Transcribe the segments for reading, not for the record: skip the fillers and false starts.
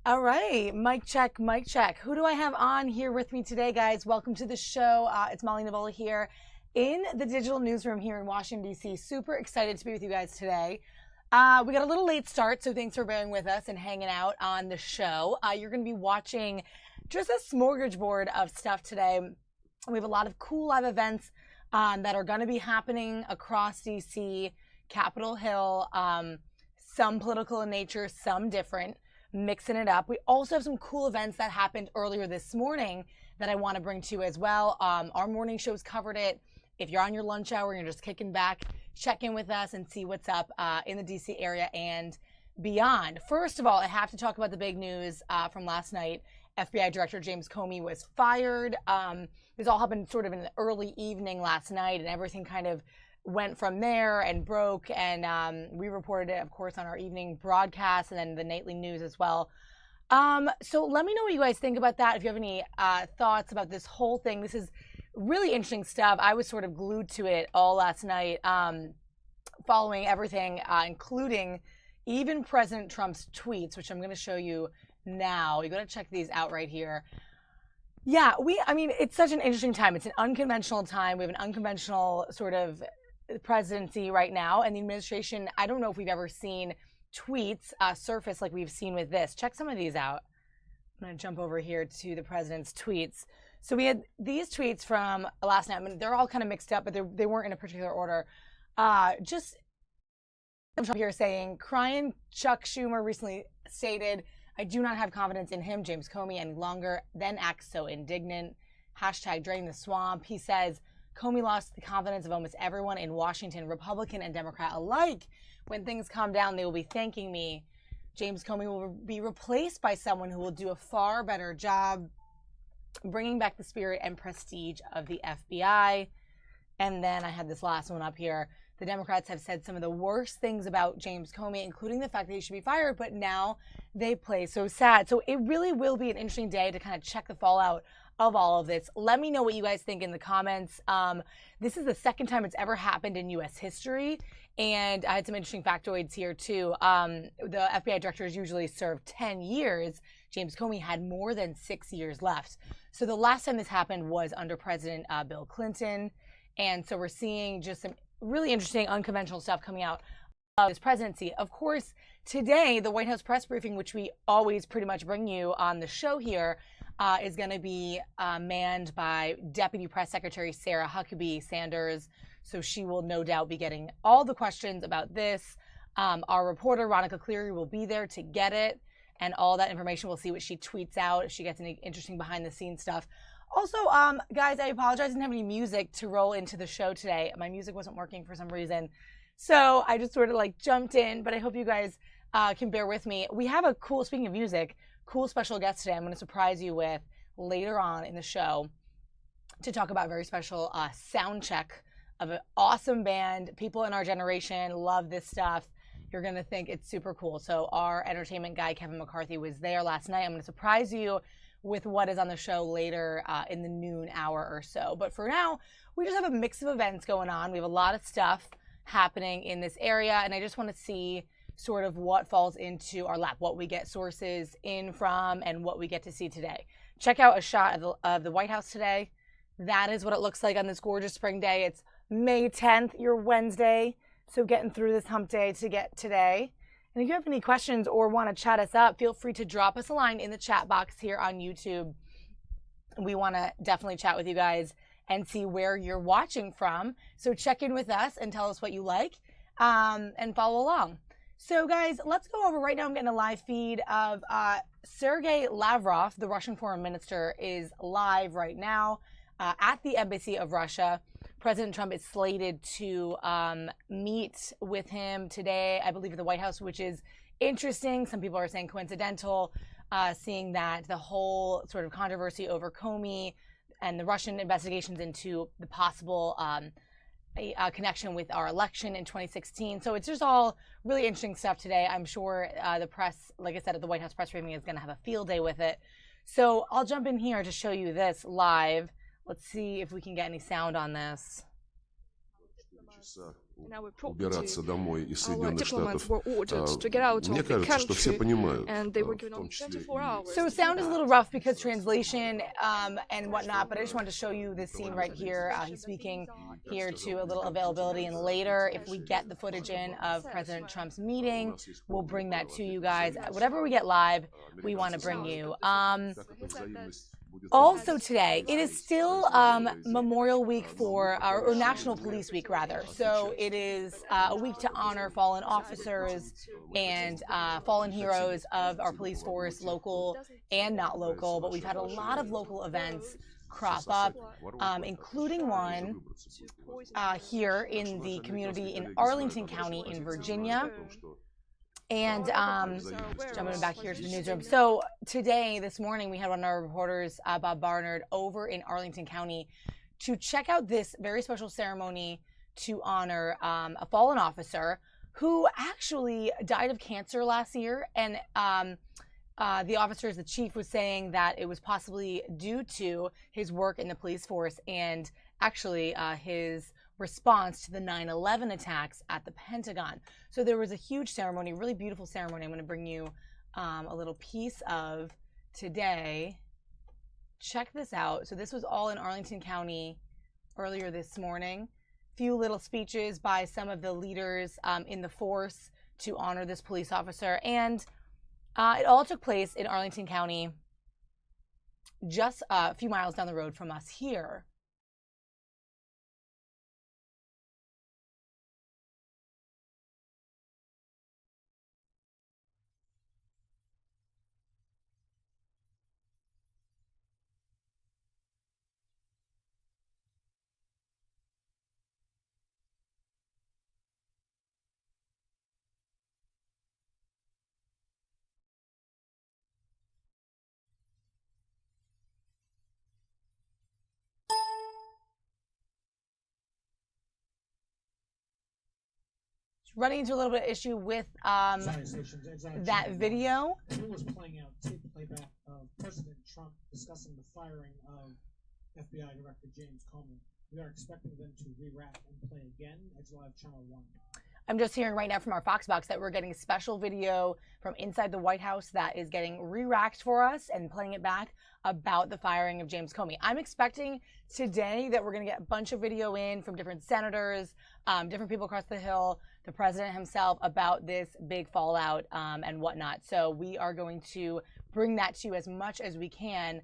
All right, mic check, mic check. Who do I have on here with me today, guys? Welcome to the show. It's Molly Nevola here in the digital newsroom here in Washington, D.C. Super excited to be with you guys today. We got a little late start, so thanks for bearing with us and hanging out on the show. You're going to be watching just a smorgasbord of stuff today. We have a lot of cool live events that are going to be happening across D.C., Capitol Hill, some political in nature, some different, mixing it up. We also have some cool events that happened earlier this morning that I want to bring to you as well. Our morning shows covered it. If you're on your lunch hour and you're just kicking back, check in with us and see what's up in the DC area and beyond. First of all, I have to talk about the big news from last night. FBI Director James Comey was fired. This all happened sort of in the early evening last night, and everything kind of went from there and broke. And we reported it, of course, on our evening broadcast and then the nightly news as well. So let me know what you guys think about that. If you have any thoughts about this whole thing, this is really interesting stuff. I was sort of glued to it all last night, following everything, including even President Trump's tweets, which I'm going to show you now. You got to check these out right here. Yeah, I mean, it's such an interesting time. It's an unconventional time. We have an unconventional sort of presidency right now, and the administration, I don't know if we've ever seen tweets surface like we've seen with this. Check some of these out. I'm going to jump over here to the president's tweets. So we had these tweets from last night. I mean, they're all kind of mixed up, but they weren't in a particular order. Just Trump here saying, crying Chuck Schumer recently stated, I do not have confidence in him, James Comey, any longer, then acts so indignant. Hashtag drain the swamp. He says, Comey lost the confidence of almost everyone in Washington, Republican and Democrat alike. When things calm down, they will be thanking me. James Comey will be replaced by someone who will do a far better job bringing back the spirit and prestige of the FBI. And then I had this last one up here. The Democrats have said some of the worst things about James Comey, including the fact that he should be fired, but now they play so sad. So it really will be an interesting day to kind of check the fallout of all of this. Let me know what you guys think in the comments. This is the second time it's ever happened in U.S. history. And I had some interesting factoids here, too. The FBI directors usually serve 10 years. James Comey had more than 6 years left. So the last time this happened was under President Bill Clinton. And so we're seeing just some really interesting, unconventional stuff coming out of this presidency. Of course, today, the White House press briefing, which we always pretty much bring you on the show here, is going to be manned by Deputy Press Secretary Sarah Huckabee Sanders. So she will no doubt be getting all the questions about this. Our reporter, Ronica Cleary, will be there to get it. And all that information, we'll see what she tweets out, if she gets any interesting behind-the-scenes stuff. Also, guys, I apologize. I didn't have any music to roll into the show today. My music wasn't working for some reason. So I just sort of like jumped in, but I hope you guys can bear with me. We have a cool, speaking of music, cool special guest today I'm going to surprise you with later on in the show to talk about a very special sound check of an awesome band. People in our generation love this stuff. You're going to think it's super cool. So our entertainment guy, Kevin McCarthy, was there last night. I'm going to surprise you with what is on the show later in the noon hour or so. But for now, we just have a mix of events going on. We have a lot of stuff happening in this area, and I just want to see sort of what falls into our lap, what we get sources in from, and what we get to see today. Check out a shot of the White House today. That is what it looks like on this gorgeous spring day. It's May 10th, your Wednesday, so getting through this hump day to get today. And if you have any questions or want to chat us up, feel free to drop us a line in the chat box here on YouTube. We want to definitely chat with you guys and see where you're watching from. So check in with us and tell us what you like and follow along. So guys, let's go over right now. I'm getting a live feed of Sergei Lavrov, the Russian foreign minister, is live right now at the embassy of Russia. President Trump is slated to meet with him today, I believe, at the White House, which is interesting. Some people are saying coincidental, seeing that the whole sort of controversy over Comey and the Russian investigations into the possible connection with our election in 2016. So it's just all really interesting stuff today. I'm sure the press, like I said, at the White House press briefing is going to have a field day with it. So I'll jump in here to show you this live. Let's see if we can get any sound on this. Убираться домой из Соединенных Штатов. Мне кажется, что все понимают, в том числе. So sound is a little rough because translation and whatnot, but I just wanted to show you this scene right here. He's speaking here to a little availability, and later, if we get the footage in of President Trump's meeting, we'll bring that to you guys. Whatever we get live, we want to bring you. Also today, it is still Memorial Week or National Police Week, rather. So it is a week to honor fallen officers and fallen heroes of our police force, local and not local. But we've had a lot of local events crop up, including one here in the community in Arlington County in Virginia. And jumping back here to the newsroom. So today, this morning, we had one of our reporters, Bob Barnard, over in Arlington County to check out this very special ceremony to honor a fallen officer who actually died of cancer last year. And the chief was saying that it was possibly due to his work in the police force and actually his response to the 9/11 attacks at the Pentagon. So there was a huge ceremony, really beautiful ceremony. I'm going to bring you a little piece of today. Check this out. So this was all in Arlington County earlier this morning. Few little speeches by some of the leaders in the force to honor this police officer. And it all took place in Arlington County, just a few miles down the road from us here. Running into a little bit of issue with that video. It was playing out tape playback of President Trump discussing the firing of FBI Director James Comey. We are expecting them to re-rack and play again. It's live Channel 1. I'm just hearing right now from our Fox box that we're getting a special video from inside the White House that is getting re-racked for us and playing it back about the firing of James Comey. I'm expecting today that we're going to get a bunch of video in from different senators, different people across the Hill, the president himself about this big fallout and whatnot. So we are going to bring that to you as much as we can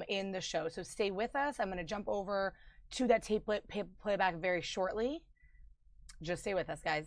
in the show. So stay with us. I'm going to jump over to that tape playback very shortly. Just stay with us, guys.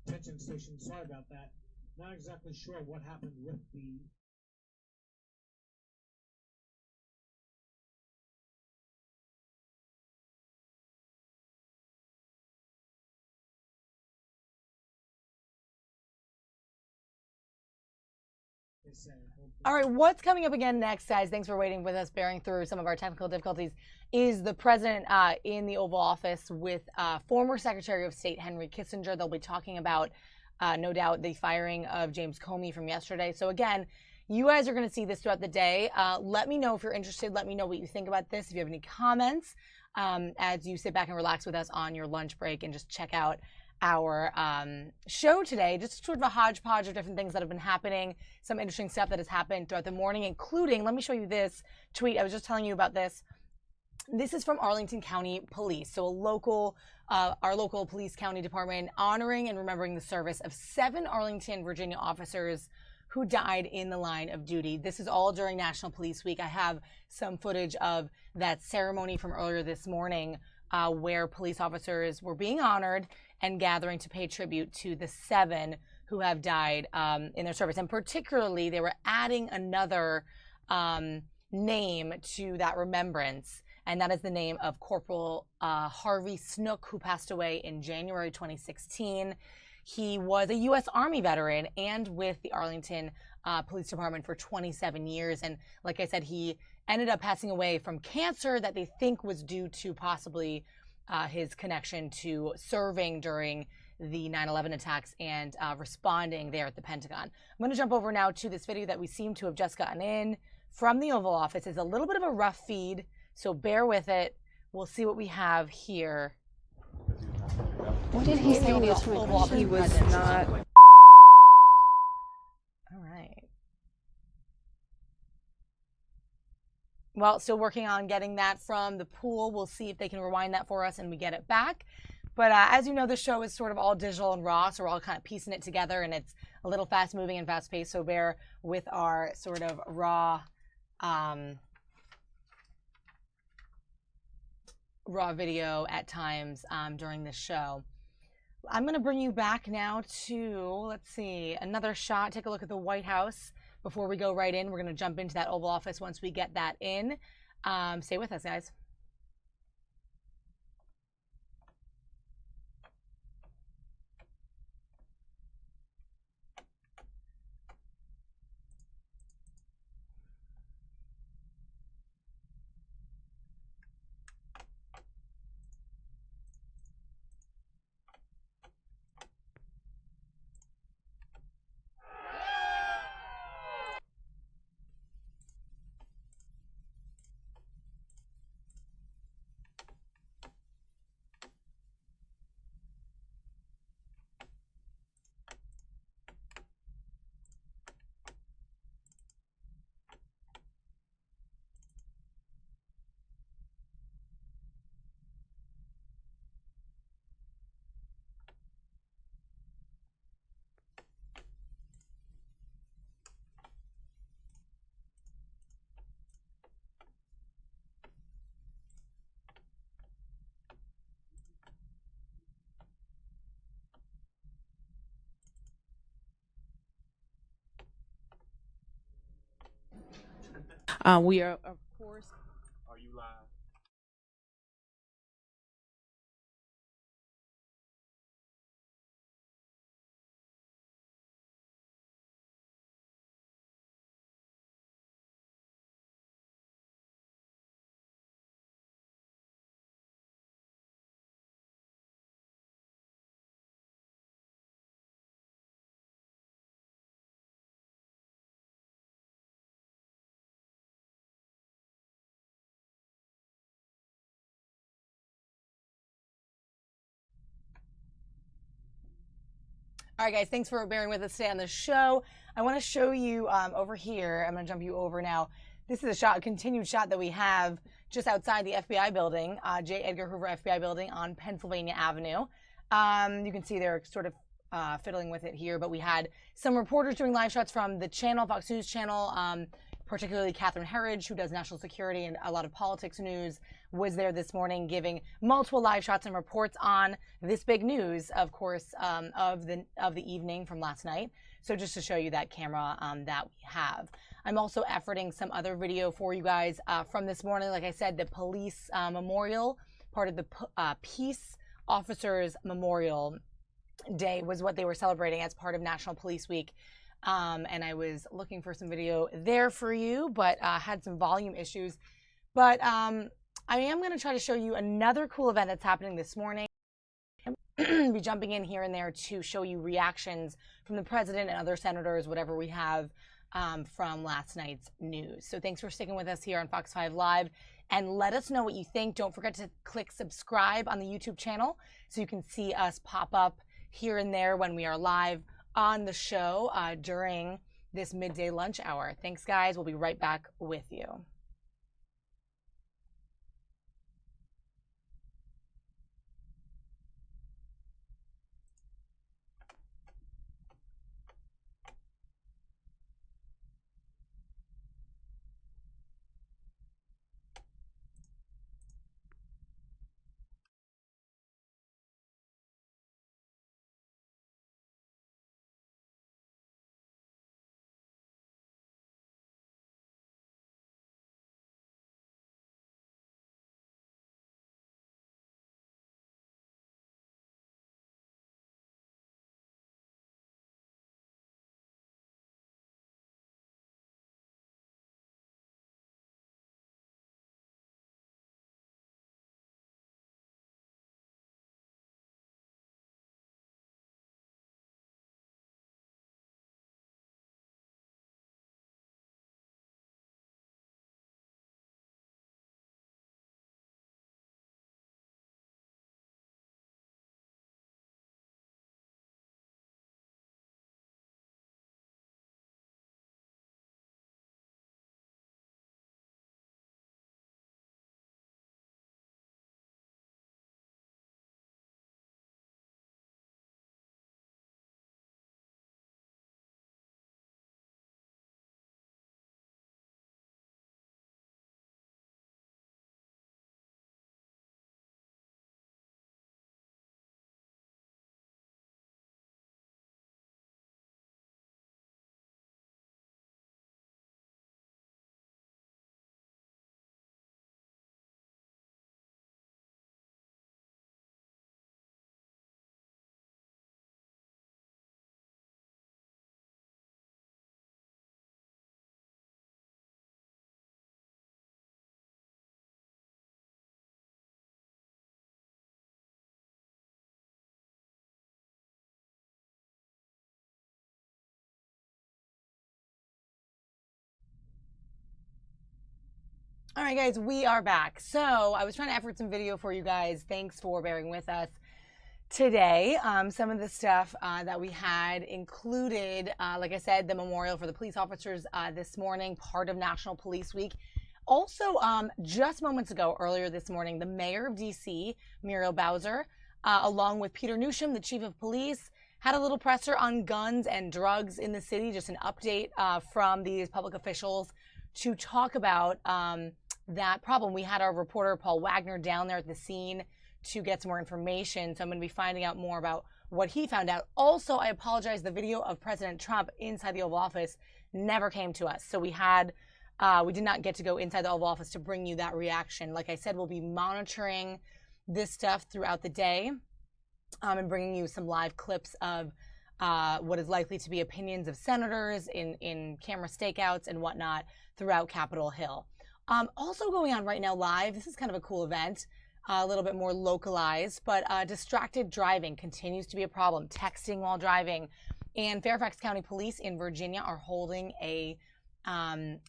Attention station, sorry about that. Not exactly sure what happened with the All right, what's coming up again next, guys? Thanks for waiting with us, bearing through some of our technical difficulties. Is the president in the Oval Office with former Secretary of State Henry Kissinger. They'll be talking about, no doubt, the firing of James Comey from yesterday. So again, you guys are going to see this throughout the day. Let me know if you're interested. Let me know what you think about this. If you have any comments, as you sit back and relax with us on your lunch break and just check out our show today, just sort of a hodgepodge of different things that have been happening, some interesting stuff that has happened throughout the morning, including, let me show you this tweet. I was just telling you about this. This is from Arlington County Police. So our local police county department honoring and remembering the service of 7 Arlington, Virginia officers who died in the line of duty. This is all during National Police Week. I have some footage of that ceremony from earlier this morning where police officers were being honored and gathering to pay tribute to the 7 who have died in their service. And particularly, they were adding another name to that remembrance, and that is the name of Corporal Harvey Snook, who passed away in January 2016. He was a U.S. Army veteran and with the Arlington Police Department for 27 years. And like I said, he ended up passing away from cancer that they think was due to possibly his connection to serving during the 9/11 attacks and responding there at the Pentagon. I'm going to jump over now to this video that we seem to have just gotten in from the Oval Office. It's a little bit of a rough feed, So bear with it. We'll see what we have here. What did he say? He was not. All right. Well, still working on getting that from the pool. We'll see if they can rewind that for us and we get it back. But as you know, the show is sort of all digital and raw, so we're all kind of piecing it together, and it's a little fast-moving and fast-paced, so bear with our sort of raw video at times during this show. I'm going to bring you back now to, let's see, another shot. Take a look at the White House before we go right in. We're going to jump into that Oval Office once we get that in. Stay with us, guys. We are, of course. Are you live? All right, guys, thanks for bearing with us today on the show. I want to show you over here. I'm going to jump you over now. This is a continued shot that we have just outside the FBI building, J. Edgar Hoover FBI building on Pennsylvania Avenue. You can see they're sort of fiddling with it here, but we had some reporters doing live shots from the channel, Fox News channel, particularly Catherine Herridge, who does national security and a lot of politics news, was there this morning giving multiple live shots and reports on this big news, of course, of the evening from last night. So just to show you that camera that we have. I'm also efforting some other video for you guys from this morning. Like I said, the police memorial, part of the Peace Officers Memorial Day was what they were celebrating as part of National Police Week. And I was looking for some video there for you, but had some volume issues. But I am going to try to show you another cool event that's happening this morning. I'll be jumping in here and there to show you reactions from the president and other senators, whatever we have from last night's news. So thanks for sticking with us here on Fox 5 Live. And let us know what you think. Don't forget to click subscribe on the YouTube channel so you can see us pop up here and there when we are live on the show during this midday lunch hour. Thanks, guys. We'll be right back with you. All right, guys, we are back. So I was trying to effort some video for you guys. Thanks for bearing with us today. Some of the stuff that we had included, like I said, the memorial for the police officers this morning, part of National Police Week. Also, just moments ago, earlier this morning, the mayor of D.C., Muriel Bowser, along with Peter Newsham, the chief of police, had a little presser on guns and drugs in the city, just an update from these public officials to talk about that problem. We had our reporter, Paul Wagner, down there at the scene to get some more information. So I'm going to be finding out more about what he found out. Also, I apologize, the video of President Trump inside the Oval Office never came to us. So we did not get to go inside the Oval Office to bring you that reaction. Like I said, we'll be monitoring this stuff throughout the day and bringing you some live clips of what is likely to be opinions of senators in camera stakeouts and whatnot throughout Capitol Hill. Also going on right now live, this is kind of a cool event, a little bit more localized, but distracted driving continues to be a problem, texting while driving. And Fairfax County Police in Virginia are holding a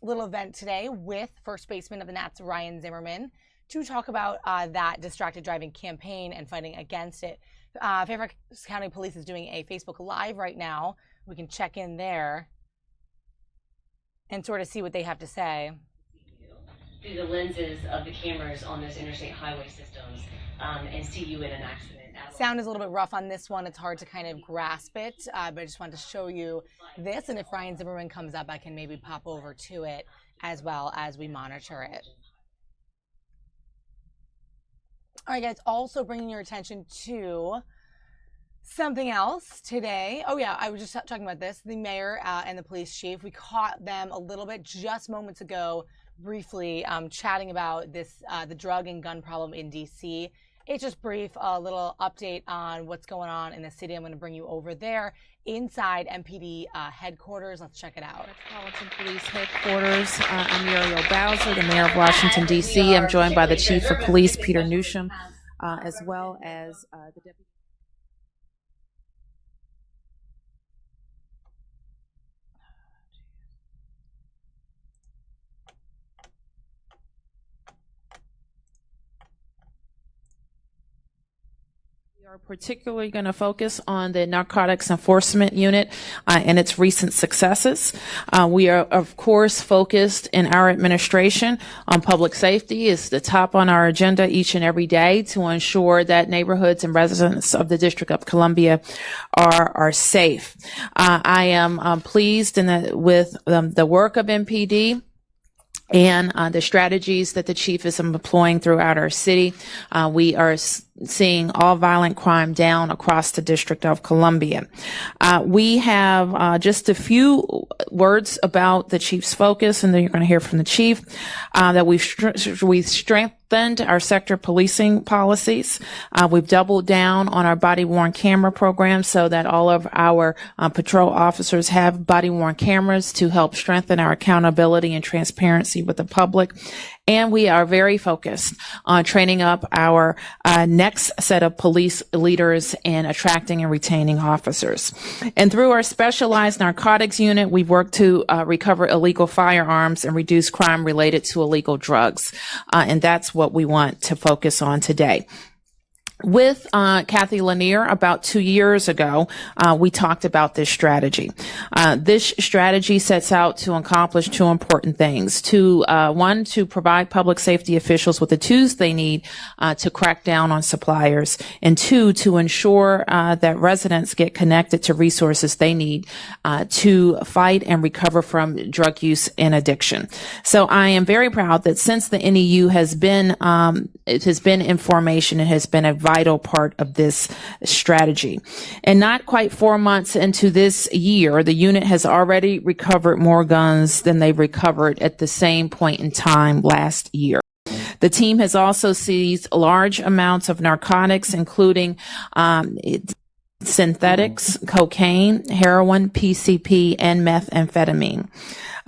little event today with first baseman of the Nats, Ryan Zimmerman, to talk about that distracted driving campaign and fighting against it. Fairfax County Police is doing a Facebook Live right now. We can check in there and sort of see what they have to say. Through the lenses of the cameras on those interstate highway systems and see you in an accident. Sound is a little bit rough on this one. It's hard to kind of grasp it, but I just wanted to show you this. And if Ryan Zimmerman comes up, I can maybe pop over to it as well as we monitor it. All right, guys, also bringing your attention to something else today. Oh, yeah, I was just talking about this. The mayor and the police chief, we caught them a little bit just moments ago, briefly chatting about this, the drug and gun problem in D.C. It's just brief, a little update on what's going on in the city. I'm going to bring you over there inside MPD headquarters. Let's check it out. Arlington Police Headquarters. I'm Muriel Bowser, the mayor of Washington, D.C. I'm joined by the chief of police, Peter Newsham, as well as the deputy. Are particularly going to focus on the Narcotics Enforcement Unit and its recent successes. We are, of course, focused in our administration on public safety. It's the top on our agenda each and every day to ensure that neighborhoods and residents of the District of Columbia are safe. I am pleased with the work of MPD and the strategies that the chief is employing throughout our city. We are seeing all violent crime down across the District of Columbia. We have just a few words about the chief's focus, and then you're going to hear from the chief, that we've strengthened our sector policing policies. We've doubled down on our body-worn camera program so that all of our patrol officers have body-worn cameras to help strengthen our accountability and transparency with the public. And we are very focused on training up our next set of police leaders in attracting and retaining officers. And through our specialized narcotics unit, we've worked to recover illegal firearms and reduce crime related to illegal drugs. And that's what we want to focus on today. With Kathy Lanier about 2 years ago, we talked about this strategy. This strategy sets out to accomplish two important things. One, to provide public safety officials with the tools they need to crack down on suppliers, and two, to ensure that residents get connected to resources they need to fight and recover from drug use and addiction. So I am very proud that since the NEU has been in formation, it has been a vital part of this strategy. And not quite 4 months into this year, the unit has already recovered more guns than they recovered at the same point in time last year. The team has also seized large amounts of narcotics, including synthetics, cocaine, heroin, PCP, and methamphetamine.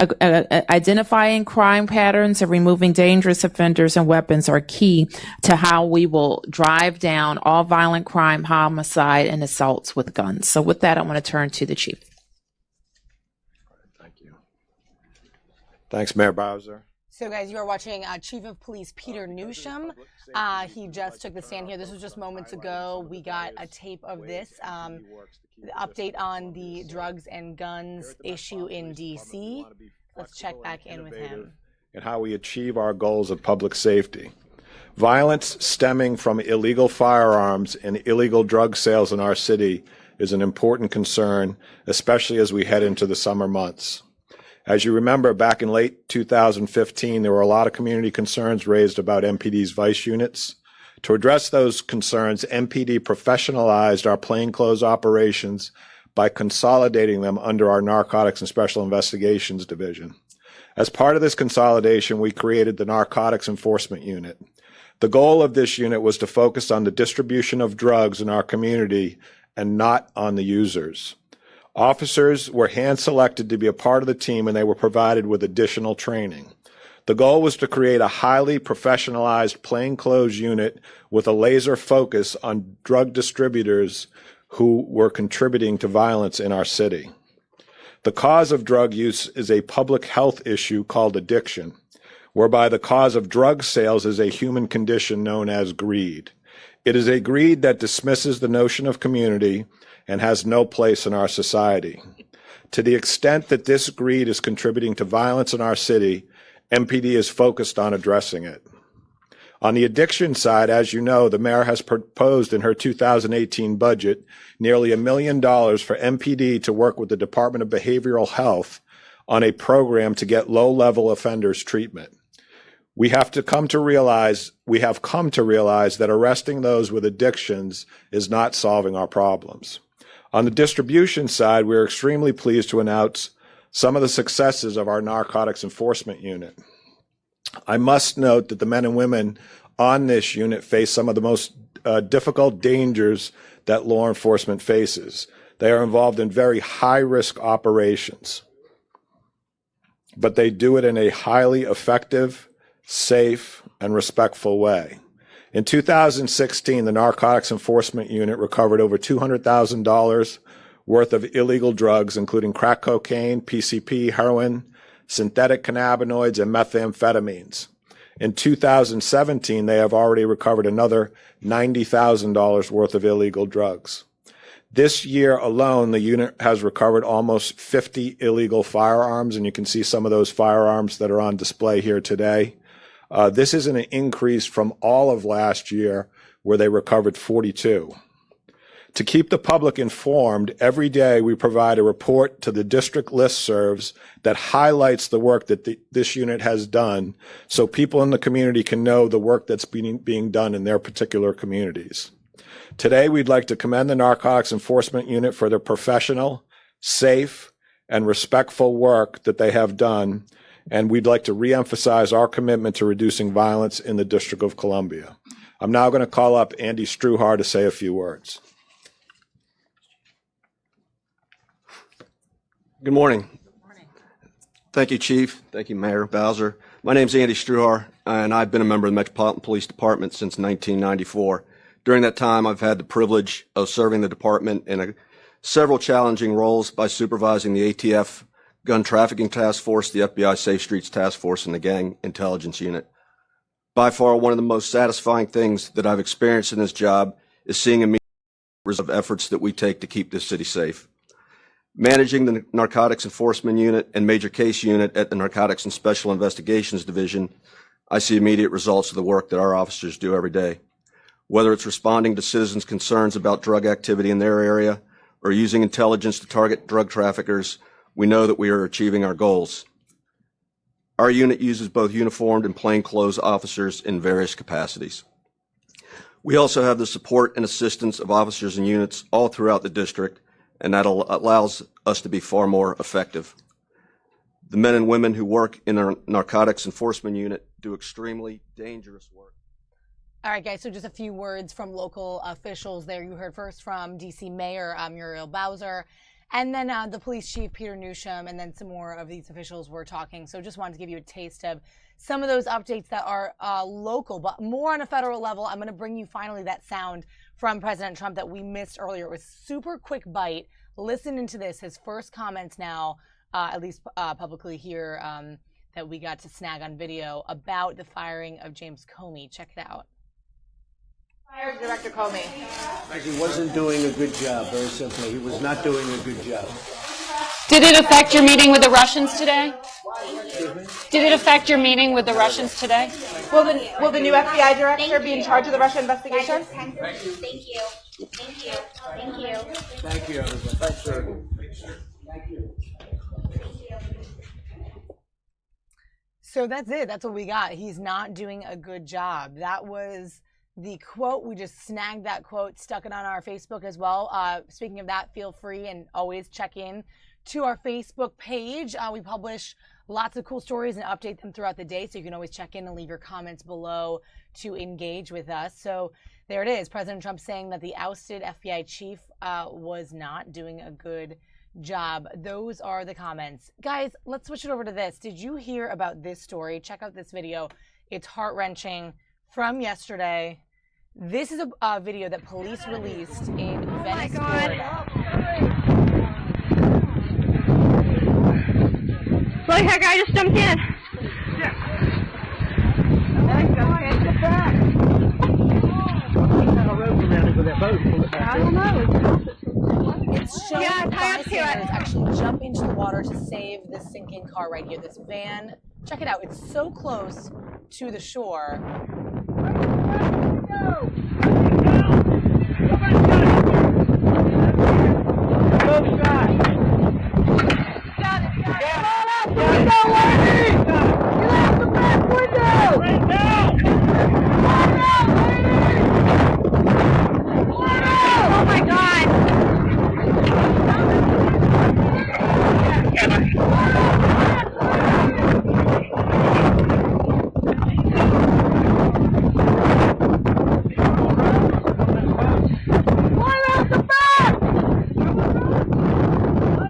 Identifying crime patterns and removing dangerous offenders and weapons are key to how we will drive down all violent crime, homicide, and assaults with guns. So with that, I want to turn to the chief. Thank you. Thanks, Mayor Bowser. So, guys, you are watching Chief of Police Peter Newsham. He just took the stand here. This was just moments ago. We got a tape of this. The update on the drugs and guns issue in D.C. Let's check back in with him. And how we achieve our goals of public safety. Violence stemming from illegal firearms and illegal drug sales in our city is an important concern, especially as we head into the summer months. As you remember, back in late 2015, there were a lot of community concerns raised about MPD's vice units. To address those concerns, MPD professionalized our plainclothes operations by consolidating them under our Narcotics and Special Investigations Division. As part of this consolidation, we created the Narcotics Enforcement Unit. The goal of this unit was to focus on the distribution of drugs in our community and not on the users. Officers were hand-selected to be a part of the team, and they were provided with additional training. The goal was to create a highly professionalized plainclothes unit with a laser focus on drug distributors who were contributing to violence in our city. The cause of drug use is a public health issue called addiction, whereby the cause of drug sales is a human condition known as greed. It is a greed that dismisses the notion of community and has no place in our society. To the extent that this greed is contributing to violence in our city, MPD is focused on addressing it. On the addiction side, as you know, the mayor has proposed in her 2018 budget nearly $1 million for MPD to work with the Department of Behavioral Health on a program to get low-level offenders treatment. We have come to realize that arresting those with addictions is not solving our problems. On the distribution side, we are extremely pleased to announce some of the successes of our Narcotics Enforcement Unit. I must note that the men and women on this unit face some of the most difficult dangers that law enforcement faces. They are involved in very high-risk operations, but they do it in a highly effective, safe, and respectful way. In 2016, the Narcotics Enforcement Unit recovered over $200,000 worth of illegal drugs, including crack cocaine, PCP, heroin, synthetic cannabinoids, and methamphetamines. In 2017, they have already recovered another $90,000 worth of illegal drugs. This year alone, the unit has recovered almost 50 illegal firearms, and you can see some of those firearms that are on display here today. This is an increase from all of last year, where they recovered 42. To keep the public informed, every day we provide a report to the district listservs that highlights the work that this unit has done, so people in the community can know the work that's being done in their particular communities. Today, we'd like to commend the Narcotics Enforcement Unit for their professional, safe, and respectful work that they have done, and we'd like to reemphasize our commitment to reducing violence in the District of Columbia. I'm now going to call up Andy Struhar to say a few words. Good morning. Thank you, Chief. Thank you, Mayor Bowser. My name is Andy Struhar, and I've been a member of the Metropolitan Police Department since 1994. During that time, I've had the privilege of serving the department in several challenging roles by supervising the ATF Gun Trafficking Task Force, the FBI Safe Streets Task Force, and the Gang Intelligence Unit. By far, one of the most satisfying things that I've experienced in this job is seeing immediate results of efforts that we take to keep this city safe. Managing the Narcotics Enforcement Unit and Major Case Unit at the Narcotics and Special Investigations Division, I see immediate results of the work that our officers do every day. Whether it's responding to citizens' concerns about drug activity in their area or using intelligence to target drug traffickers, we know that we are achieving our goals. Our unit uses both uniformed and plainclothes officers in various capacities. We also have the support and assistance of officers and units all throughout the district, and that allows us to be far more effective. The men and women who work in our Narcotics Enforcement Unit do extremely dangerous work. All right, guys, so just a few words from local officials there. You heard first from D.C. Mayor Muriel Bowser, and then the police chief, Peter Newsham, and then some more of these officials were talking. So just wanted to give you a taste of some of those updates that are local, but more on a federal level. I'm going to bring you finally that sound from President Trump that we missed earlier. It was super quick bite. Listen into this, his first comments now, at least publicly here that we got to snag on video about the firing of James Comey. Check it out. Fired Director Comey. He wasn't doing a good job, very simply. He was not doing a good job. Did it affect your meeting with the Russians today? Did it affect your meeting with the Russians today? Will the new FBI director be in charge of the Russia investigation? Thank you. Thank you. Thank you. Thank you. Thank you, everyone. Thanks, sir. Thank you. So that's it. That's what we got. He's not doing a good job. That was the quote. We just snagged that quote, stuck it on our Facebook as well. Speaking of that, feel free and always check in to our Facebook page. We publish lots of cool stories and update them throughout the day, so you can always check in and leave your comments below to engage with us. So there it is. President Trump saying that the ousted FBI chief was not doing a good job. Those are the comments. Guys, let's switch it over to this. Did you hear about this story? Check out this video. It's heart-wrenching from yesterday. This is a video that police released in Venice, Florida. Look, that guy just jumped in. I don't know. It's showing bystanders actually jump into the water to save this sinking car right here, this van. Check it out. It's so close to the shore. Oh my God.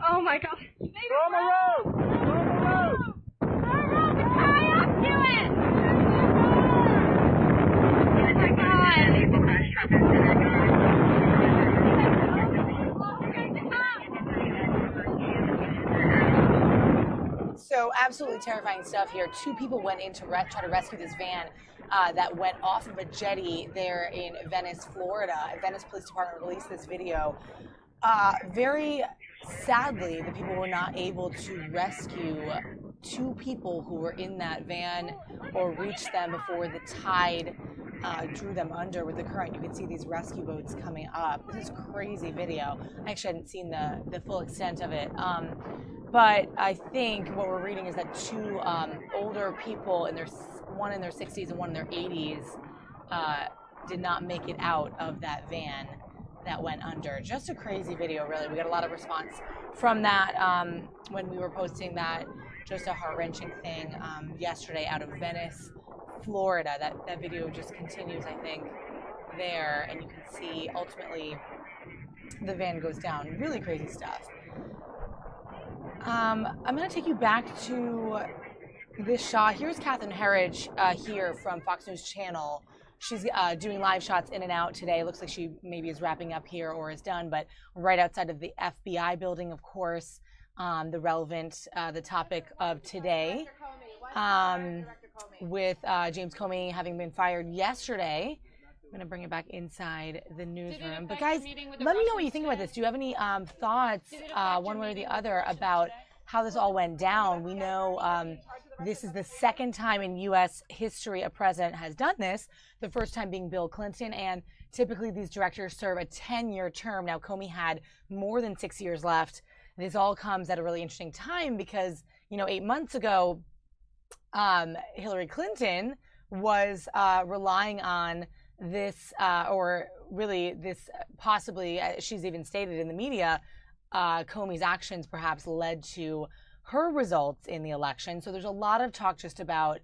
Oh my God. We're on the road. We're on the road. The kayak, do it. Oh my God. So absolutely terrifying stuff here. Two people went in to try to rescue this van that went off of a jetty there in Venice, Florida. Venice Police Department released this video. Very sadly, the people were not able to rescue two people who were in that van or reach them before the tide drew them under with the current. You can see these rescue boats coming up. This is crazy video. I actually hadn't seen the full extent of it. But I think what we're reading is that two older people, one in their 60s and one in their 80s, did not make it out of that van that went under. Just a crazy video, really. We got a lot of response from that when we were posting that. Just a heart-wrenching thing yesterday out of Venice, Florida. That video just continues, I think, there, and you can see ultimately the van goes down. Really crazy stuff. I'm going to take you back to this shot. Here's Catherine Herridge here from Fox News Channel. She's doing live shots in and out today. Looks like she maybe is wrapping up here or is done, but right outside of the FBI building, of course, the relevant, the topic of today, with James Comey having been fired yesterday. I'm going to bring it back inside the newsroom. But guys, let me know what you think about this. Do you have any thoughts, one way or the other, about how this all went down? We know this is the second time in U.S. history a president has done this, the first time being Bill Clinton, and typically these directors serve a 10-year term. Now, Comey had more than 6 years left. This all comes at a really interesting time because, 8 months ago, Hillary Clinton was relying on this, or really this possibly, she's even stated in the media, Comey's actions perhaps led to her results in the election. So there's a lot of talk just about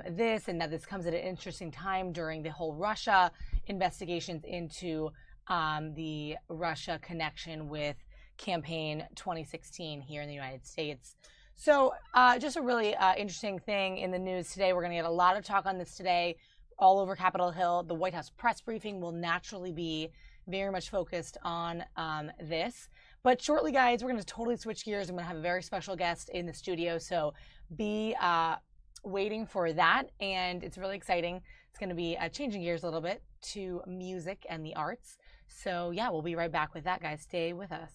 this, and that this comes at an interesting time during the whole Russia investigations into the Russia connection with campaign 2016 here in the United States. So just a really interesting thing in the news today. We're going to get a lot of talk on this today all over Capitol Hill. The White House press briefing will naturally be very much focused on this. But shortly, guys, we're going to totally switch gears. I'm going to have a very special guest in the studio, so be waiting for that. And it's really exciting. It's going to be changing gears a little bit to music and the arts. So, yeah, we'll be right back with that, guys. Stay with us.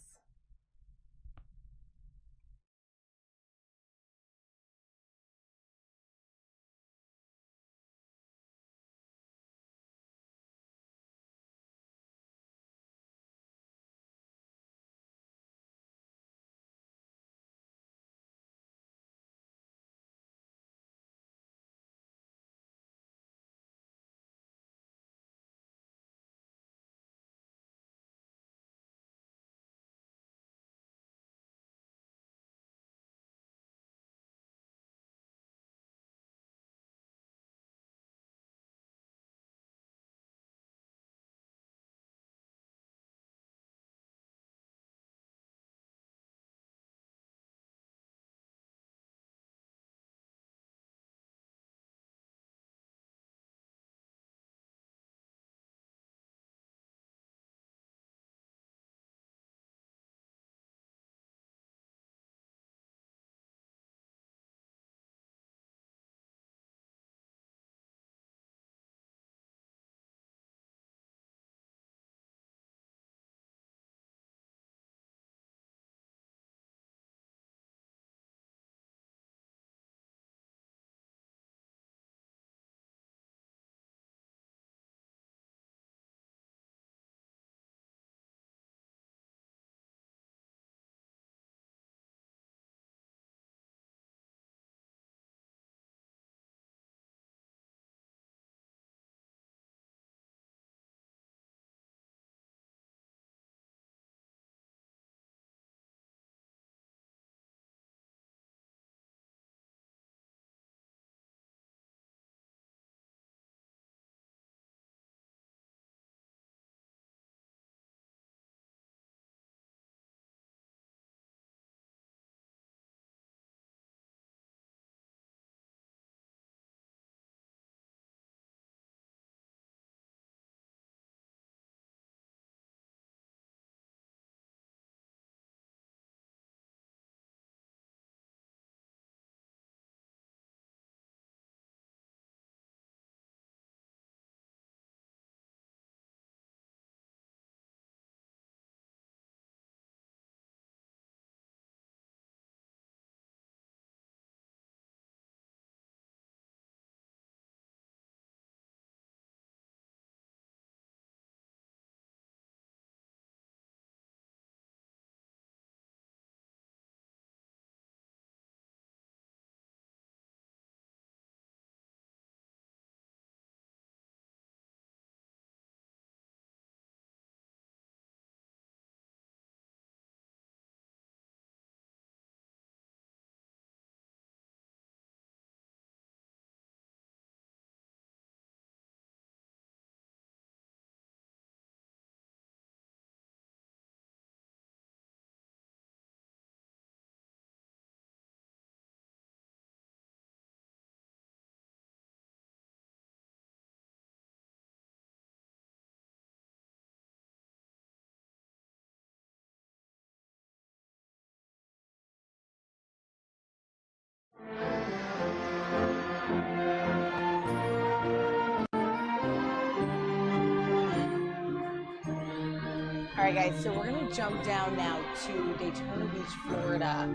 All right, guys, so we're going to jump down now to Daytona Beach, Florida,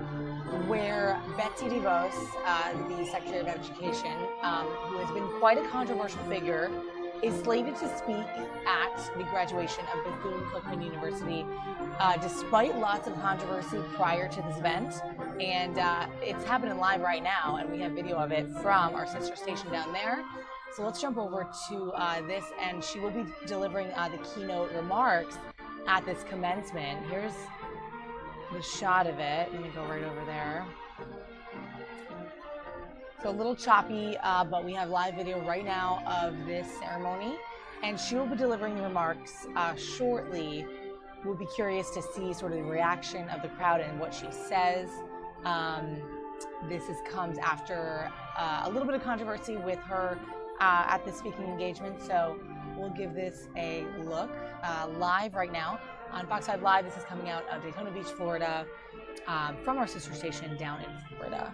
where Betsy DeVos, the Secretary of Education, who has been quite a controversial figure, is slated to speak at the graduation of Bethune-Cookman University, despite lots of controversy prior to this event. And it's happening live right now, and we have video of it from our sister station down there. So let's jump over to this, and she will be delivering the keynote remarks at this commencement. Here's the shot of it. Let me go right over there. So a little choppy, but we have live video right now of this ceremony, and she will be delivering the remarks shortly. We'll be curious to see sort of the reaction of the crowd and what she says. Comes after a little bit of controversy with her at the speaking engagement, so we'll give this a look live right now. on Fox 5 Live. This is coming out of Daytona Beach, Florida, from our sister station down in Florida.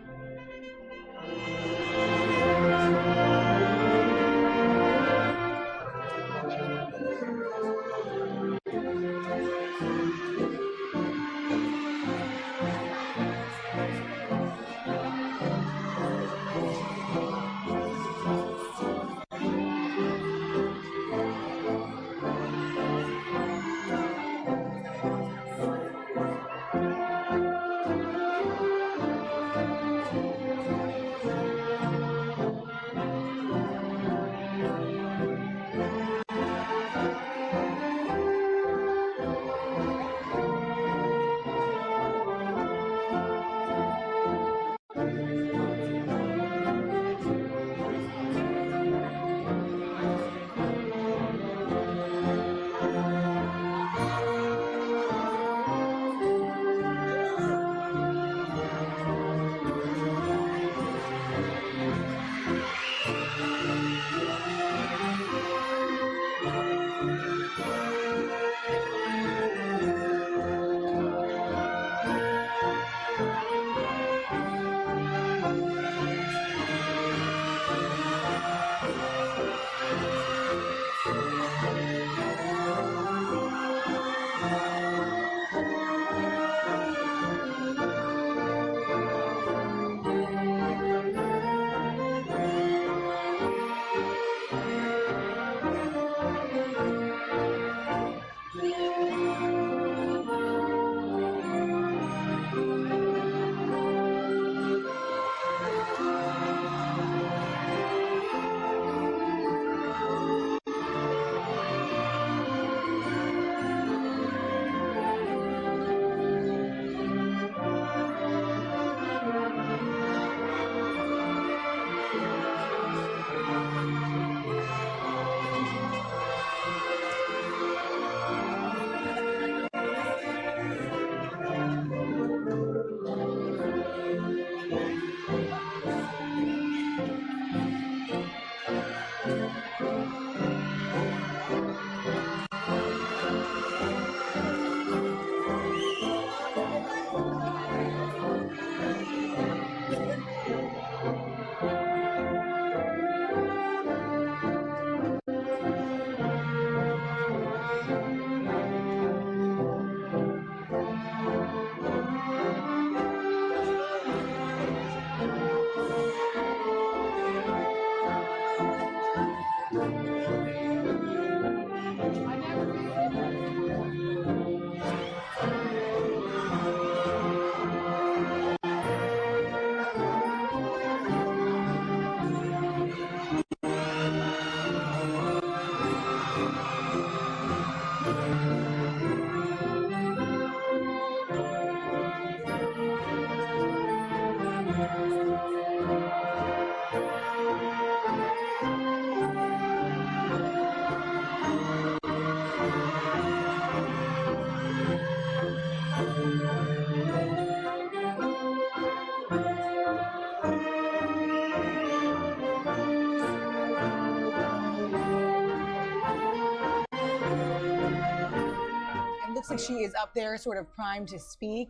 Looks like she is up there, sort of primed to speak.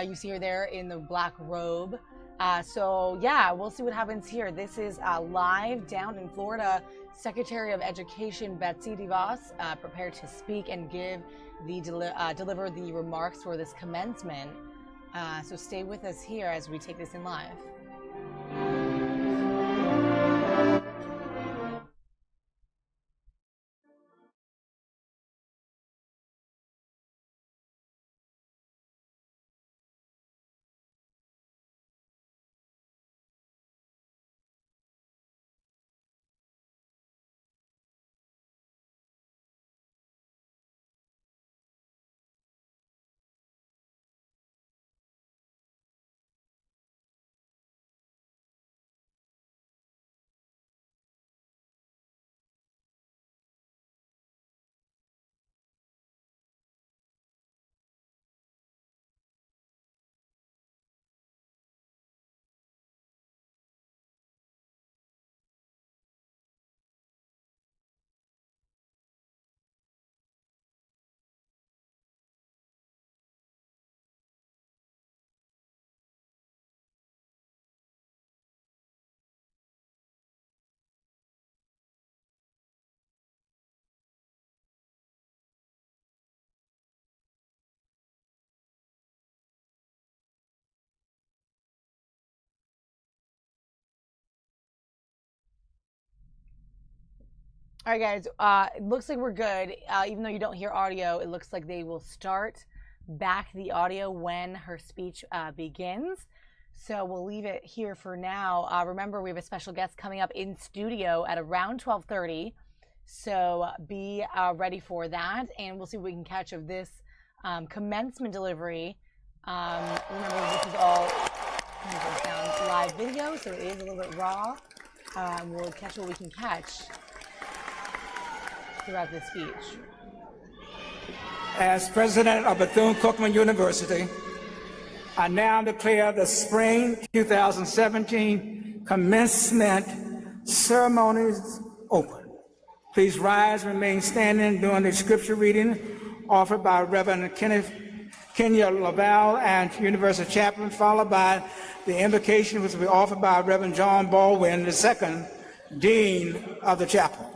You see her there in the black robe. So yeah, we'll see what happens here. This is live down in Florida. Secretary of Education Betsy DeVos prepared to speak and give the deliver the remarks for this commencement. So stay with us here as we take this in live. All right, guys, it looks like we're good. Even though you don't hear audio, it looks like they will start back the audio when her speech begins. So we'll leave it here for now. Remember, we have a special guest coming up in studio at around 12:30. So be ready for that. And we'll see what we can catch of this commencement delivery. Remember, this is all sound live video, so it is a little bit raw. We'll catch what we can catch throughout this speech. As president of Bethune-Cookman University, I now declare the spring 2017 commencement ceremonies open. Please rise and remain standing during the scripture reading offered by Reverend Kenya Laval and University chaplain, followed by the invocation which will be offered by Reverend John Baldwin II, Dean of the Chapel.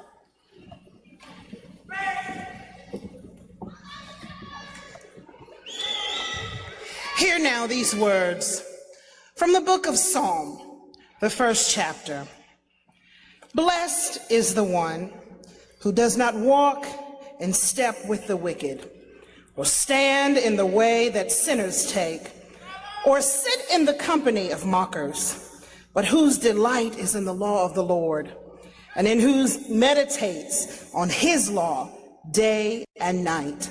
Hear now these words from the book of Psalm, the first chapter. Blessed is the one who does not walk in step with the wicked, or stand in the way that sinners take, or sit in the company of mockers, but whose delight is in the law of the Lord, and in whose meditates on his law day and night.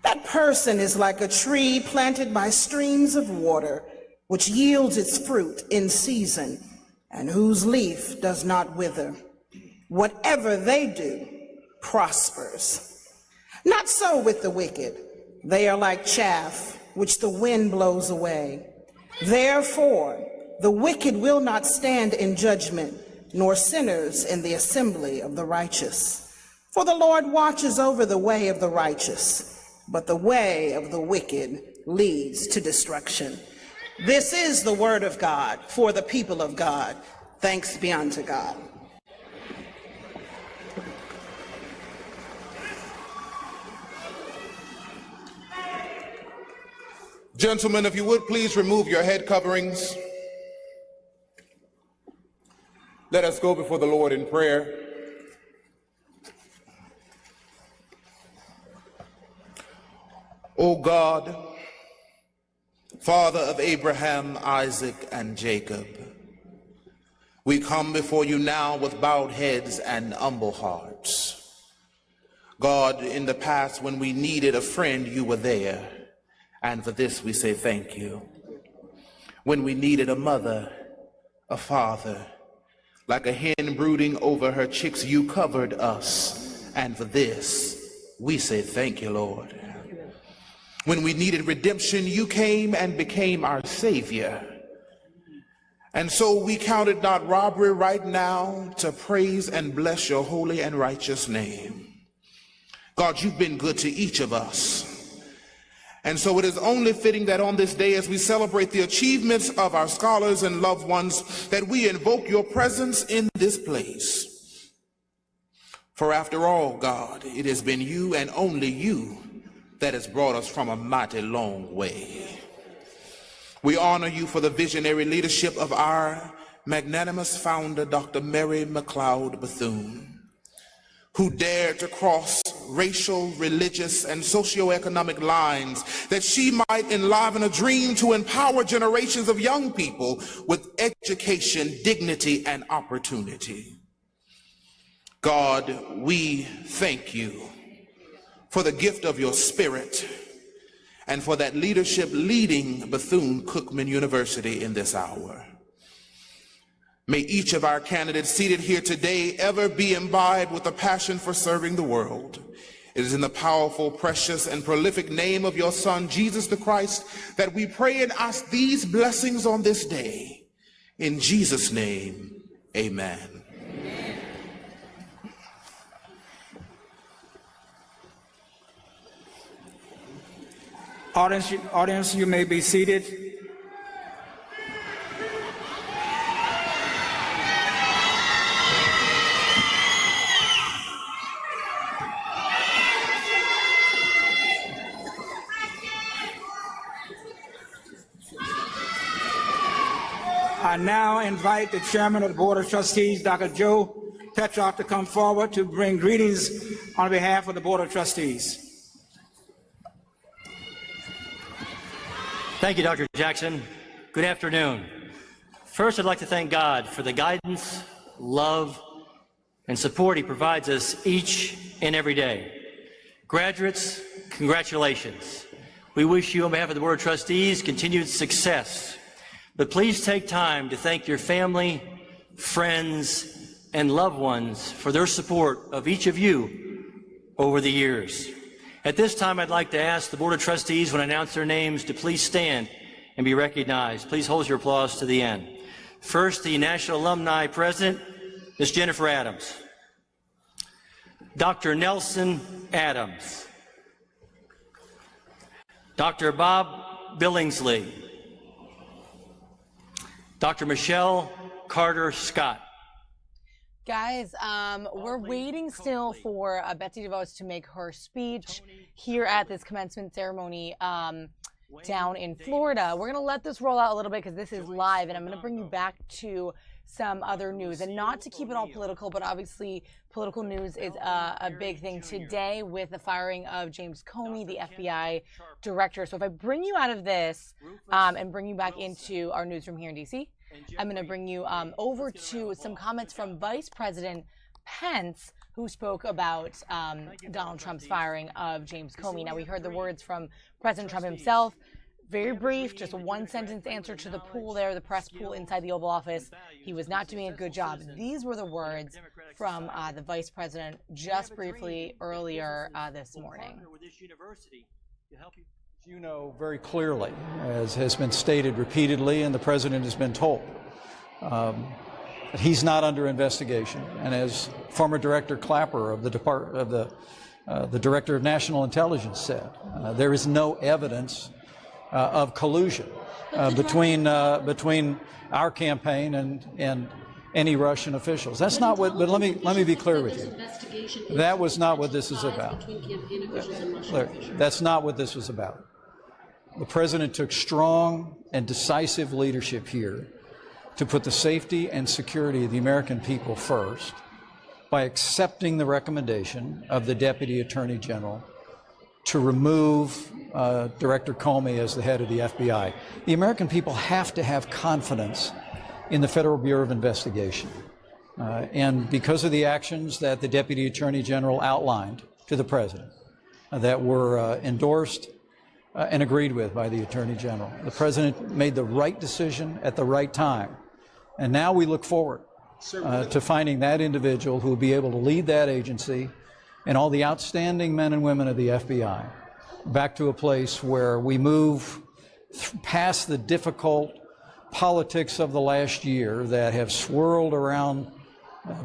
That person is like a tree planted by streams of water, which yields its fruit in season, and whose leaf does not wither. Whatever they do prospers. Not so with the wicked. They are like chaff, which the wind blows away. Therefore, the wicked will not stand in judgment, nor sinners in the assembly of the righteous. For the Lord watches over the way of the righteous, but the way of the wicked leads to destruction. This is the word of God for the people of God. Thanks be unto God. Gentlemen, if you would please remove your head coverings. Let us go before the Lord in prayer. O God, Father of Abraham, Isaac, and Jacob, we come before you now with bowed heads and humble hearts. God, in the past when we needed a friend, you were there. And for this we say thank you. When we needed a mother, a father, like a hen brooding over her chicks, you covered us. And for this we say thank you, Lord. When we needed redemption, you came and became our Savior. And so we count it not robbery right now to praise and bless your holy and righteous name. God, you've been good to each of us. And so it is only fitting that on this day, as we celebrate the achievements of our scholars and loved ones, that we invoke your presence in this place. For after all, God, it has been you and only you that has brought us from a mighty long way. We honor you for the visionary leadership of our magnanimous founder, Dr. Mary McLeod Bethune, who dared to cross racial, religious, and socioeconomic lines that she might enliven a dream to empower generations of young people with education, dignity, and opportunity. God, we thank you for the gift of your spirit and for that leadership leading Bethune-Cookman University in this hour. May each of our candidates seated here today ever be imbibed with a passion for serving the world. It is in the powerful, precious, and prolific name of your Son, Jesus the Christ, that we pray and ask these blessings on this day. In Jesus' name, amen. Audience, you may be seated. I now invite the Chairman of the Board of Trustees, Dr. Joe Petroff to come forward to bring greetings on behalf of the Board of Trustees. Thank you, Dr. Jackson. Good afternoon. First, I'd like to thank God for the guidance, love, and support he provides us each and every day. Graduates, congratulations. We wish you, on behalf of the Board of Trustees, continued success. But please take time to thank your family, friends, and loved ones for their support of each of you over the years. At this time, I'd like to ask the Board of Trustees, when I announce their names, to please stand and be recognized. Please hold your applause to the end. First, the National Alumni President, Ms. Jennifer Adams. Dr. Nelson Adams. Dr. Bob Billingsley. Dr. Michelle Carter Scott. Guys, we're waiting still for Betsy DeVos to make her speech here at this commencement ceremony down in Florida. We're going to let this roll out a little bit because this is live, and I'm going to bring you back to some other news. And not to keep it all political, but obviously political news is a big thing today with the firing of James Comey, the FBI director. So if I bring you out of this and bring you back into our newsroom here in D.C., I'm going to bring you over to some comments from Vice President Pence, who spoke about Donald Trump's firing of James Comey. Now, we heard the words from President Trump himself. Very brief, just a one-sentence answer to the pool there, the press pool inside the Oval Office. He was not doing a good job. These were the words from the Vice President just briefly earlier this morning. You know very clearly, as has been stated repeatedly and the President has been told, that he's not under investigation. And as former Director Clapper of the Director of National Intelligence said, there is no evidence of collusion between our campaign and any Russian officials. That's not what. But let me be clear with you. That was not what this is about. That's not what this was about. The President took strong and decisive leadership here to put the safety and security of the American people first by accepting the recommendation of the Deputy Attorney General to remove Director Comey as the head of the FBI. The American people have to have confidence in the Federal Bureau of Investigation. And because of the actions that the Deputy Attorney General outlined to the President that were endorsed and agreed with by the Attorney General, the President made the right decision at the right time. And now we look forward to finding that individual who will be able to lead that agency and all the outstanding men and women of the FBI back to a place where we move past the difficult politics of the last year that have swirled around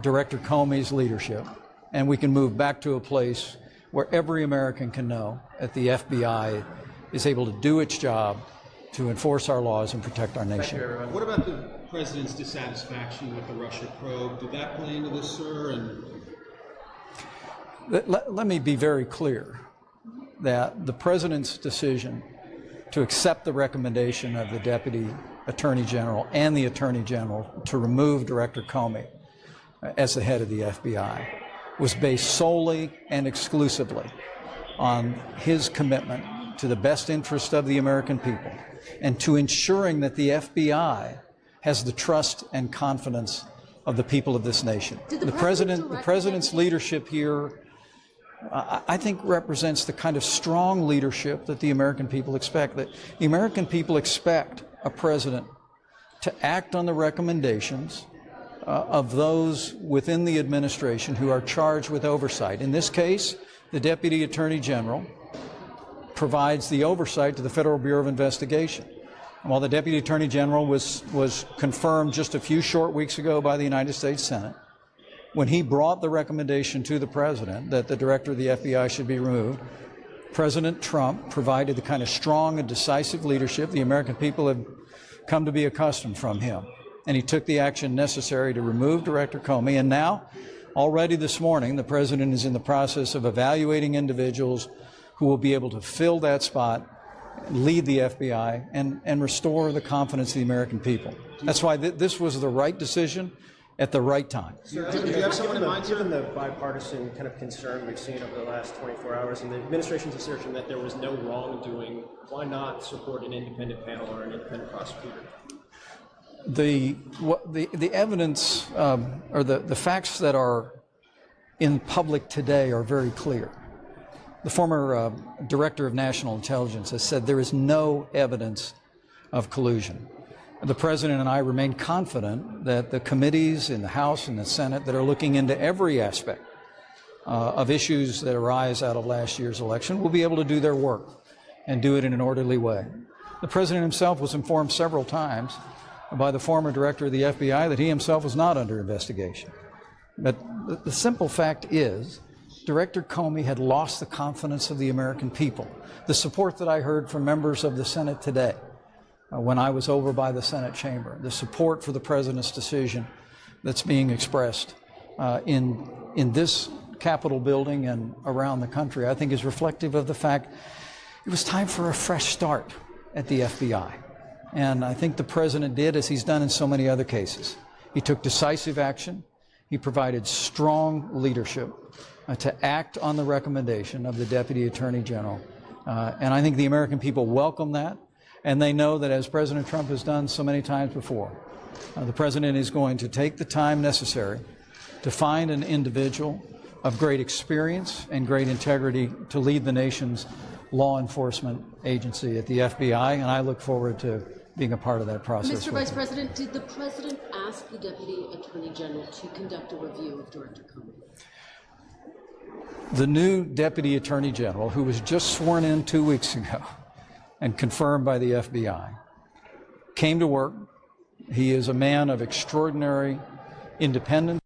Director Comey's leadership, and we can move back to a place where every American can know that the FBI is able to do its job to enforce our laws and protect our nation. What about the President's dissatisfaction with the Russia probe? Did that play into this, sir? And let me be very clear that the President's decision to accept the recommendation of the Deputy Attorney General and the Attorney General to remove Director Comey as the head of the FBI was based solely and exclusively on his commitment to the best interest of the American people and to ensuring that the FBI has the trust and confidence of the people of this nation. The President's leadership here, I think, represents the kind of strong leadership that the American people expect. That the American people expect a president to act on the recommendations of those within the administration who are charged with oversight. In this case, the Deputy Attorney General provides the oversight to the Federal Bureau of Investigation. And while the Deputy Attorney General was confirmed just a few short weeks ago by the United States Senate, when he brought the recommendation to the President that the Director of the FBI should be removed, President Trump provided the kind of strong and decisive leadership the American people have come to be accustomed from him. And he took the action necessary to remove Director Comey. And now, already this morning, the President is in the process of evaluating individuals who will be able to fill that spot, lead the FBI, and restore the confidence of the American people. That's why this was the right decision. at the right time. Sir, do you have someone in mind, given the bipartisan kind of concern we've seen over the last 24 hours and the administration's assertion that there was no wrongdoing, why not support an independent panel or an independent prosecutor? The evidence or the facts that are in public today are very clear. The former Director of National Intelligence has said there is no evidence of collusion. The President and I remain confident that the committees in the House and the Senate that are looking into every aspect of issues that arise out of last year's election will be able to do their work and do it in an orderly way. The President himself was informed several times by the former Director of the FBI that he himself was not under investigation. But the simple fact is, Director Comey had lost the confidence of the American people. The support that I heard from members of the Senate today, when I was over by the Senate chamber, the support for the President's decision that's being expressed in this Capitol building and around the country, I think is reflective of the fact it was time for a fresh start at the FBI. And I think the President did, as he's done in so many other cases. He took decisive action. He provided strong leadership to act on the recommendation of the Deputy Attorney General. And I think the American people welcome that. And they know that, as President Trump has done so many times before, the President is going to take the time necessary to find an individual of great experience and great integrity to lead the nation's law enforcement agency at the FBI. And I look forward to being a part of that process. Mr. Vice President, did the President ask the Deputy Attorney General to conduct a review of Director Comey? The new Deputy Attorney General, who was just sworn in 2 weeks ago and confirmed by the FBI, came to work. He is a man of extraordinary independence.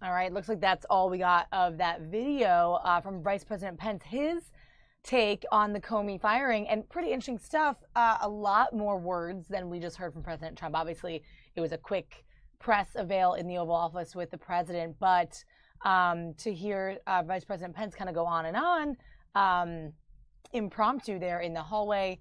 All right, looks like that's all we got of that video from Vice President Pence. His take on the Comey firing, and pretty interesting stuff. A lot more words than we just heard from President Trump. Obviously, it was a quick press avail in the Oval Office with the president, but to hear Vice President Pence kind of go on and on, impromptu there in the hallway,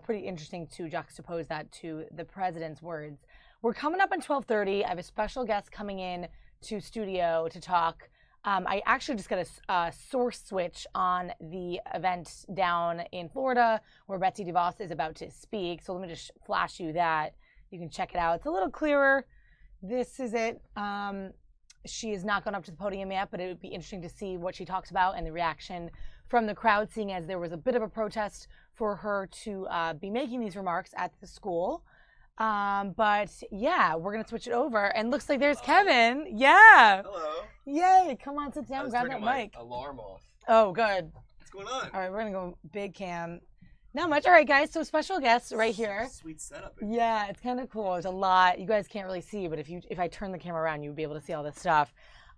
pretty interesting to juxtapose that to the president's words. We're coming up on 12:30. I have a special guest coming in to studio to talk. I actually just got a source switch on the event down in Florida where Betsy DeVos is about to speak. So let me just flash you that. You can check it out. It's a little clearer. This is it. She has not gone up to the podium yet, but it would be interesting to see what she talks about and the reaction from the crowd, seeing as there was a bit of a protest for her to be making these remarks at the school. But yeah, we're going to switch it over. And looks like there's Kevin. Yeah. Hello. Yay. Come on, sit down, grab that mic. Alarm off. Oh, good. What's going on? All right, we're going to go big cam. Not much. All right, guys. So special guests right here. Sweet setup. Yeah, it's kind of cool. There's a lot. You guys can't really see, but if I turn the camera around, you would be able to see all this stuff.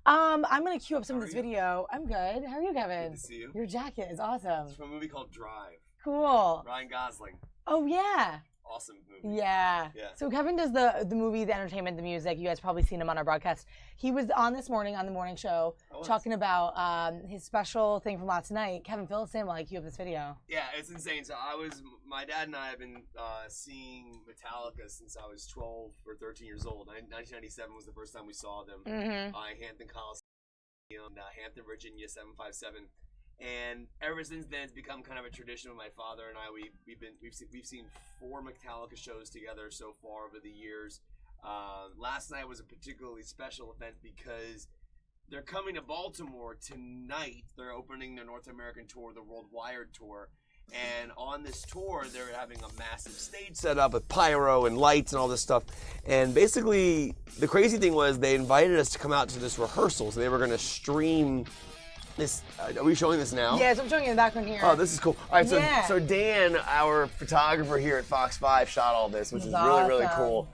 I'm going to cue up some of this video. I'm good. How are you, Kevin? Good to see you. Your jacket is awesome. It's from a movie called Drive. Cool. Ryan Gosling. Oh, yeah. Awesome movie. Yeah. So Kevin does the movie, the entertainment, the music. You guys probably seen him on our broadcast. He was on this morning on the morning show talking about his special thing from last night. Kevin, fill us in while I cue up this video. Yeah, it's insane. So my dad and I have been seeing Metallica since I was 12 or 13 years old. 1997 was the first time we saw them. Mm-hmm. Hampton Coliseum, Hampton, Virginia, 757. And ever since then, it's become kind of a tradition with my father and I. We've seen 4 Metallica shows together so far over the years. Last night was a particularly special event because they're coming to Baltimore tonight. They're opening their North American tour, the World Wired Tour. And on this tour, they're having a massive stage set up with pyro and lights and all this stuff. And basically, the crazy thing was they invited us to come out to this rehearsal. So they were going to stream this. Are we showing this now? Yeah, so I'm showing you in the background here. Oh, this is cool. All right, so Dan, our photographer here at Fox 5, shot all this, which is really, really cool.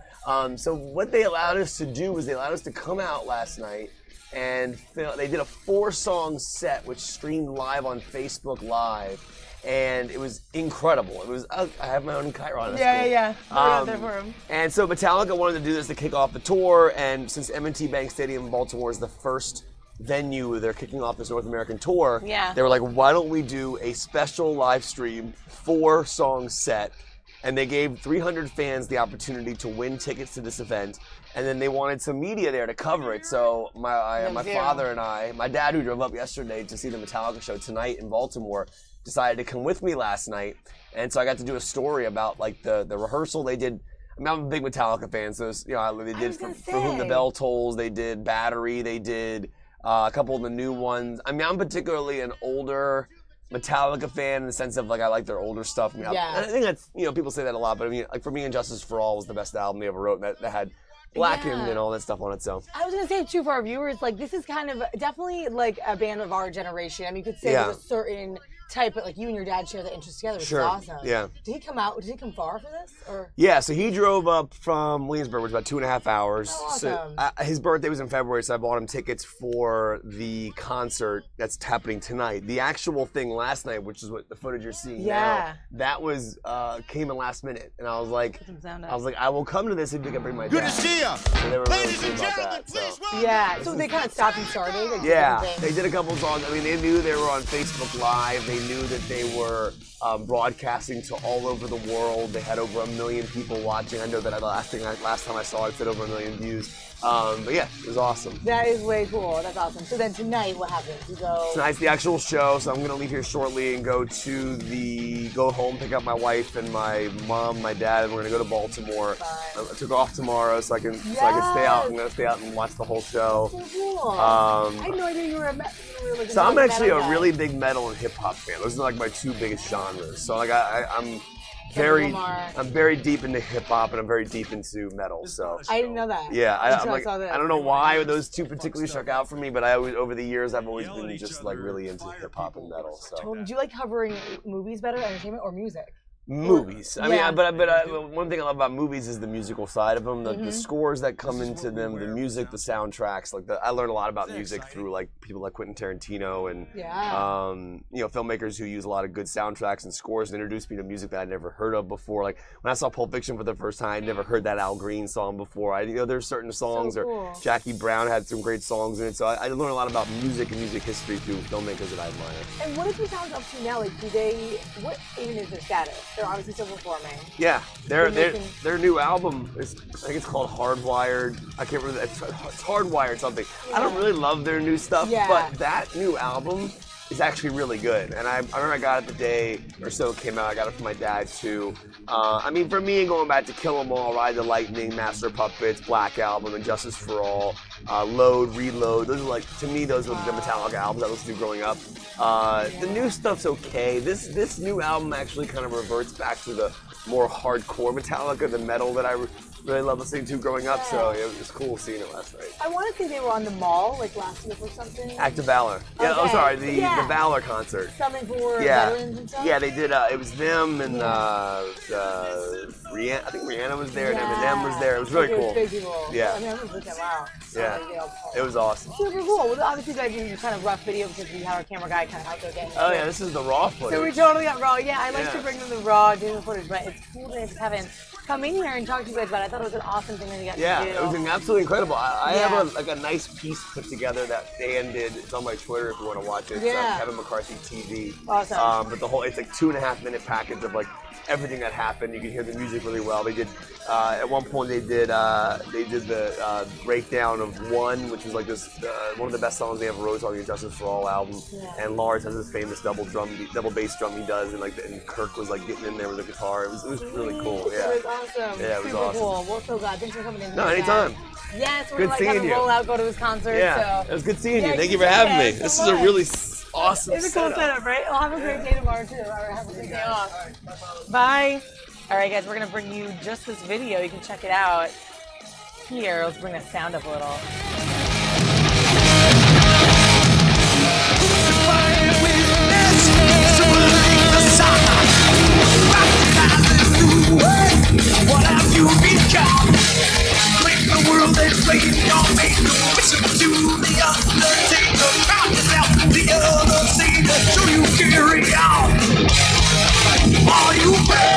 So what they allowed us to do was they allowed us to come out last night and they did a 4-song set which streamed live on Facebook Live. And it was incredible. It was. I have my own Chiron. Yeah. We're out there for him. And so Metallica wanted to do this to kick off the tour, and since M&T Bank Stadium in Baltimore is the first venue they're kicking off this North American tour, they were like, why don't we do a special live stream 4-song set and they gave 300 fans the opportunity to win tickets to this event, and then they wanted some media there to cover it. So my father and I, my dad who drove up yesterday to see the Metallica show tonight in Baltimore, decided to come with me last night, and so I got to do a story about like the rehearsal they did. I mean, I'm a big Metallica fan, so they did For Whom the Bell Tolls, they did Battery, they did a couple of the new ones. I mean, I'm particularly an older Metallica fan in the sense of like I like their older stuff. I mean, I think that's people say that a lot, but I mean, like for me, Injustice for All was the best album they ever wrote. That had Blackened and all that stuff on it. So I was gonna say too for our viewers, like this is kind of definitely like a band of our generation. I mean, you could say there's a certain type, but like you and your dad share the interest together, which is awesome. Yeah. Did he come far for this? Or? Yeah, so he drove up from Williamsburg, which was about 2.5 hours. Oh, awesome. So his birthday was in February, so I bought him tickets for the concert that's happening tonight. The actual thing last night, which is what the footage you're seeing now, that was came in last minute, and I was like, I will come to this if you can bring my dad. Good to see ya. So they were ladies and gentlemen, please welcome. Yeah, so they kind of stopped and started. They did a couple songs. I mean, they knew they were on Facebook Live. They knew that they were broadcasting to all over the world. They had over 1 million people watching. I know that last time I saw it said over 1 million views. But yeah, it was awesome. That is way cool. That's awesome. So then tonight, what happens? You go. Tonight's the actual show, so I'm gonna leave here shortly and go home, pick up my wife and my mom, my dad, and we're gonna go to Baltimore. I took off tomorrow so I can stay out. I'm gonna stay out and watch the whole show. So cool. I had no idea you were like so I'm actually a really big metal and hip hop fan. Those are like my two biggest genres. So like I'm very deep into hip hop and I'm very deep into metal. So I didn't know that. Yeah, I don't know why those two particularly struck out for me, but over the years I've always been just like really into hip hop and metal. So do you like covering movies better, entertainment, or music? Movies. I mean, but one thing I love about movies is the musical side of them, the scores that come into them, the music, the soundtracks. Like I learned a lot about music through like people like Quentin Tarantino and filmmakers who use a lot of good soundtracks and scores and introduced me to music that I'd never heard of before. Like when I saw Pulp Fiction for the first time, I'd never heard that Al Green song before. There's certain songs, or Jackie Brown had some great songs in it. So I learned a lot about music and music history through filmmakers that I admire. And what is Metallica up to now? Like, what even is their status? They're obviously still performing. Yeah, their new album I think it's called Hardwired. I can't remember. It's Hardwired something. I don't really love their new stuff, but that new album is actually really good. And I remember I got it the day or so it came out. I got it from my dad too. I mean, for me, going back to Kill 'Em All, Ride the Lightning, Master of Puppets, Black Album, and Justice for All, Load, Reload. Those are those were the Metallica albums I listened to growing up. The new stuff's okay. This new album actually kind of reverts back to the more hardcore Metallica, the metal that I really loved listening to growing up. So it was cool seeing it last night. I want to think they were on the mall like last year or something. Act of Valor. Yeah. Okay. Oh, sorry. The Valor concert. Something for veterans and stuff. Yeah, they did. It was them and Rihanna. I think Rihanna was there and Eminem was there. It was really cool. Yeah. I mean, I was looking, wow. Yeah. It was awesome. Super cool. Well, obviously, you guys do your kind of rough video because we had our camera guy kind of out there getting. Oh yeah, this is the raw footage. So we totally got raw. Yeah, I like to bring them the raw, do the footage, but it's cool to just having come in here and talk to you guys about it. I thought it was an awesome thing that you got to do. Yeah, it was absolutely incredible. I have a nice piece put together that Dan did. It's on my Twitter if you want to watch it. It's on Kevin McCarthy TV. Awesome. But it's like 2.5 minute package of like everything that happened. You can hear the music really well. They did at one point they did the breakdown of One, which was like this one of the best songs they ever wrote on the Justice for All album. And Lars has this famous double bass drum he does, and Kirk was like getting in there with the guitar. It was really cool. Yeah. It was awesome. Yeah, it was super awesome. Cool. Well, so glad. Thanks for coming in. No, anytime. Yes, we're good like seeing having you. roll out, go to his concert. Yeah, so. it was good seeing you. Thank you for having me. This is a really awesome It's a cool setup, right? We'll have a great day tomorrow too. All right, have a great day off. Bye. All right, guys, we're gonna bring you just this video. You can check it out here. Let's bring the sound up a little. What have you become? Make the world that's waiting on me. Listen to the Undertaker. Count yourself the other scene. So you carry on. Are you ready?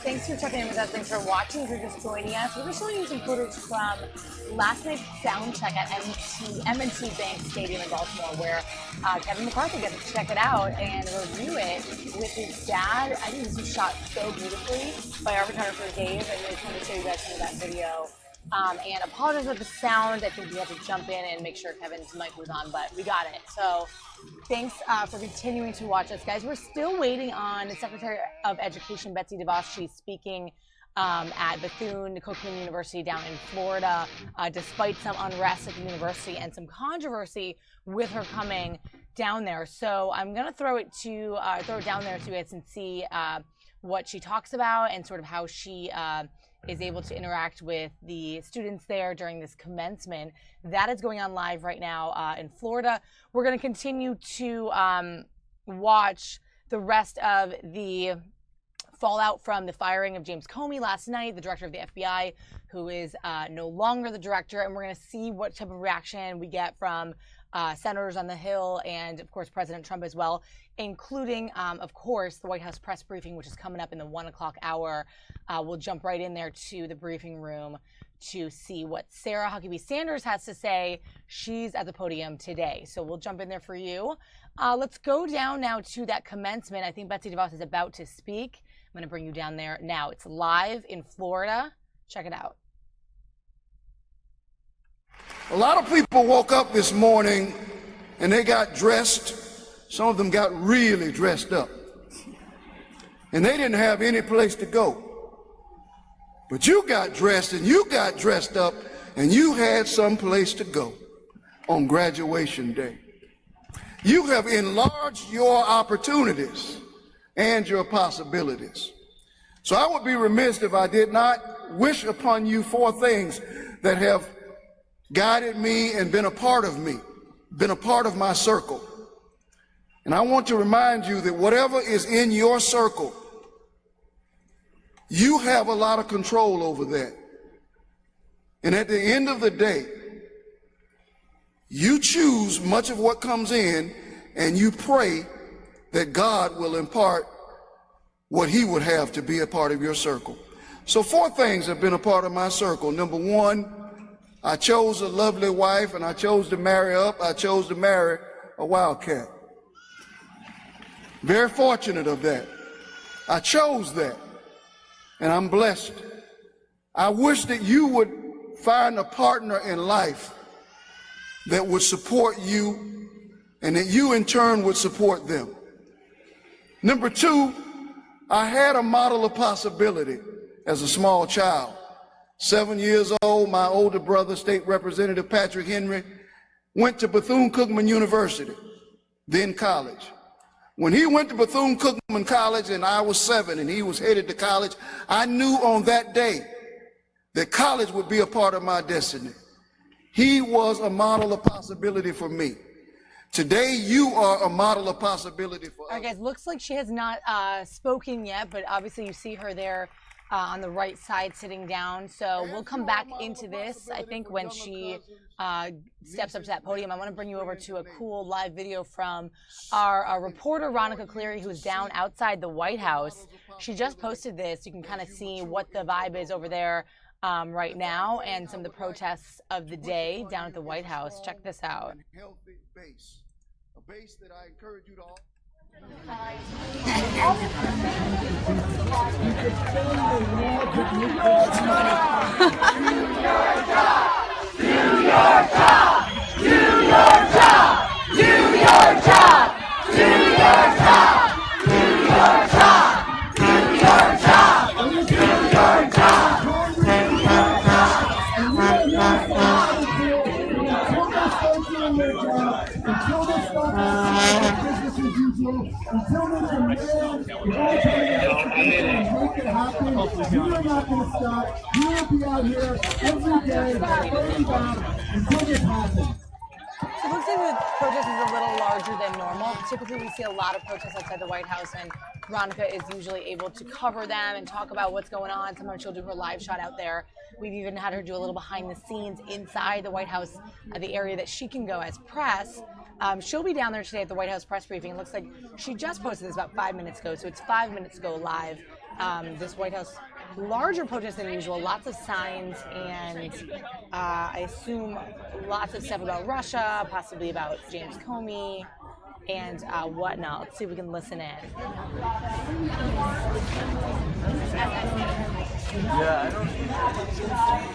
Thanks for checking in with us. Thanks for watching. If you're just joining us, we're showing you some footage from last night's soundcheck at M&T Bank Stadium in Baltimore, where Kevin McCarthy gets to check it out and review it with his dad. I think this was shot so beautifully by our photographer Dave, and we just wanted to show you guys some of that video. And apologize for the sound. I think we had to jump in and make sure Kevin's mic was on, but we got it. So thanks for continuing to watch us, guys. We're still waiting on the Secretary of Education, Betsy DeVos. She's speaking at Bethune-Cookman University down in Florida, despite some unrest at the university and some controversy with her coming down there. So I'm going to throw it down there so you guys can see what she talks about and sort of how she is able to interact with the students there during this commencement. That is going on live right now in Florida. We're going to continue to watch the rest of the fallout from the firing of James Comey last night, the director of the FBI, who is no longer the director, and we're going to see what type of reaction we get from senators on the Hill and, of course, President Trump as well, including, of course, the White House press briefing, which is coming up in the 1 o'clock hour. We'll jump right in there to the briefing room to see what Sarah Huckabee Sanders has to say. She's at the podium today, so we'll jump in there for you. Let's go down now to that commencement. I think Betsy DeVos is about to speak. I'm going to bring you down there now. It's live in Florida. Check it out. A lot of people woke up this morning and they got dressed. Some of them got really dressed up. And they didn't have any place to go. But you got dressed and you got dressed up and you had some place to go on graduation day. You have enlarged your opportunities and your possibilities. So I would be remiss if I did not wish upon you 4 things that have guided me and been a part of me, been a part of my circle. And I want to remind you that whatever is in your circle, you have a lot of control over that. And at the end of the day, you choose much of what comes in and you pray that God will impart what he would have to be a part of your circle. So 4 things have been a part of my circle. Number 1, I chose a lovely wife and I chose to marry up. I chose to marry a wildcat. Very fortunate of that. I chose that and I'm blessed. I wish that you would find a partner in life that would support you and that you in turn would support them. Number 2, I had a model of possibility as a small child. 7 years old, my older brother, State Representative Patrick Henry, went to Bethune-Cookman University, then college. When he went to Bethune-Cookman College and I was 7 and he was headed to college, I knew on that day that college would be a part of my destiny. He was a model of possibility for me. Today, you are a model of possibility for us. All right, guys, looks like she has not spoken yet, but obviously you see her there on the right side sitting down. So we'll come back into this, I think, when she steps up to that podium. I want to bring you over to a cool live video from our reporter, Ronica Cleary, who's down outside the White House. She just posted this. You can kind of see what the vibe is over there right now and some of the protests of the day down at the White House. Check this out. Healthy base, a base that I encourage you to all. Until there's a man make it happen, you are not going to stop. You will be out here every day fighting back until this happens. So it looks like the protest is a little larger than normal. Typically, we see a lot of protests outside the White House, and Veronica is usually able to cover them and talk about what's going on. Sometimes she'll do her live shot out there. We've even had her do a little behind the scenes inside the White House, the area that she can go as press. She'll be down there today at the White House press briefing. It looks like she just posted this about 5 minutes ago, so it's 5 minutes ago live this White House larger protest than usual. Lots of signs and I assume lots of stuff about Russia, possibly about James Comey and whatnot. Let's see if we can listen in. Yeah, I don't.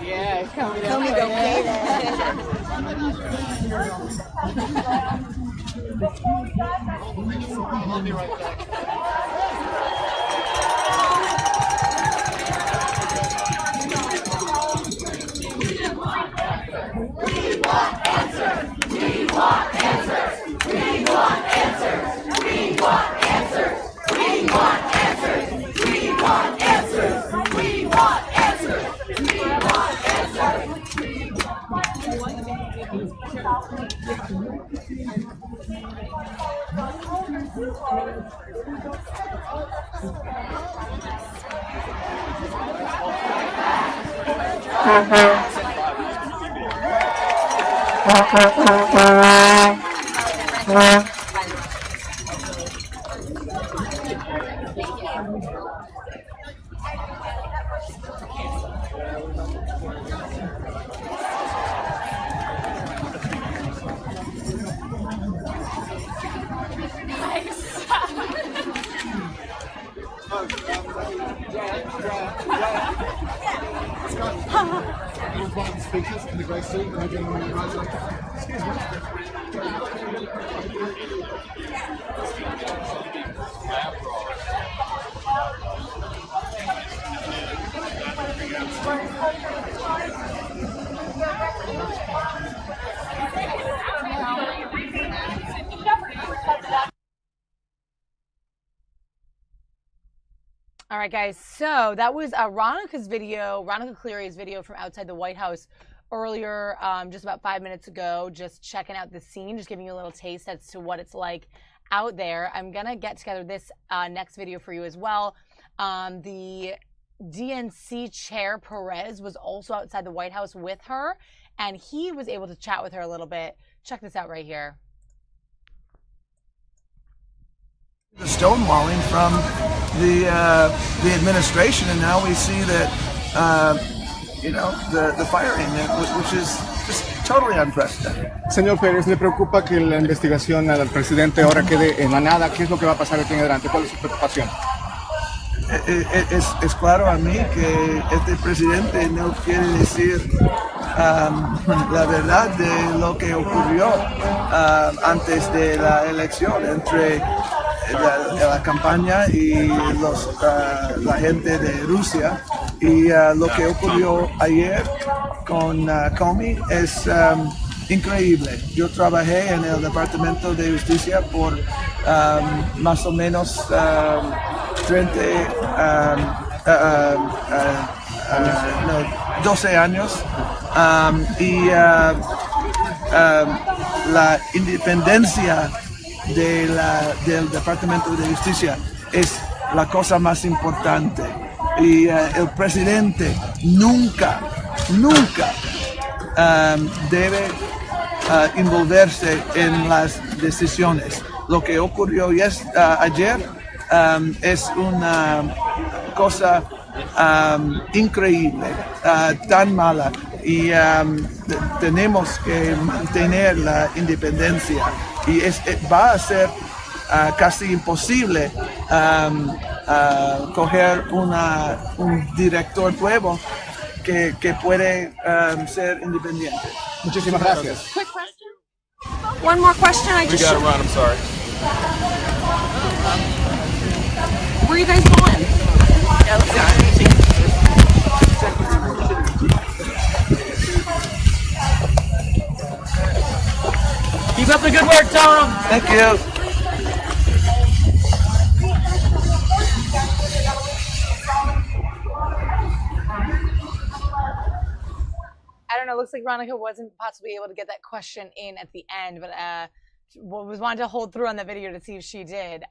Yeah, Comey go pay I'll be right back. We want answers. We want answers. We want answers. We want answers. We want answers. We want answers. We want answers. We want answers. Speeches in the grey suit, and they're doing the right like, excuse me. All right, guys. So that was Ronica Cleary's video from outside the White House earlier, just about 5 minutes ago, just checking out the scene, just giving you a little taste as to what it's like out there. I'm going to get together this next video for you as well. The DNC chair, Perez, was also outside the White House with her, and he was able to chat with her a little bit. Check this out right here. The stonewalling from the administration, and now we see that the firing, which is just totally unprecedented. Señor Pérez, ¿le preocupa que la investigación al presidente ahora quede en la nada? ¿Qué es lo que va a pasar aquí en adelante? ¿Cuál es su preocupación? Es claro a mí que este presidente no quiere decir la verdad de lo que ocurrió antes de la elección entre la campaña y la gente de Rusia, y lo que ocurrió ayer con Comey es increíble. Yo trabajé en el Departamento de Justicia por más o menos 12 años, y la independencia del Departamento de Justicia es la cosa más importante, y el presidente nunca debe envolverse en las decisiones. Lo que ocurrió ayer es una cosa increíble, tan mala, y tenemos que mantener la independencia, y va a ser casi imposible coger un director nuevo que puede ser independiente. Muchísimas gracias. Quick question. One more question. We got to run. I'm sorry. Where are you guys going? Keep up the good work, Tom. Thank you. I don't know. Looks like Ronica wasn't possibly able to get that question in at the end, but was wanted to hold through on the video to see if she did.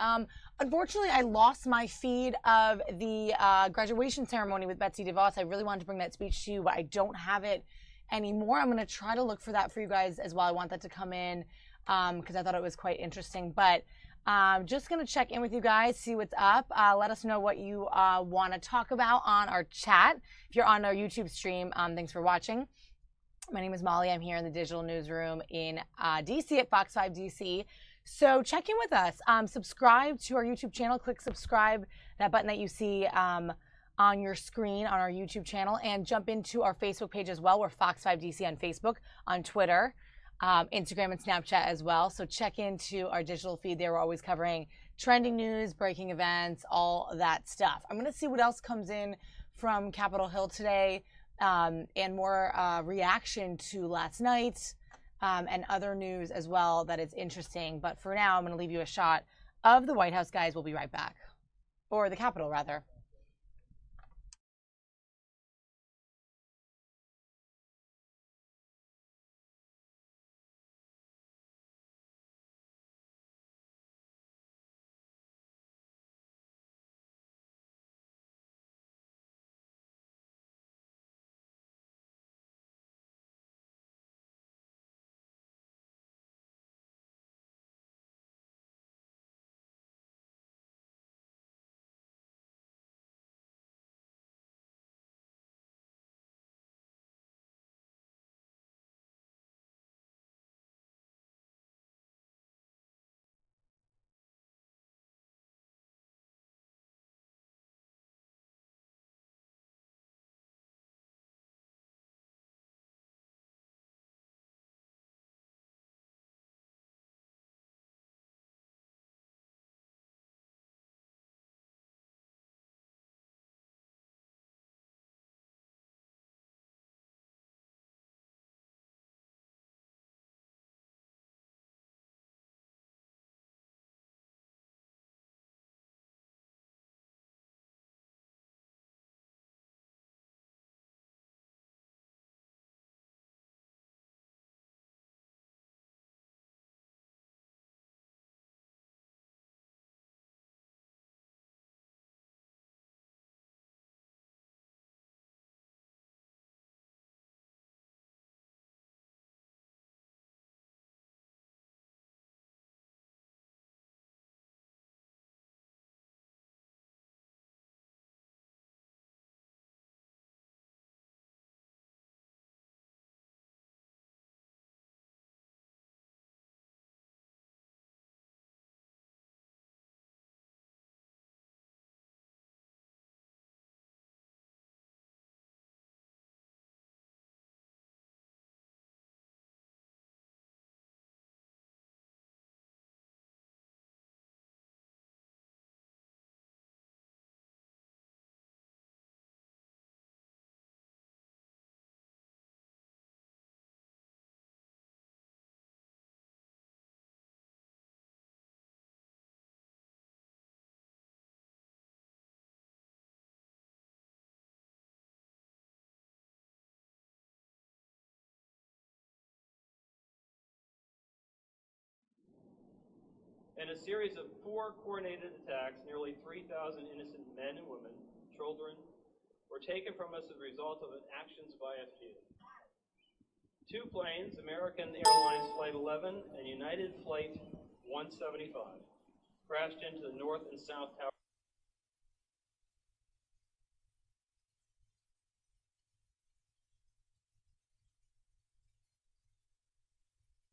Unfortunately, I lost my feed of the graduation ceremony with Betsy DeVos. I really wanted to bring that speech to you, but I don't have it anymore. I'm going to try to look for that for you guys as well. I want that to come in because I thought it was quite interesting. But Just going to check in with you guys, see what's up. Let us know what you want to talk about on our chat. If you're on our YouTube stream, thanks for watching. My name is Molly. I'm here in the digital newsroom in DC at Fox 5 DC. So check in with us. Subscribe to our YouTube channel. Click subscribe, that button that you see on your screen on our YouTube channel, and jump into our Facebook page as well. We're Fox 5 DC on Facebook, on Twitter, Instagram, and Snapchat as well. So check into our digital feed there. We're always covering trending news, breaking events, all that stuff. I'm going to see what else comes in from Capitol Hill today, and more reaction to last night, and other news as well that is interesting. But for now, I'm going to leave you a shot of the White House, guys. We'll be right back. Or the Capitol, rather. In a series of 4 coordinated attacks, nearly 3,000 innocent men and women, children, were taken from us as a result of actions by a few. 2 planes, American Airlines Flight 11 and United Flight 175, crashed into the North and South Tower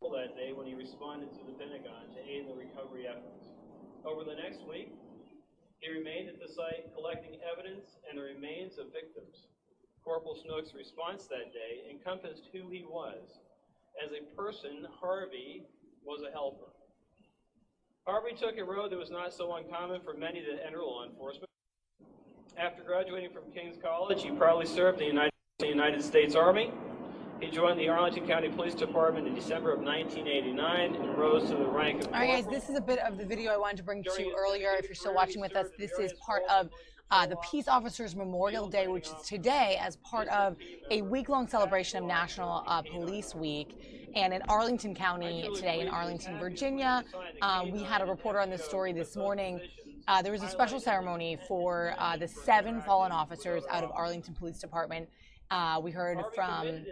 that day when he responded to the Pentagon to aid in the recovery efforts. Over the next week, he remained at the site collecting evidence and the remains of victims. Corporal Snook's response that day encompassed who he was. As a person, Harvey was a helper. Harvey took a road that was not so uncommon for many to enter law enforcement. After graduating from King's College, he proudly served in the United States Army. He joined the Arlington County Police Department in December of 1989 and rose to the rank of All right, guys, this is a bit of the video I wanted to bring to you earlier. If you're still watching with us, this is part of the Peace Officers Memorial Day, which is today as part of a week-long celebration of National Police Week. And in Arlington County today, in Arlington, Virginia, we had a reporter on this story this morning. There was a special ceremony for the 7 fallen officers out of Arlington Police Department. We heard from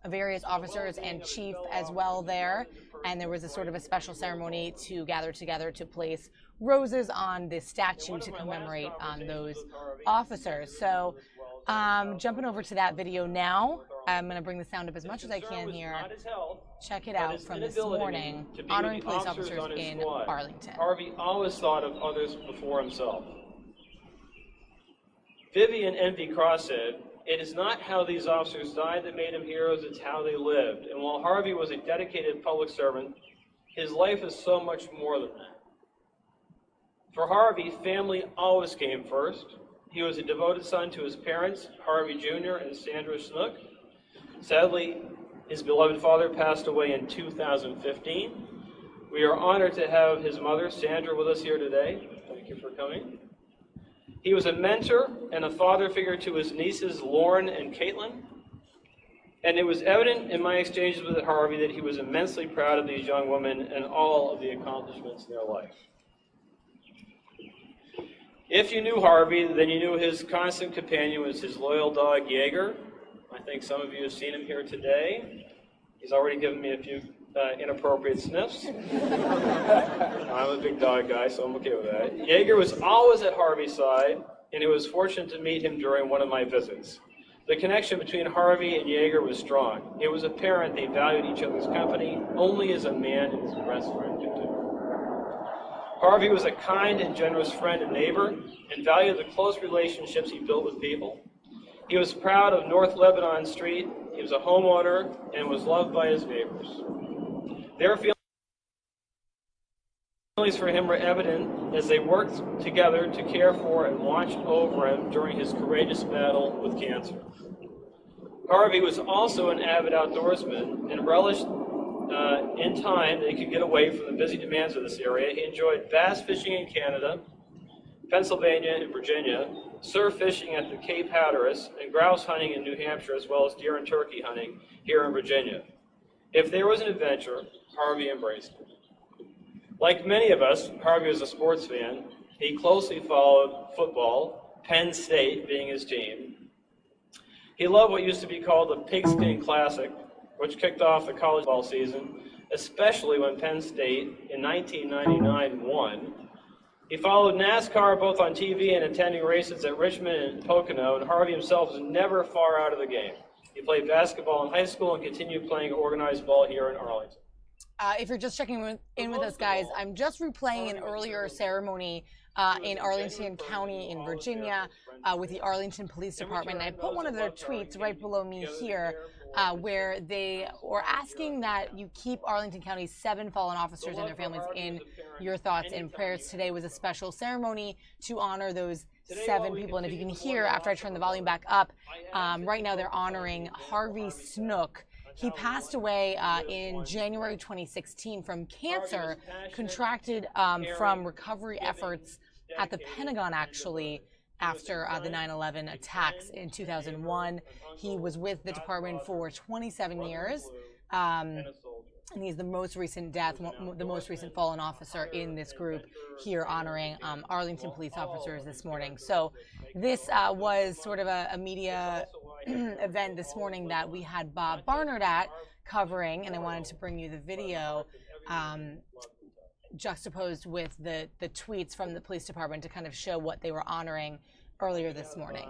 various officers and chief as well there, and there was a sort of a special ceremony to gather together to place roses on the statue to commemorate those officers. So jumping over to that video now, I'm going to bring the sound up as much as I can here. Check it out from this morning, honoring police officers in Arlington. Harvey always thought of others before himself. Vivian Envy Cross said, "It is not how these officers died that made them heroes, it's how they lived." And while Harvey was a dedicated public servant, his life is so much more than that. For Harvey, family always came first. He was a devoted son to his parents, Harvey Jr. and Sandra Snook. Sadly, his beloved father passed away in 2015. We are honored to have his mother, Sandra, with us here today. Thank you for coming. He was a mentor and a father figure to his nieces, Lauren and Caitlin. And it was evident in my exchanges with Harvey that he was immensely proud of these young women and all of the accomplishments in their life. If you knew Harvey, then you knew his constant companion was his loyal dog, Jaeger. I think some of you have seen him here today. He's already given me a few inappropriate sniffs. I'm a big dog guy, so I'm okay with that. Jaeger was always at Harvey's side, and I was fortunate to meet him during one of my visits. The connection between Harvey and Jaeger was strong. It was apparent they valued each other's company only as a man and his best friend could do. Harvey was a kind and generous friend and neighbor, and valued the close relationships he built with people. He was proud of North Lebanon Street. He was a homeowner and was loved by his neighbors. Their feelings for him were evident as they worked together to care for and watch over him during his courageous battle with cancer. Harvey was also an avid outdoorsman and relished in time that he could get away from the busy demands of this area. He enjoyed bass fishing in Canada, Pennsylvania, and Virginia, surf fishing at the Cape Hatteras, and grouse hunting in New Hampshire, as well as deer and turkey hunting here in Virginia. If there was an adventure, Harvey embraced it. Like many of us, Harvey was a sports fan. He closely followed football, Penn State being his team. He loved what used to be called the Pigskin Classic, which kicked off the college ball season, especially when Penn State in 1999 won. He followed NASCAR both on TV and attending races at Richmond and Pocono, and Harvey himself was never far out of the game. He played basketball in high school and continued playing organized ball here in Arlington. If you're just checking in with us, guys, I'm just replaying an earlier ceremony in Arlington County in Virginia with the Arlington Police Department. And I put one of their tweets right below me here where they were asking that you keep Arlington County's 7 fallen officers and their families in your thoughts and prayers. Today was a special ceremony to honor those 7 people. And if you can hear, after I turn the volume back up, right now they're honoring Harvey Snook. He passed away in January 2016 from cancer, contracted from recovery efforts at the Pentagon, actually, after the 9/11 attacks in 2001. He was with the department for 27 years, and he's the most recent death, the most recent fallen officer in this group here honoring Arlington police officers this morning. So this was sort of a media event this morning that we had Bob Barnard at covering, and I wanted to bring you the video juxtaposed with the tweets from the police department to kind of show what they were honoring earlier this morning.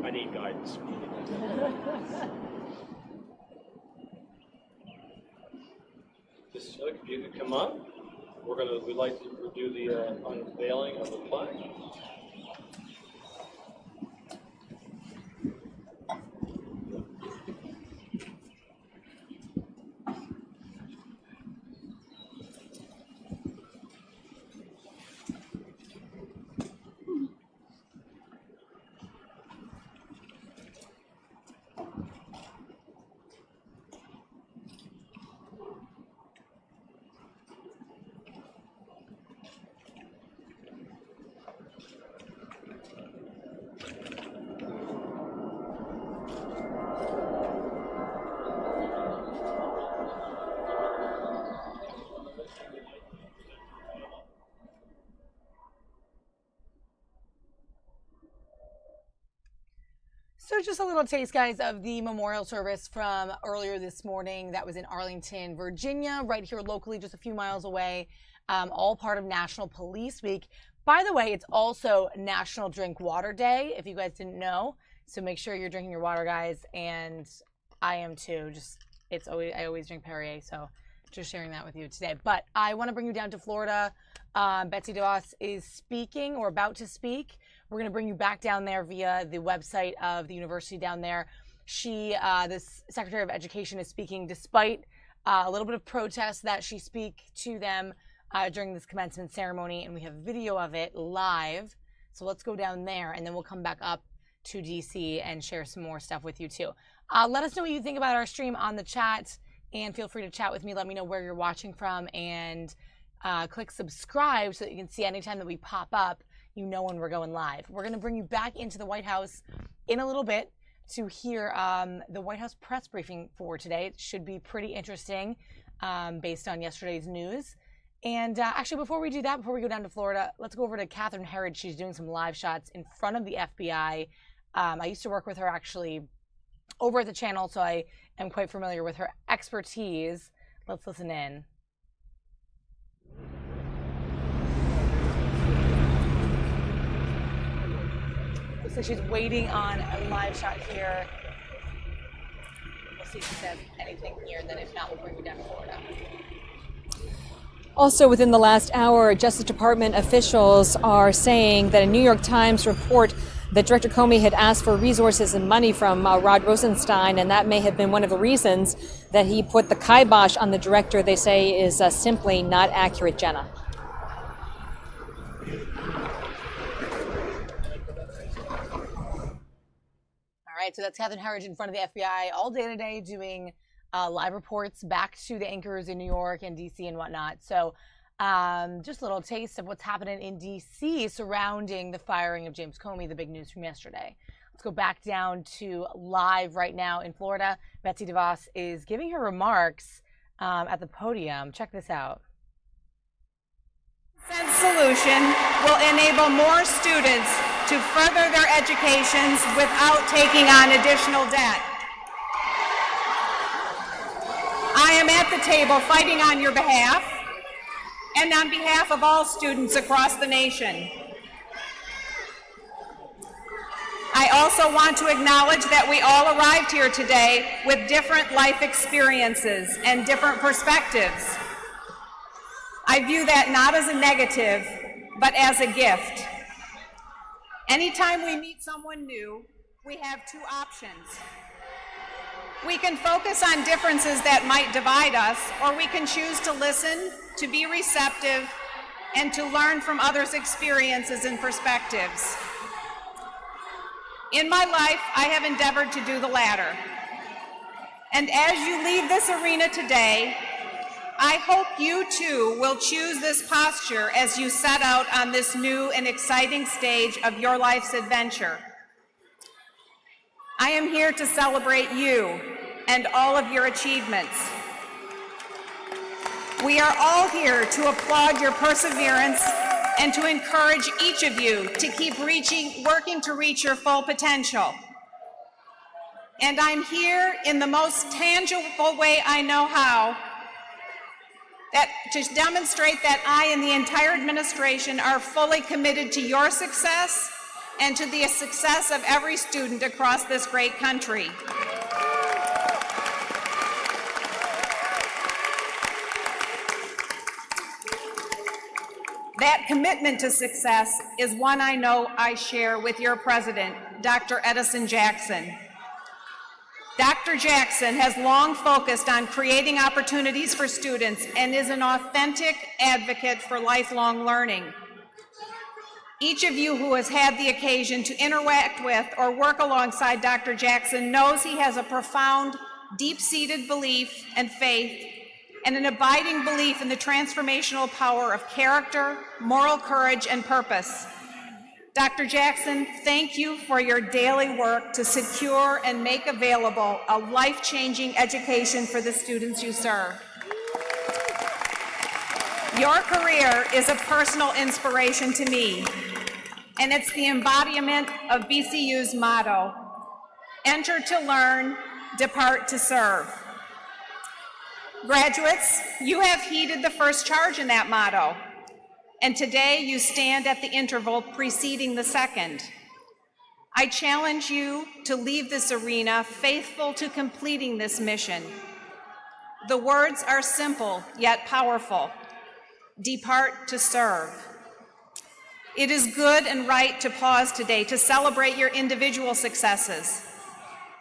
I need guidance. Just if you could come up, we'd like to do the unveiling of the plaque. So just a little taste, guys, of the memorial service from earlier this morning. That was in Arlington, Virginia, right here locally, just a few miles away, all part of National Police Week. By the way, it's also National Drink Water Day, if you guys didn't know. So make sure you're drinking your water, guys, and I am too. I always drink Perrier, so just sharing that with you today. But I want to bring you down to Florida. Betsy DeVos is speaking or about to speak. We're going to bring you back down there via the website of the university down there. This Secretary of Education is speaking despite a little bit of protest that she speak to them during this commencement ceremony, and we have video of it live. So let's go down there, and then we'll come back up to DC and share some more stuff with you too. Let us know what you think about our stream on the chat, and feel free to chat with me. Let me know where you're watching from, and click subscribe so that you can see anytime that we pop up, you know when we're going live. We're going to bring you back into the White House in a little bit to hear the White House press briefing for today. It should be pretty interesting based on yesterday's news. And actually, before we do that, before we go down to Florida, let's go over to Catherine Herridge. She's doing some live shots in front of the FBI. I used to work with her actually over at the channel, so I am quite familiar with her expertise. Let's listen in. Looks like she's waiting on a live shot here. We'll see if she says anything here, and then if not, we'll bring you down to Florida. Also within the last hour, Justice Department officials are saying that a New York Times report that Director Comey had asked for resources and money from Rod Rosenstein, and that may have been one of the reasons that he put the kibosh on the director, they say is simply not accurate, Jenna. All right, so that's Catherine Herridge in front of the FBI all day today doing live reports back to the anchors in New York and DC and whatnot. So just a little taste of what's happening in DC surrounding the firing of James Comey, the big news from yesterday. Let's go back down to live right now in Florida. Betsy DeVos is giving her remarks at the podium. Check this out. Solution will enable more students to further their educations without taking on additional debt. I am at the table fighting on your behalf and on behalf of all students across the nation. I also want to acknowledge that we all arrived here today with different life experiences and different perspectives. I view that not as a negative, but as a gift. Anytime we meet someone new, we have two options. We can focus on differences that might divide us, or we can choose to listen, to be receptive, and to learn from others' experiences and perspectives. In my life, I have endeavored to do the latter. And as you leave this arena today, I hope you too will choose this posture as you set out on this new and exciting stage of your life's adventure. I am here to celebrate you and all of your achievements. We are all here to applaud your perseverance and to encourage each of you to keep working to reach your full potential. And I'm here in the most tangible way I know how, to demonstrate that I and the entire administration are fully committed to your success and to the success of every student across this great country. That commitment to success is one I know I share with your president, Dr. Edison Jackson. Dr. Jackson has long focused on creating opportunities for students and is an authentic advocate for lifelong learning. Each of you who has had the occasion to interact with or work alongside Dr. Jackson knows he has a profound, deep-seated belief and faith and an abiding belief in the transformational power of character, moral courage, and purpose. Dr. Jackson, thank you for your daily work to secure and make available a life-changing education for the students you serve. Your career is a personal inspiration to me, and it's the embodiment of BCU's motto, Enter to learn, depart to serve. Graduates, you have heeded the first charge in that motto, and today you stand at the interval preceding the second. I challenge you to leave this arena faithful to completing this mission. The words are simple yet powerful. Depart to serve. It is good and right to pause today to celebrate your individual successes.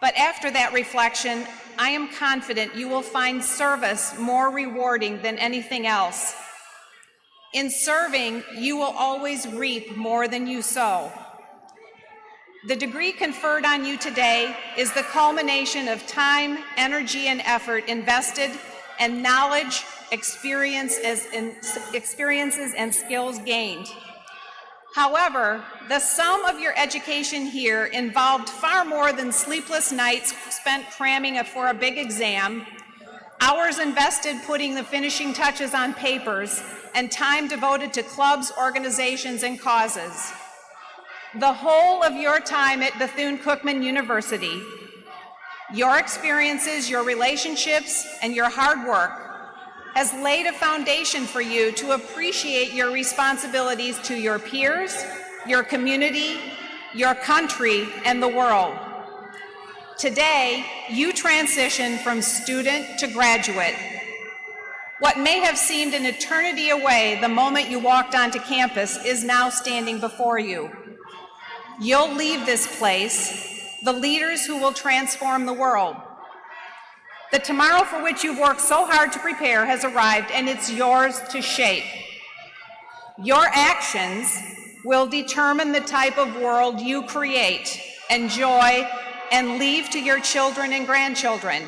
But after that reflection, I am confident you will find service more rewarding than anything else. In serving, you will always reap more than you sow. The degree conferred on you today is the culmination of time, energy, and effort invested, and knowledge, experiences, and skills gained. However, the sum of your education here involved far more than sleepless nights spent cramming for a big exam, hours invested putting the finishing touches on papers, and time devoted to clubs, organizations, and causes. The whole of your time at Bethune-Cookman University, your experiences, your relationships, and your hard work has laid a foundation for you to appreciate your responsibilities to your peers, your community, your country, and the world. Today, you transition from student to graduate. What may have seemed an eternity away the moment you walked onto campus is now standing before you. You'll leave this place, the leaders who will transform the world. The tomorrow for which you've worked so hard to prepare has arrived, and it's yours to shape. Your actions will determine the type of world you create, enjoy, and leave to your children and grandchildren.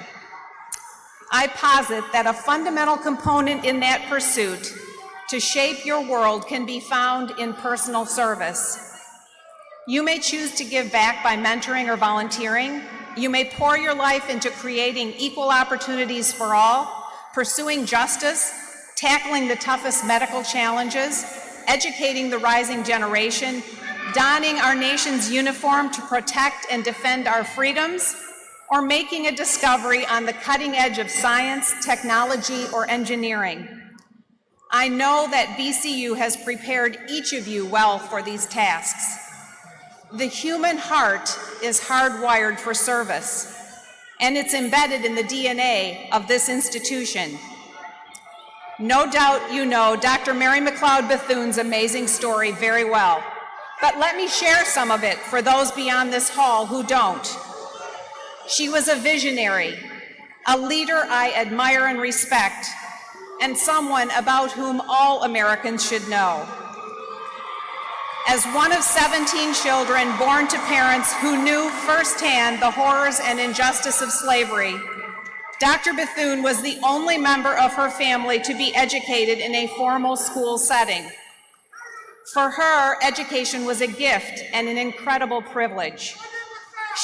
I posit that a fundamental component in that pursuit to shape your world can be found in personal service. You may choose to give back by mentoring or volunteering. You may pour your life into creating equal opportunities for all, pursuing justice, tackling the toughest medical challenges, educating the rising generation, donning our nation's uniform to protect and defend our freedoms, or making a discovery on the cutting edge of science, technology, or engineering. I know that BCU has prepared each of you well for these tasks. The human heart is hardwired for service, and it's embedded in the DNA of this institution. No doubt you know Dr. Mary McLeod Bethune's amazing story very well, but let me share some of it for those beyond this hall who don't. She was a visionary, a leader I admire and respect, and someone about whom all Americans should know. As one of 17 children born to parents who knew firsthand the horrors and injustice of slavery, Dr. Bethune was the only member of her family to be educated in a formal school setting. For her, education was a gift and an incredible privilege.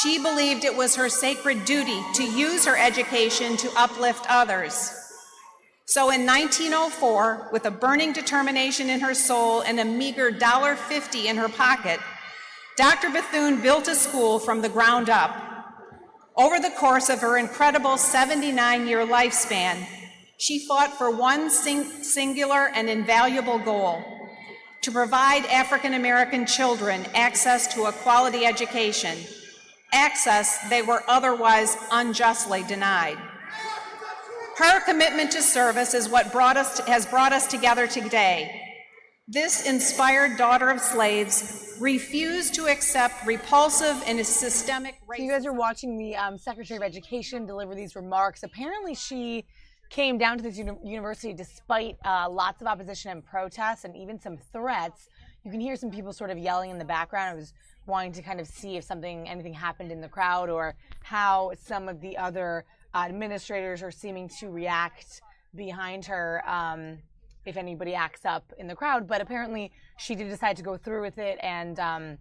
She believed it was her sacred duty to use her education to uplift others. So in 1904, with a burning determination in her soul and a meager $1.50 in her pocket, Dr. Bethune built a school from the ground up. Over the course of her incredible 79-year lifespan, she fought for one singular and invaluable goal: to provide African American children access to a quality education, access they were otherwise unjustly denied. Her commitment to service is what has brought us together today. This inspired daughter of slaves refused to accept repulsive and systemic racism. So you guys are watching the Secretary of Education deliver these remarks. Apparently she came down to this university despite lots of opposition and protests and even some threats. You can hear some people sort of yelling in the background. I was wanting to kind of see if anything happened in the crowd or how some of the other administrators are seeming to react behind her, if anybody acts up in the crowd. But apparently she did decide to go through with it, and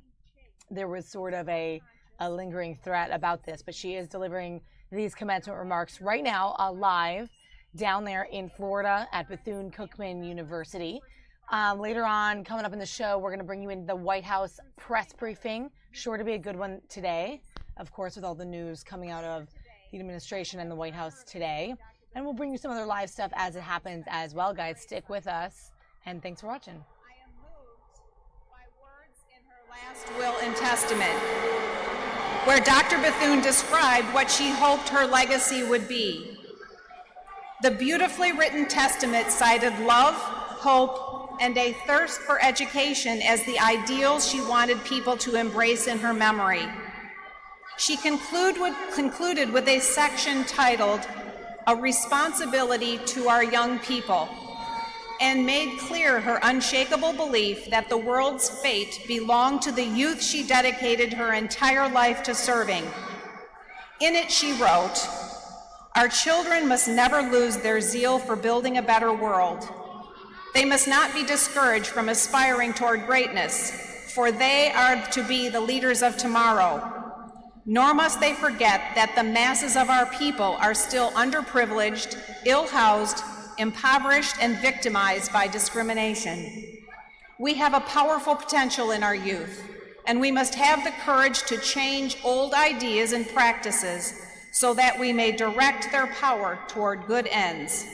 there was sort of a lingering threat about this. But she is delivering these commencement remarks right now live down there in Florida at Bethune-Cookman University. Later on, coming up in the show, we're going to bring you in the White House press briefing. Sure to be a good one today. of course, with all the news coming out of the administration and the White House today. And we'll bring you some other live stuff as it happens as well, guys. Stick with us, and thanks for watching. Last will and testament, where Dr. Bethune described what she hoped her legacy would be. The beautifully written testament cited love, hope, and a thirst for education as the ideals she wanted people to embrace in her memory. She concluded with a section titled, "A Responsibility to Our Young People," and made clear her unshakable belief that the world's fate belonged to the youth she dedicated her entire life to serving. In it, she wrote, "Our children must never lose their zeal for building a better world. They must not be discouraged from aspiring toward greatness, for they are to be the leaders of tomorrow. Nor must they forget that the masses of our people are still underprivileged, ill-housed, impoverished, and victimized by discrimination. We have a powerful potential in our youth, and we must have the courage to change old ideas and practices so that we may direct their power toward good ends."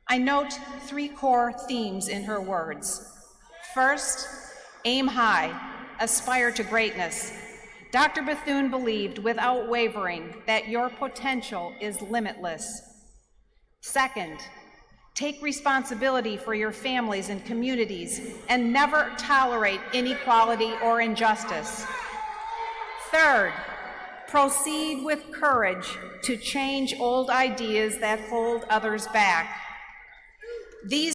I note 3 core themes in her words. First, aim high, aspire to greatness. Dr. Bethune believed without wavering that your potential is limitless. Second, take responsibility for your families and communities and never tolerate inequality or injustice. Third, proceed with courage to change old ideas that hold others back. These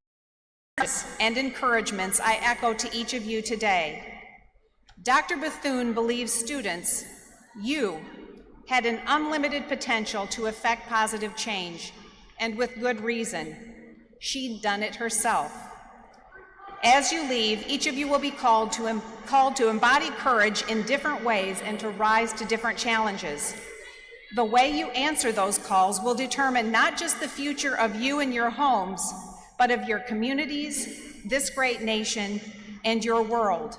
and encouragements I echo to each of you today. Dr. Bethune believes students, you, had an unlimited potential to affect positive change, and with good reason. She'd done it herself. As you leave, each of you will be called to embody courage in different ways and to rise to different challenges. The way you answer those calls will determine not just the future of you and your homes, but of your communities, this great nation, and your world.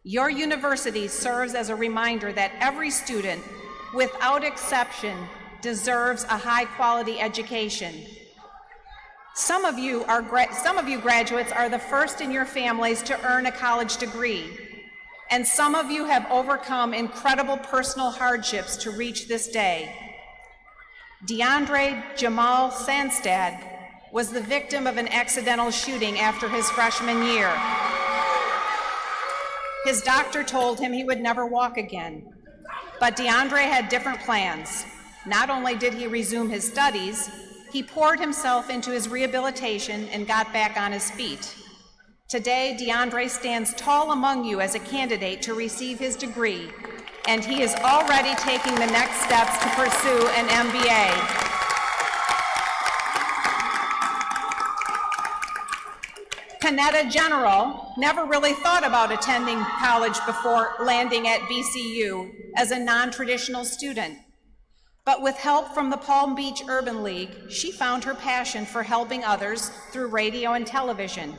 Your university serves as a reminder that every student, without exception, deserves a high-quality education. Some of you graduates are the first in your families to earn a college degree, and some of you have overcome incredible personal hardships to reach this day. DeAndre Jamal Sandstad was the victim of an accidental shooting after his freshman year. His doctor told him he would never walk again, but DeAndre had different plans. Not only did he resume his studies, he poured himself into his rehabilitation and got back on his feet. Today, DeAndre stands tall among you as a candidate to receive his degree, and he is already taking the next steps to pursue an MBA. Kaneda General never really thought about attending college before landing at BCU as a non-traditional student. But with help from the Palm Beach Urban League, she found her passion for helping others through radio and television.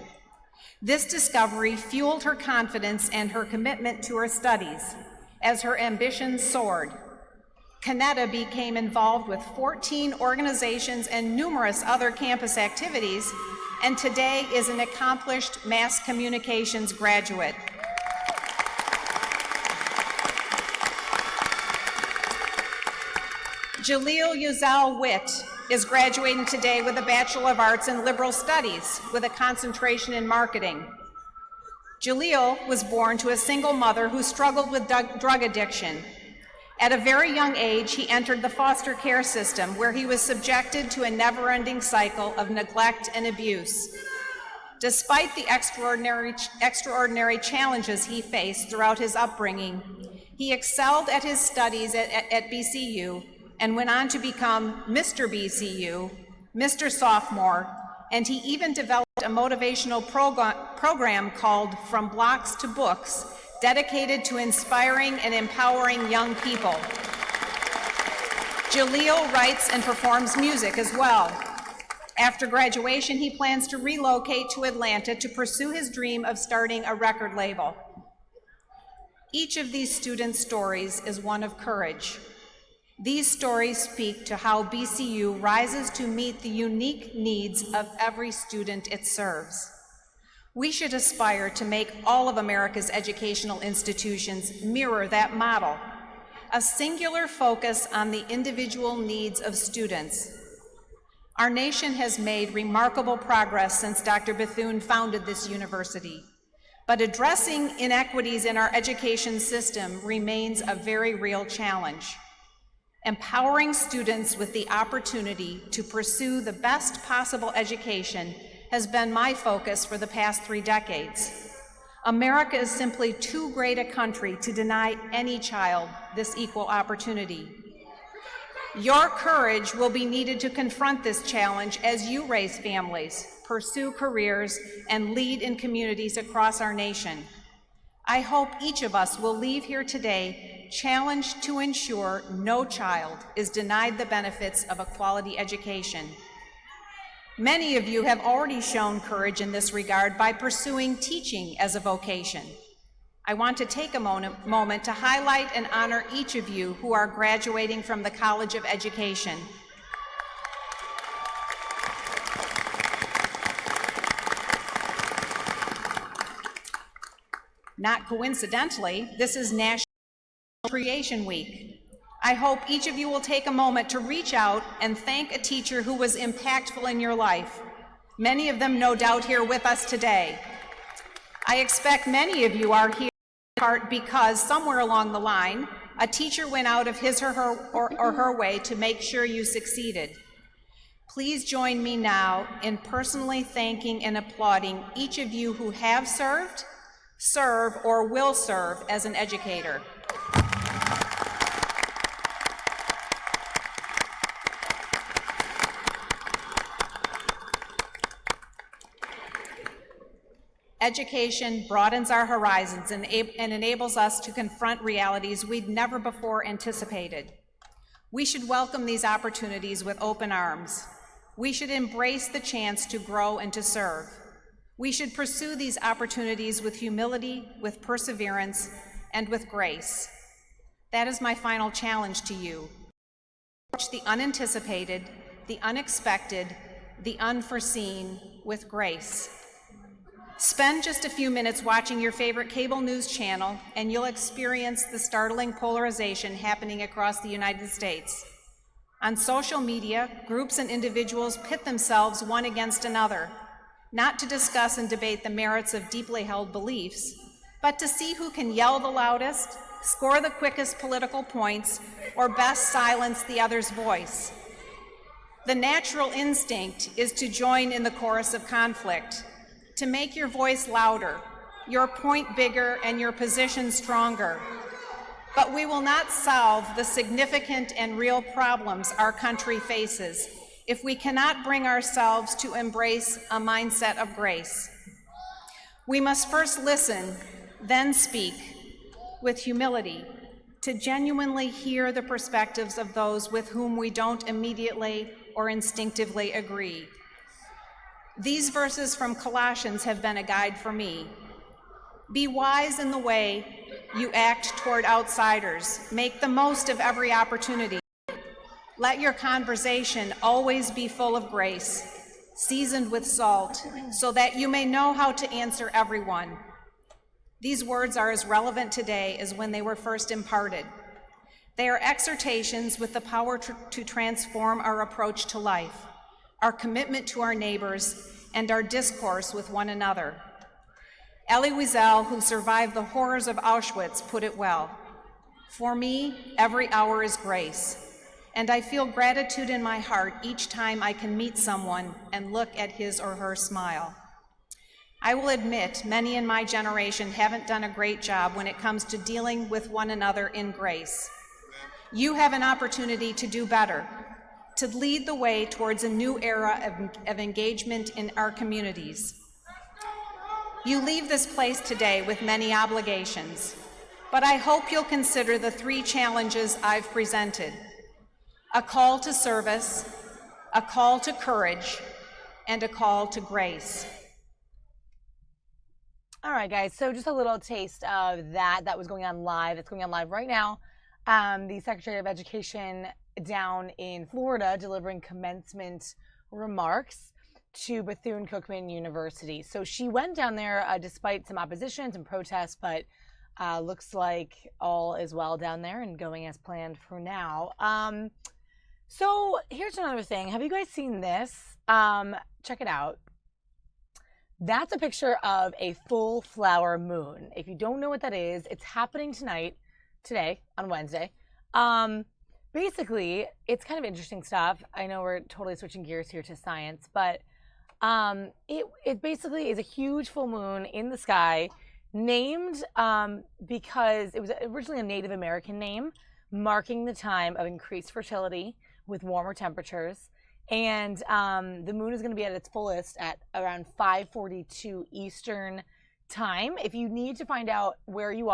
This discovery fueled her confidence and her commitment to her studies as her ambitions soared. Kaneda became involved with 14 organizations and numerous other campus activities, and today is an accomplished mass communications graduate. Jaleel Yuzal Witt is graduating today with a Bachelor of Arts in Liberal Studies with a concentration in marketing. Jaleel was born to a single mother who struggled with drug addiction. At a very young age, he entered the foster care system where he was subjected to a never-ending cycle of neglect and abuse. Despite the extraordinary challenges he faced throughout his upbringing, he excelled at his studies at BCU and went on to become Mr. BCU, Mr. Sophomore, and he even developed a motivational program called From Blocks to Books, dedicated to inspiring and empowering young people. Jaleel writes and performs music as well. After graduation, he plans to relocate to Atlanta to pursue his dream of starting a record label. Each of these student stories is one of courage. These stories speak to how BCU rises to meet the unique needs of every student it serves. We should aspire to make all of America's educational institutions mirror that model, a singular focus on the individual needs of students. Our nation has made remarkable progress since Dr. Bethune founded this university, but addressing inequities in our education system remains a very real challenge. Empowering students with the opportunity to pursue the best possible education has been my focus for the past 3 decades. America is simply too great a country to deny any child this equal opportunity. Your courage will be needed to confront this challenge as you raise families, pursue careers, and lead in communities across our nation. I hope each of us will leave here today challenged to ensure no child is denied the benefits of a quality education. Many of you have already shown courage in this regard by pursuing teaching as a vocation. I want to take a moment to highlight and honor each of you who are graduating from the College of Education. Not coincidentally, this is National Creation Week. I hope each of you will take a moment to reach out and thank a teacher who was impactful in your life. Many of them no doubt here with us today. I expect many of you are here in part because somewhere along the line, a teacher went out of his or her way to make sure you succeeded. Please join me now in personally thanking and applauding each of you who have served, serve, or will serve as an educator. Education broadens our horizons and enables us to confront realities we'd never before anticipated. We should welcome these opportunities with open arms. We should embrace the chance to grow and to serve. We should pursue these opportunities with humility, with perseverance, and with grace. That is my final challenge to you. Approach the unanticipated, the unexpected, the unforeseen with grace. Spend just a few minutes watching your favorite cable news channel, and you'll experience the startling polarization happening across the United States. On social media, groups and individuals pit themselves one against another, not to discuss and debate the merits of deeply held beliefs, but to see who can yell the loudest, score the quickest political points, or best silence the other's voice. The natural instinct is to join in the chorus of conflict, to make your voice louder, your point bigger, and your position stronger. But we will not solve the significant and real problems our country faces if we cannot bring ourselves to embrace a mindset of grace. We must first listen, then speak with humility, to genuinely hear the perspectives of those with whom we don't immediately or instinctively agree. These verses from Colossians have been a guide for me. Be wise in the way you act toward outsiders. Make the most of every opportunity. Let your conversation always be full of grace, seasoned with salt, so that you may know how to answer everyone. These words are as relevant today as when they were first imparted. They are exhortations with the power to transform our approach to life, our commitment to our neighbors, and our discourse with one another. Elie Wiesel, who survived the horrors of Auschwitz, put it well. For me, every hour is grace, and I feel gratitude in my heart each time I can meet someone and look at his or her smile. I will admit many in my generation haven't done a great job when it comes to dealing with one another in grace. You have an opportunity to do better, to lead the way towards a new era of engagement in our communities. You leave this place today with many obligations, but I hope you'll consider the 3 challenges I've presented: a call to service, a call to courage, and a call to grace. All right, guys. So just a little taste of that was going on live. It's going on live right now. The Secretary of Education down in Florida delivering commencement remarks to Bethune-Cookman University. So she went down there despite some opposition, some protests, but looks like all is well down there and going as planned for now. So here's another thing. Have you guys seen this? Check it out. That's a picture of a full flower moon. If you don't know what that is, it's happening today, on Wednesday. Basically, it's kind of interesting stuff. I know we're totally switching gears here to science, but it basically is a huge full moon in the sky, named because it was originally a Native American name, marking the time of increased fertility with warmer temperatures. And the moon is going to be at its fullest at around 5:42 Eastern time. If you need to find out wherever you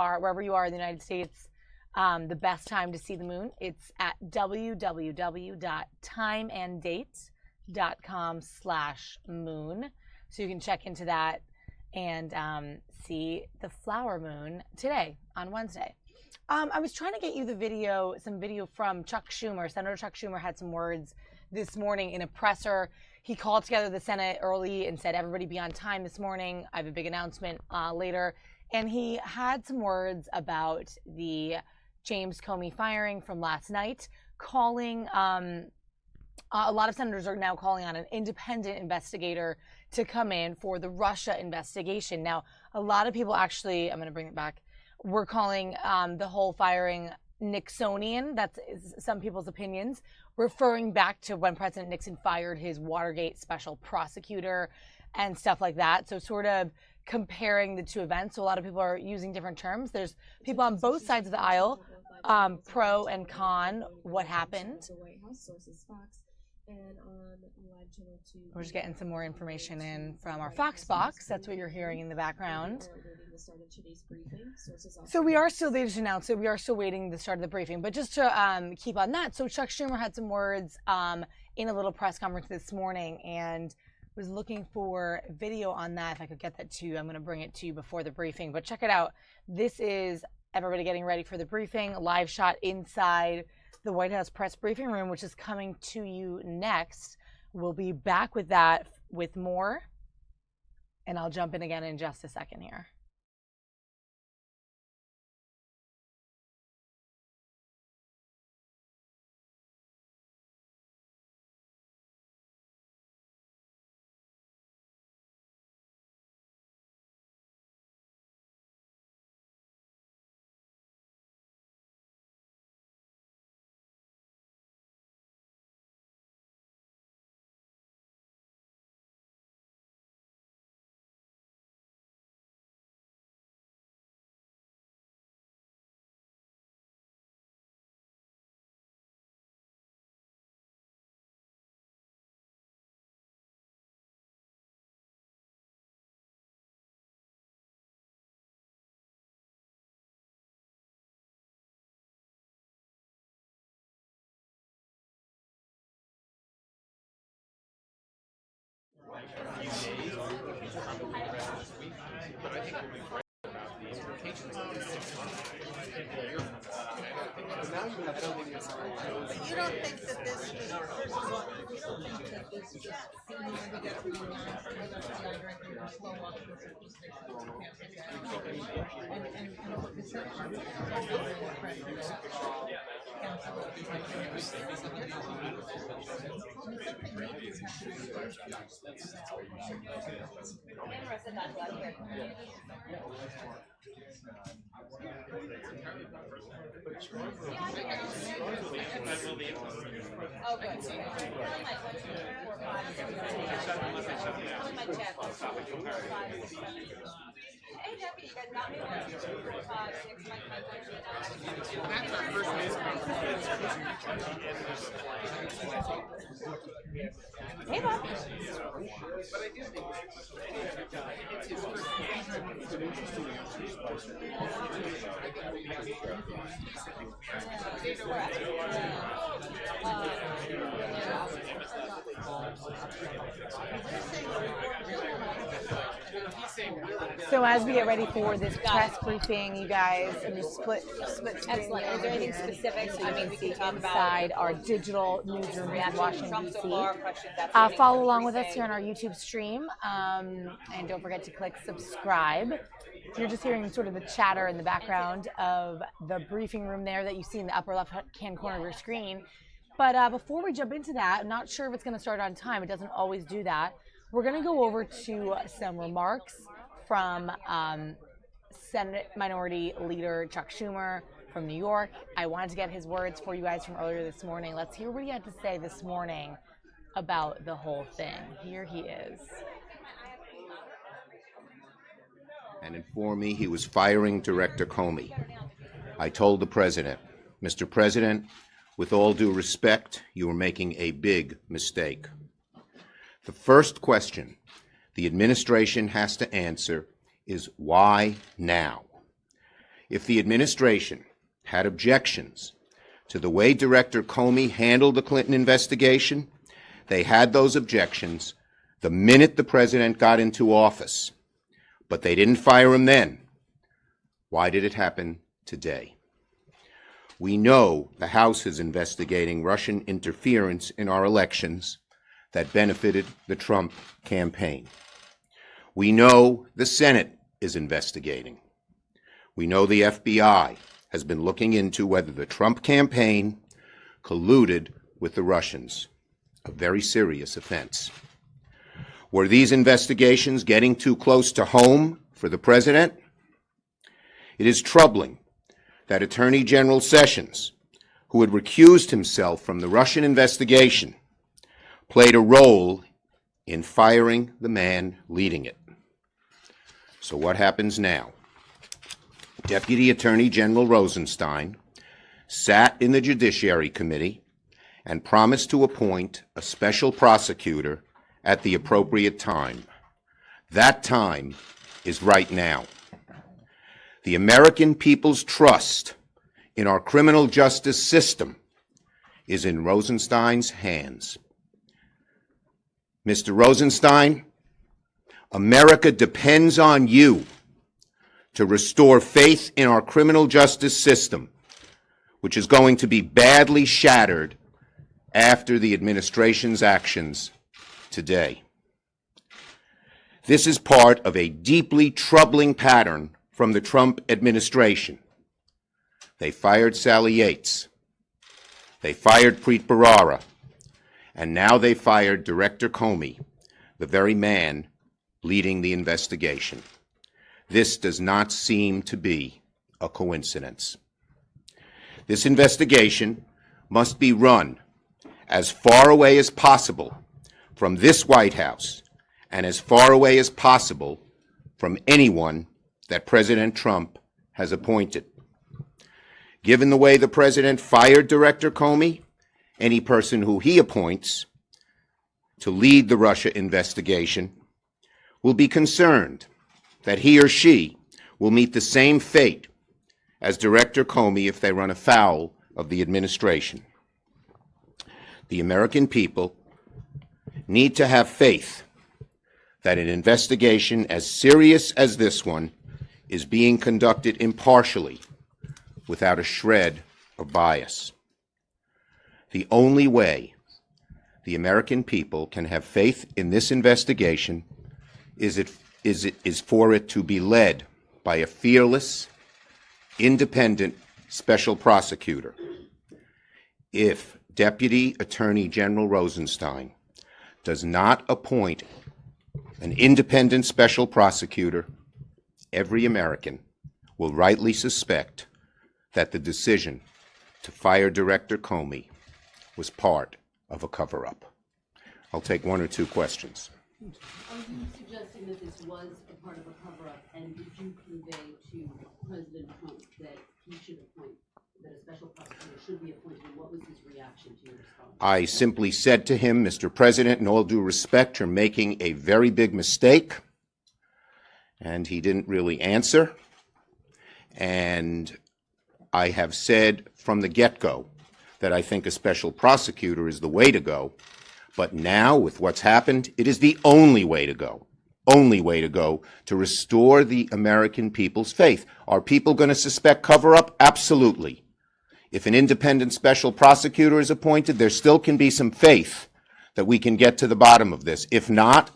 are in the United States, the best time to see the moon, it's at www.timeanddate.com/moon. So you can check into that and see the flower moon today on Wednesday. I was trying to get you some video from Chuck Schumer. Senator Chuck Schumer had some words this morning in a presser. He called together the Senate early and said, everybody be on time this morning. I have a big announcement later. And he had some words about the James Comey firing from last night, calling, a lot of senators are now calling on an independent investigator to come in for the Russia investigation. Now, a lot of people actually, I'm going to bring it back, were calling the whole firing Nixonian. That's some people's opinions, referring back to when President Nixon fired his Watergate special prosecutor and stuff like that. So sort of comparing the two events. So a lot of people are using different terms. There's people on both sides of the aisle, pro and con what happened. We're just getting some more information in from our Fox box. That's what you're hearing in the background. So we are still, they just announced it, we are still waiting the start of the briefing. But just to keep on that, so Chuck Schumer had some words in a little press conference this morning and was looking for video on that. If I could get that to you, I'm going to bring it to you before the briefing. But check it out. This is everybody getting ready for the briefing, live shot inside the White House press briefing room, which is coming to you next. We'll be back with that with more, and I'll jump in again in just a second here. You don't think that this Hey, Bob. So as we get ready for this press briefing, you guys, and just split screen. Excellent. Is there anything specific? So I mean, we can talk inside about our digital newsroom here in Washington, Trump so D.C. far, questions after Follow along with us here on our YouTube stream, and don't forget to click subscribe. You're just hearing sort of the chatter in the background of the briefing room there that you see in the upper left-hand corner of your screen. But before we jump into that, I'm not sure if it's going to start on time. It doesn't always do that. We're going to go over to some remarks from Senate Minority Leader Chuck Schumer from New York. I wanted to get his words for you guys from earlier this morning. Let's hear what he had to say this morning about the whole thing. Here he is. And informed me he was firing Director Comey. I told the president, Mr. President, with all due respect, you are making a big mistake. The first question the administration has to answer is why now? If the administration had objections to the way Director Comey handled the Clinton investigation, they had those objections the minute the president got into office. But they didn't fire him then. Why did it happen today? We know the House is investigating Russian interference in our elections that benefited the Trump campaign. We know the Senate is investigating. We know the FBI has been looking into whether the Trump campaign colluded with the Russians, a very serious offense. Were these investigations getting too close to home for the president? It is troubling that Attorney General Sessions, who had recused himself from the Russian investigation, played a role in firing the man leading it. So what happens now? Deputy Attorney General Rosenstein sat in the Judiciary Committee and promised to appoint a special prosecutor at the appropriate time. That time is right now. The American people's trust in our criminal justice system is in Rosenstein's hands. Mr. Rosenstein, America depends on you to restore faith in our criminal justice system, which is going to be badly shattered after the administration's actions today. This is part of a deeply troubling pattern from the Trump administration. They fired Sally Yates. They fired Preet Bharara. And now they fired Director Comey, the very man leading the investigation. This does not seem to be a coincidence. This investigation must be run as far away as possible from this White House and as far away as possible from anyone that President Trump has appointed. Given the way the president fired Director Comey, any person who he appoints to lead the Russia investigation will be concerned that he or she will meet the same fate as Director Comey if they run afoul of the administration. The American people need to have faith that an investigation as serious as this one is being conducted impartially, without a shred of bias. The only way the American people can have faith in this investigation is for it to be led by a fearless, independent special prosecutor. If Deputy Attorney General Rosenstein does not appoint an independent special prosecutor, every American will rightly suspect that the decision to fire Director Comey was part of a cover-up. I'll take one or two questions. Are you suggesting that this was a part of a cover-up, and did you convey to President Trump that he should appoint, that a special prosecutor should be appointed, and what was his reaction to your response? I simply said to him, Mr. President, in all due respect, you're making a very big mistake. And he didn't really answer. And I have said from the get-go that I think a special prosecutor is the way to go. But now, with what's happened, it is the only way to go. only way to go to restore the American people's faith. Are people going to suspect cover-up? Absolutely. If an independent special prosecutor is appointed, there still can be some faith that we can get to the bottom of this. If not,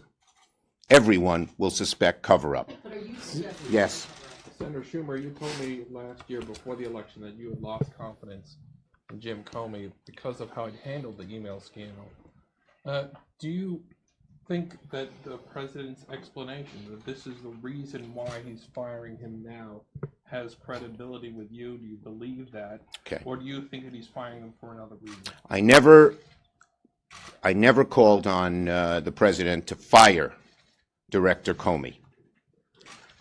everyone will suspect cover-up. Yes. Senator Schumer, you told me last year before the election that you had lost confidence in Jim Comey because of how he handled the email scandal. Do you think that the president's explanation that this is the reason why he's firing him now has credibility with you? Do you believe that? Okay. Or do you think that he's firing him for another reason? I never called on the president to fire Director Comey.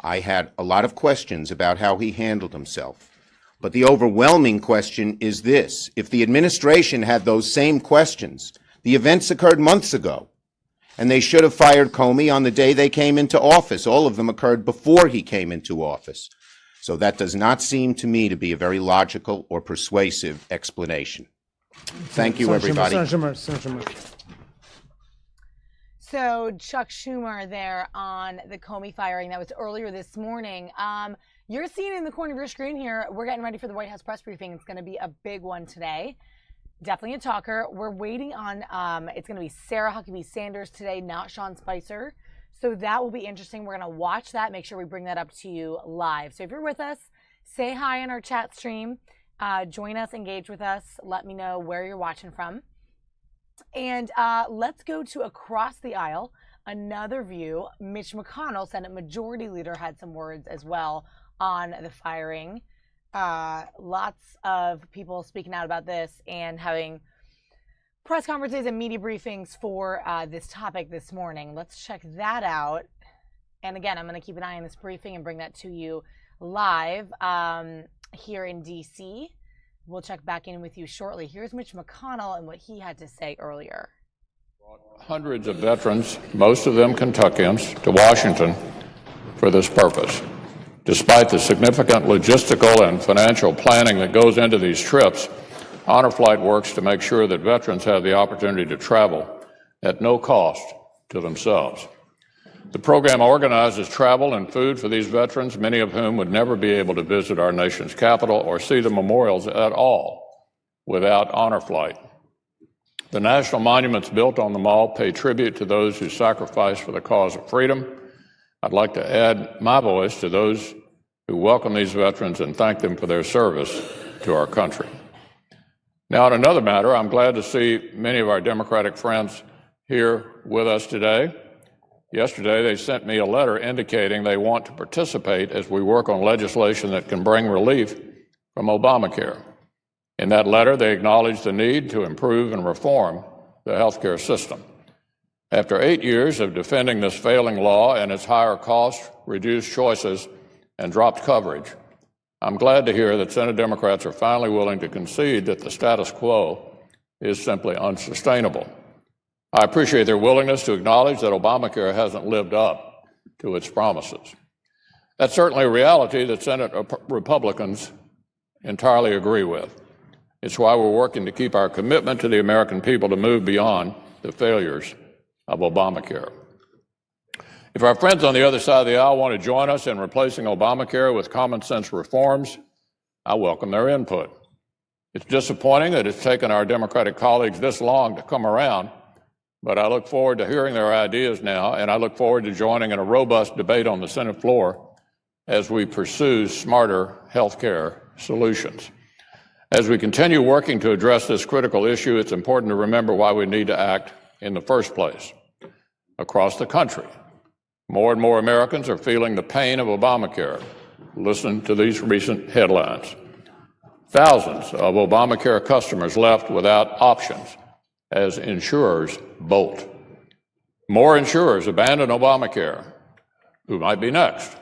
I had a lot of questions about how he handled himself. But the overwhelming question is this. If the administration had those same questions, the events occurred months ago, and they should have fired Comey on the day they came into office. All of them occurred before he came into office. So that does not seem to me to be a very logical or persuasive explanation. Thank you, everybody. So Chuck Schumer there on the Comey firing. That was earlier this morning. You're seeing in the corner of your screen here, we're getting ready for the White House press briefing. It's going to be a big one today. Definitely a talker. We're waiting on, it's going to be Sarah Huckabee Sanders today, not Sean Spicer. So that will be interesting. We're going to watch that, make sure we bring that up to you live. So if you're with us, say hi in our chat stream. Join us, engage with us. Let me know where you're watching from. And let's go to across the aisle, another view. Mitch McConnell, Senate Majority Leader, had some words as well on the firing. Lots of people speaking out about this and having press conferences and media briefings for this topic this morning. Let's check that out. And again, I'm going to keep an eye on this briefing and bring that to you live here in D.C. We'll check back in with you shortly. Here's Mitch McConnell and what he had to say earlier. Hundreds of veterans, most of them Kentuckians, to Washington for this purpose. Despite the significant logistical and financial planning that goes into these trips, Honor Flight works to make sure that veterans have the opportunity to travel at no cost to themselves. The program organizes travel and food for these veterans, many of whom would never be able to visit our nation's capital or see the memorials at all without Honor Flight. The national monuments built on the mall pay tribute to those who sacrificed for the cause of freedom. I'd like to add my voice to those who welcome these veterans and thank them for their service to our country. Now, on another matter, I'm glad to see many of our Democratic friends here with us today. Yesterday, they sent me a letter indicating they want to participate as we work on legislation that can bring relief from Obamacare. In that letter, they acknowledge the need to improve and reform the healthcare system. After 8 years of defending this failing law and its higher costs, reduced choices, and dropped coverage, I'm glad to hear that Senate Democrats are finally willing to concede that the status quo is simply unsustainable. I appreciate their willingness to acknowledge that Obamacare hasn't lived up to its promises. That's certainly a reality that Senate Republicans entirely agree with. It's why we're working to keep our commitment to the American people to move beyond the failures of Obamacare. If our friends on the other side of the aisle want to join us in replacing Obamacare with common sense reforms, I welcome their input. It's disappointing that it's taken our Democratic colleagues this long to come around, but I look forward to hearing their ideas now, and I look forward to joining in a robust debate on the Senate floor as we pursue smarter health care solutions. As we continue working to address this critical issue, it's important to remember why we need to act in the first place. Across the country, more and more Americans are feeling the pain of Obamacare. Listen to these recent headlines. Thousands of Obamacare customers left without options as insurers bolt. More insurers abandon Obamacare. Who might be next?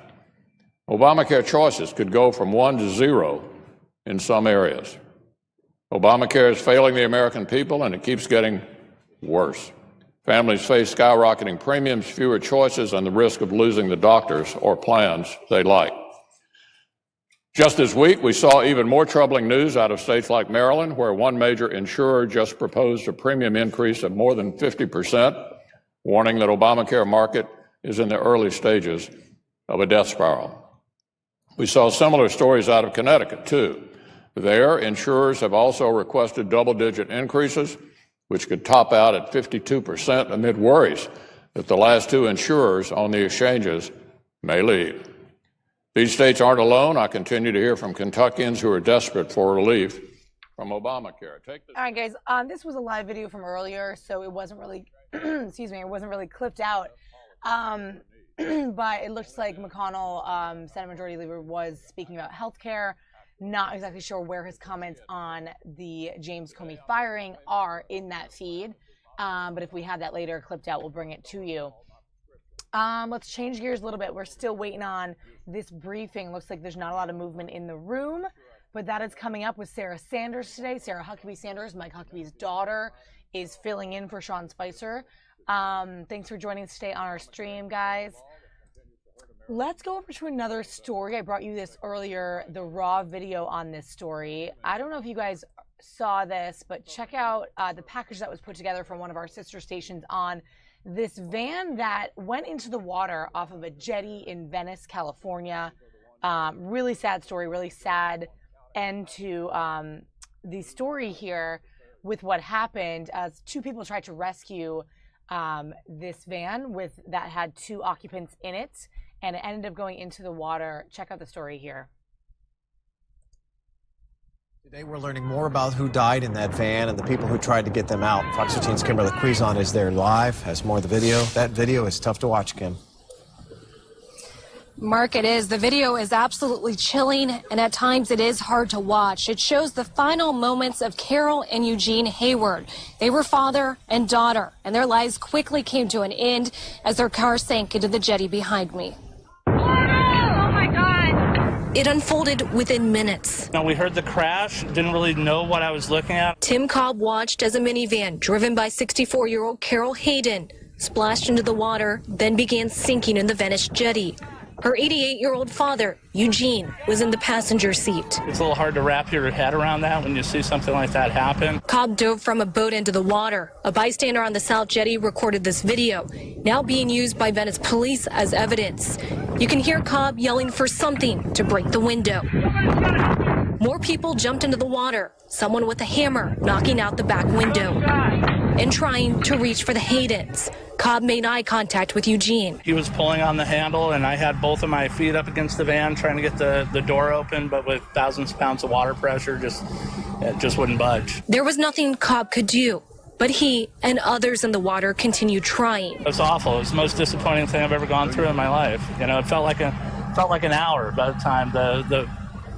Obamacare choices could go from 1 to 0 in some areas. Obamacare is failing the American people, and it keeps getting worse. Families face skyrocketing premiums, fewer choices, and the risk of losing the doctors or plans they like. Just this week, we saw even more troubling news out of states like Maryland, where one major insurer just proposed a premium increase of more than 50%, warning that Obamacare market is in the early stages of a death spiral. We saw similar stories out of Connecticut, too. There, insurers have also requested double-digit increases, which could top out at 52% amid worries that the last two insurers on the exchanges may leave. These states aren't alone. I continue to hear from Kentuckians who are desperate for relief from Obamacare. All right, guys. This was a live video from earlier, so it wasn't really, excuse me, it wasn't really clipped out. But it looks like McConnell, Senate Majority Leader, was speaking about health care. Not exactly sure where his comments on the James Comey firing are in that feed. But if we have that later clipped out, we'll bring it to you. Let's change gears a little bit. We're still waiting on this briefing. Looks like there's not a lot of movement in the room, but that is coming up with Sarah Sanders today. Sarah Huckabee Sanders, Mike Huckabee's daughter, is filling in for Sean Spicer. Thanks for joining us today on our stream, guys. Let's go over to another story. I brought you this earlier, the raw video on this story. I don't know if you guys saw this, but check out the package that was put together from one of our sister stations on this van that went into the water off of a jetty in Venice, California. Really sad story, really sad end to the story here with what happened as two people tried to rescue this van that had two occupants in it, and it ended up going into the water. Check out the story here. Today we're learning more about who died in that van and the people who tried to get them out. Fox 13's Kimberly Quizon is there live, has more of the video. That video is tough to watch, Kim. Mark, it is. The video is absolutely chilling, and at times it is hard to watch. It shows the final moments of Carol and Eugene Hayward. They were father and daughter, and their lives quickly came to an end as their car sank into the jetty behind me. It unfolded within minutes. We heard the crash, didn't really know what I was looking at. Tim Cobb watched as a minivan driven by 64-year-old Carol Hayden splashed into the water, then began sinking in the Venice jetty. Her 88-year-old father, Eugene, was in the passenger seat. It's a little hard to wrap your head around that when you see something like that happen. Cobb dove from a boat into the water. A bystander on the South Jetty recorded this video, now being used by Venice police as evidence. You can hear Cobb yelling for something to break the window. More people jumped into the water, someone with a hammer knocking out the back window and trying to reach for the Haydens. Cobb made eye contact with Eugene. He was pulling on the handle, and I had both of my feet up against the van trying to get the door open, but with thousands of pounds of water pressure, it just wouldn't budge. There was nothing Cobb could do, but he and others in the water continued trying. It was awful. It was the most disappointing thing I've ever gone through in my life. It felt like an hour by the time the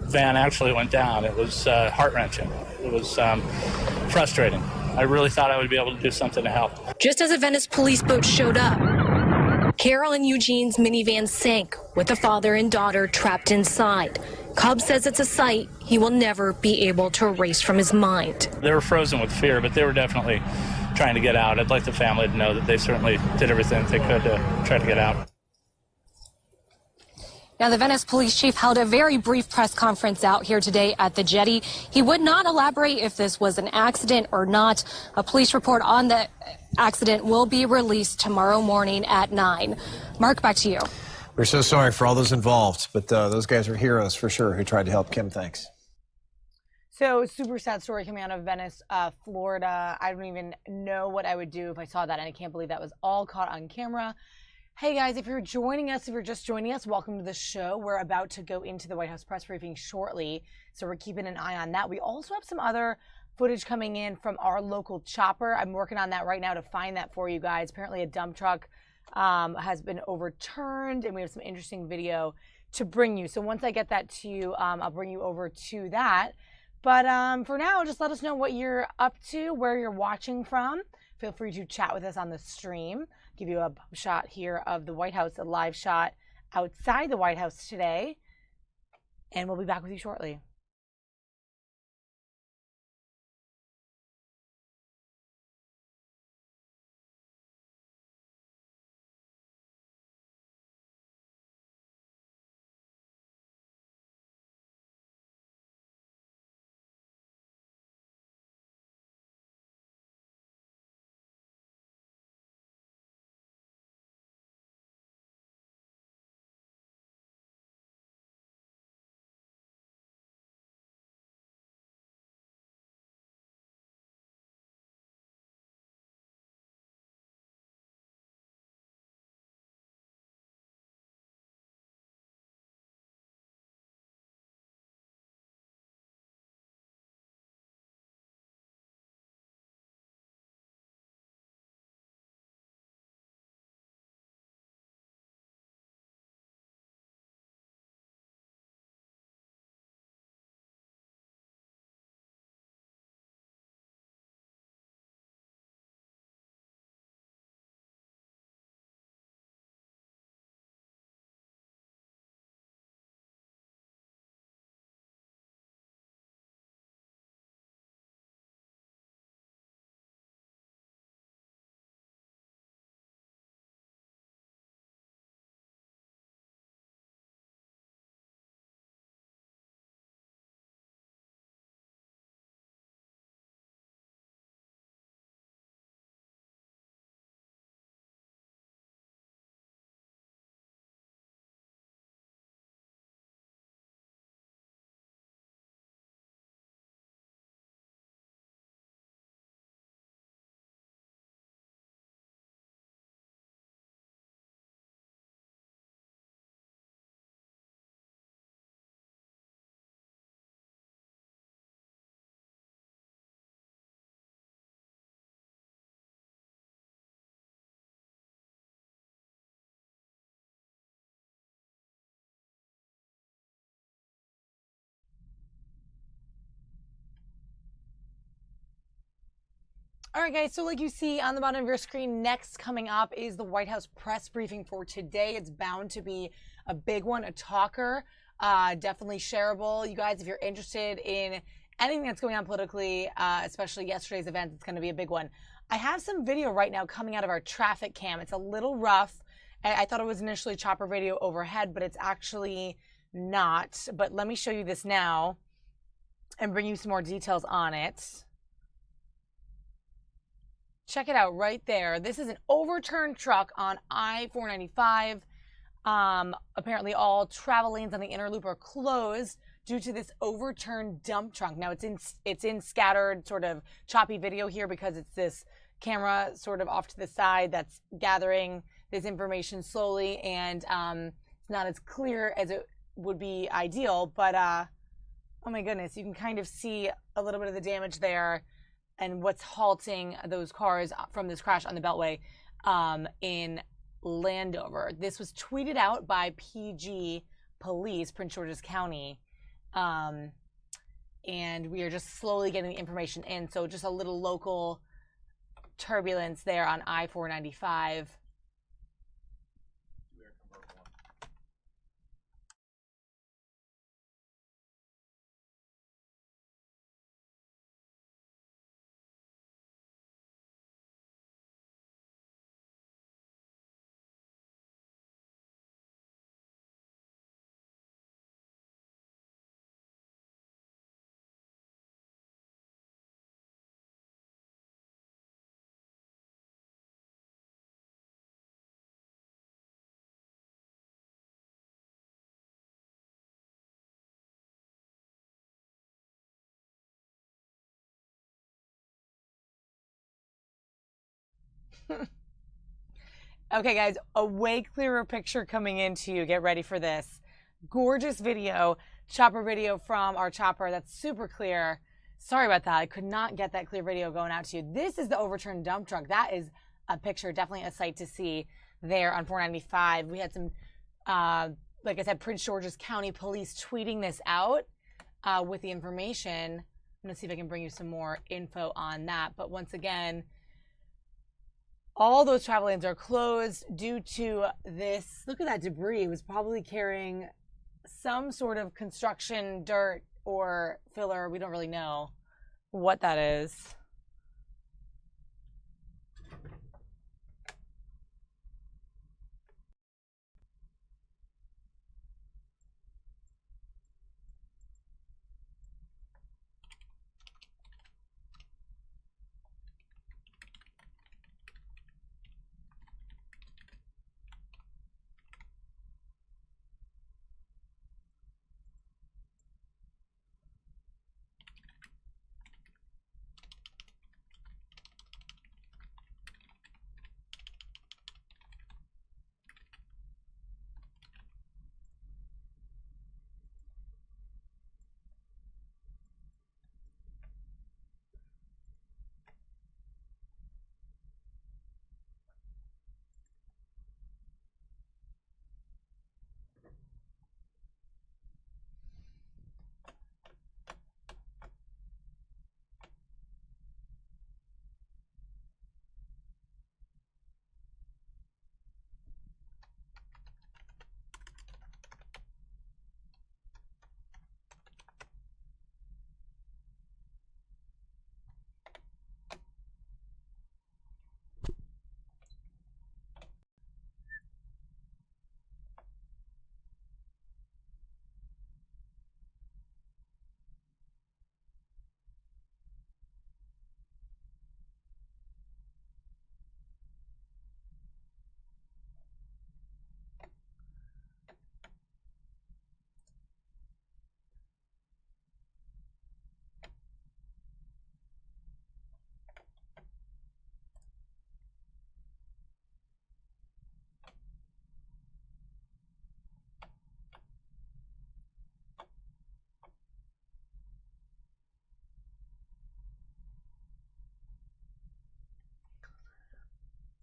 van actually went down. It was heart-wrenching. It was frustrating. I really thought I would be able to do something to help. Just as a Venice police boat showed up, Carol and Eugene's minivan sank with the father and daughter trapped inside. Cobb says it's a sight he will never be able to erase from his mind. They were frozen with fear, but they were definitely trying to get out. I'd like the family to know that they certainly did everything they could to try to get out. Now, the Venice police chief held a very brief press conference out here today at the jetty. He would not elaborate if this was an accident or not. A police report on the accident will be released tomorrow morning at 9. Mark, back to you. We're so sorry for all those involved, but those guys are heroes for sure who tried to help. Kim, thanks. So, super sad story coming out of Venice, Florida. I don't even know what I would do if I saw that, and I can't believe that was all caught on camera. Hey guys, if you're just joining us, welcome to the show. We're about to go into the White House press briefing shortly, so we're keeping an eye on that. We also have some other footage coming in from our local chopper. I'm working on that right now to find that for you guys. Apparently a dump truck has been overturned, and we have some interesting video to bring you. So once I get that to you, I'll bring you over to that. But for now, just let us know what you're up to, where you're watching from. Feel free to chat with us on the stream. Give you a shot here of the White House, a live shot outside the White House today. And we'll be back with you shortly. All right, guys, so like you see on the bottom of your screen, next coming up is the White House press briefing for today. It's bound to be a big one, a talker, definitely shareable. You guys, if you're interested in anything that's going on politically, especially yesterday's event, it's going to be a big one. I have some video right now coming out of our traffic cam. It's a little rough. I thought it was initially chopper video overhead, but it's actually not. But let me show you this now and bring you some more details on it. Check it out right there. This is an overturned truck on I-495. Apparently all travel lanes on the inner loop are closed due to this overturned dump truck. Now it's in scattered sort of choppy video here because it's this camera sort of off to the side that's gathering this information slowly, and it's not as clear as it would be ideal, but oh my goodness, you can kind of see a little bit of the damage there and what's halting those cars from this crash on the Beltway in Landover. This was tweeted out by PG Police, Prince George's County, and we are just slowly getting the information in. So just a little local turbulence there on I-495. Okay, guys, a way clearer picture coming into you. Get ready for this. Gorgeous video, chopper video from our chopper. That's super clear. Sorry about that. I could not get that clear video going out to you. This is the overturned dump truck. That is a picture, definitely a sight to see there on 495. We had some, like I said, Prince George's County Police tweeting this out with the information. I'm going to see if I can bring you some more info on that. But once again, all those travel lanes are closed due to this. Look at that debris. It was probably carrying some sort of construction dirt or filler. We don't really know what that is.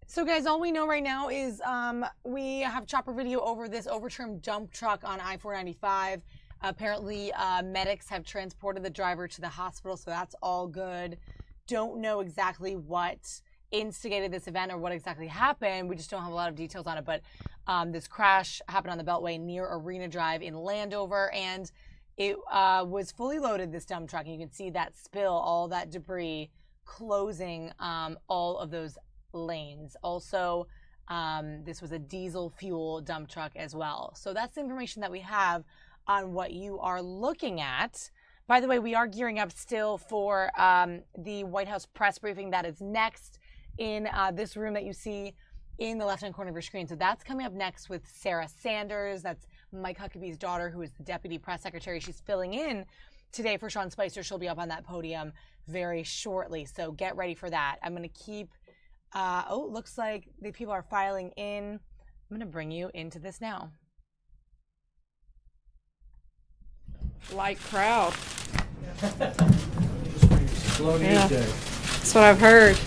So guys, all we know right now is we have chopper video over this overturned dump truck on I-495. Apparently, medics have transported the driver to the hospital, so that's all good. don't know exactly what instigated this event or what exactly happened. We just don't have a lot of details on it. But this crash happened on the Beltway near Arena Drive in Landover, and it was fully loaded, this dump truck. And you can see that spill, all that debris closing all of those lanes. Also, this was a diesel fuel dump truck as well. So that's the information that we have on what you are looking at. By the way, we are gearing up still for the White House press briefing that is next in this room that you see in the left-hand corner of your screen. So that's coming up next with Sarah Sanders. That's Mike Huckabee's daughter, who is the deputy press secretary. She's filling in today for Sean Spicer. She'll be up on that podium very shortly. So get ready for that. I'm going to keep, looks like the people are filing in. I'm going to bring you into this now. Light crowd. Slow news Yeah. day. That's what I've heard.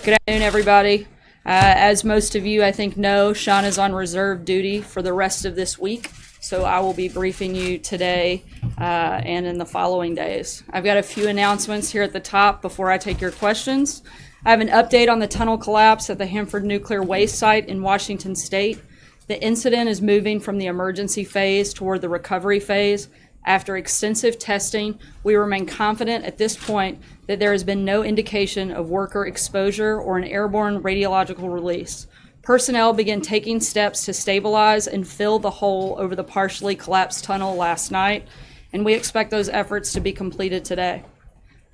Good afternoon, everybody. As most of you, I think, know, Sean is on reserve duty for the rest of this week, so I will be briefing you today and in the following days. I've got a few announcements here at the top before I take your questions. I have an update on the tunnel collapse at the Hanford Nuclear Waste Site in Washington State. The incident is moving from the emergency phase toward the recovery phase. After extensive testing, we remain confident at this point that there has been no indication of worker exposure or an airborne radiological release. Personnel began taking steps to stabilize and fill the hole over the partially collapsed tunnel last night, and we expect those efforts to be completed today.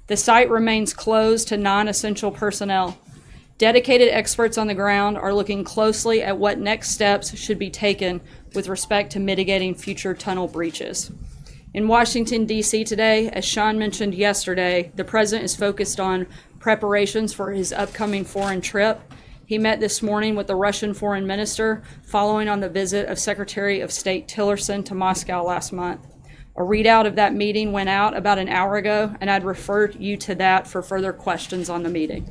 The site remains closed to non-essential personnel. Dedicated experts on the ground are looking closely at what next steps should be taken with respect to mitigating future tunnel breaches. In Washington, D.C. today, as Sean mentioned yesterday, the president is focused on preparations for his upcoming foreign trip. He met this morning with the Russian foreign minister following on the visit of Secretary of State Tillerson to Moscow last month. A readout of that meeting went out about an hour ago, and I'd refer you to that for further questions on the meeting.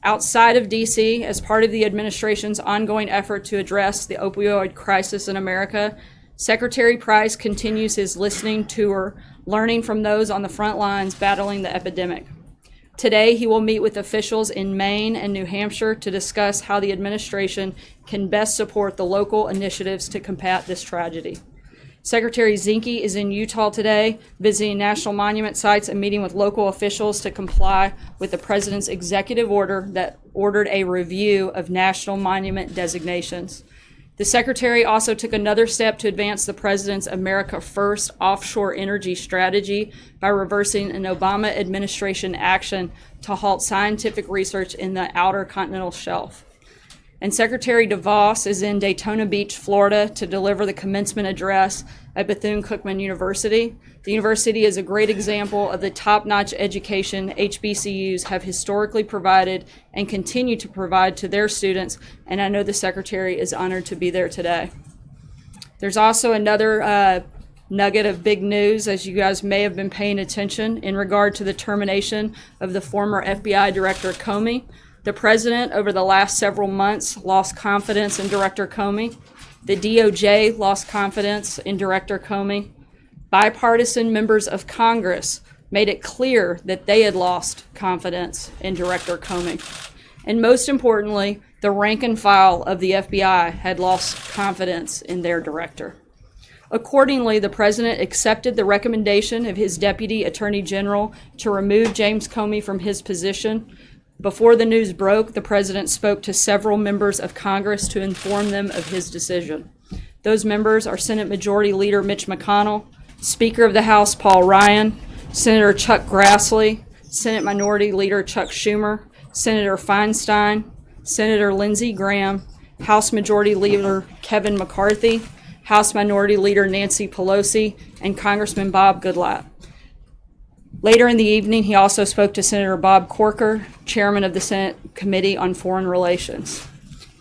Outside of D.C., as part of the administration's ongoing effort to address the opioid crisis in America, Secretary Price continues his listening tour, learning from those on the front lines battling the epidemic. Today, he will meet with officials in Maine and New Hampshire to discuss how the administration can best support the local initiatives to combat this tragedy. Secretary Zinke is in Utah today, visiting national monument sites and meeting with local officials to comply with the president's executive order that ordered a review of national monument designations. The secretary also took another step to advance the president's America First offshore energy strategy by reversing an Obama administration action to halt scientific research in the outer continental shelf. And Secretary DeVos is in Daytona Beach, Florida, to deliver the commencement address at Bethune-Cookman University. The university is a great example of the top-notch education HBCUs have historically provided and continue to provide to their students, and I know the Secretary is honored to be there today. There's also another nugget of big news, as you guys may have been paying attention, in regard to the termination of the former FBI Director Comey. The president, over the last several months, lost confidence in Director Comey. The DOJ lost confidence in Director Comey. Bipartisan members of Congress made it clear that they had lost confidence in Director Comey. And most importantly, the rank and file of the FBI had lost confidence in their director. Accordingly, the president accepted the recommendation of his Deputy Attorney General to remove James Comey from his position. Before the news broke, the president spoke to several members of Congress to inform them of his decision. Those members are Senate Majority Leader Mitch McConnell, Speaker of the House Paul Ryan, Senator Chuck Grassley, Senate Minority Leader Chuck Schumer, Senator Feinstein, Senator Lindsey Graham, House Majority Leader Kevin McCarthy, House Minority Leader Nancy Pelosi, and Congressman Bob Goodlatte. Later in the evening, he also spoke to Senator Bob Corker, chairman of the Senate Committee on Foreign Relations.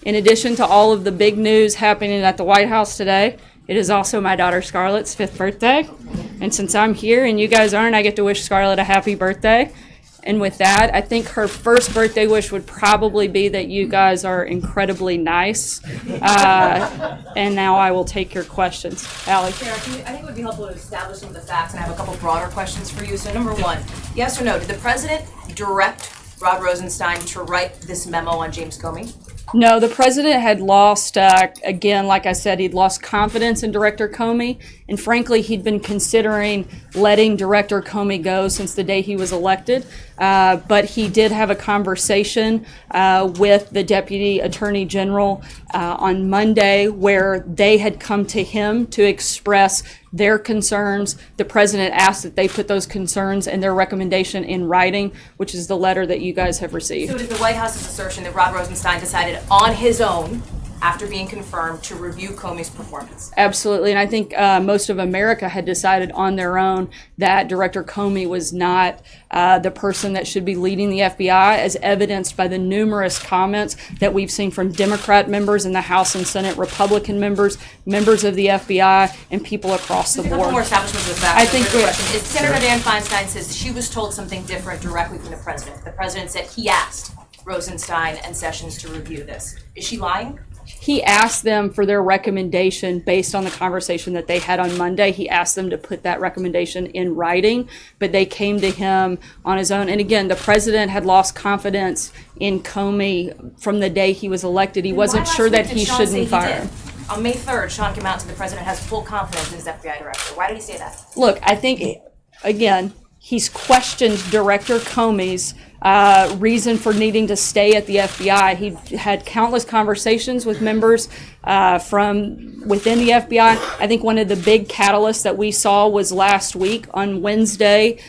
In addition to all of the big news happening at the White House today, it is also my daughter Scarlett's 5th birthday. And since I'm here and you guys aren't, I get to wish Scarlett a happy birthday. And with that, I think her first birthday wish would probably be that you guys are incredibly nice. And now I will take your questions. Allie. Sarah, I think it would be helpful to establish some of the facts, and I have a couple broader questions for you. So number one, yes or no, did the president direct Rod Rosenstein to write this memo on James Comey? No, the president had lost, again, like I said, he'd lost confidence in Director Comey. And frankly, he'd been considering letting Director Comey go since the day he was elected. But he did have a conversation with the Deputy Attorney General on Monday where they had come to him to express their concerns. The president asked that they put those concerns and their recommendation in writing, which is the letter that you guys have received. So it is the White House's assertion that Rod Rosenstein decided on his own, after being confirmed, to review Comey's performance? Absolutely, and I think most of America had decided on their own that Director Comey was not the person that should be leading the FBI, as evidenced by the numerous comments that we've seen from Democrat members in the House and Senate, Republican members, members of the FBI, and people across the A couple board. more establishments of fact. I think question is Senator Dan Feinstein says she was told something different directly from the president. The president said he asked Rosenstein and Sessions to review this. Is she lying? He asked them for their recommendation based on the conversation that they had on Monday. He asked them to put that recommendation in writing, but they came to him on his own. And again, the president had lost confidence in Comey from the day he was elected. He wasn't sure that he shouldn't fire him. On May 3rd, Sean came out and said the president has full confidence in his FBI director. Why did he say that? Look, I think, again, he's questioned Director Comey's reason for needing to stay at the FBI. He had countless conversations with members from within the FBI. I think one of the big catalysts that we saw was last week on Wednesday.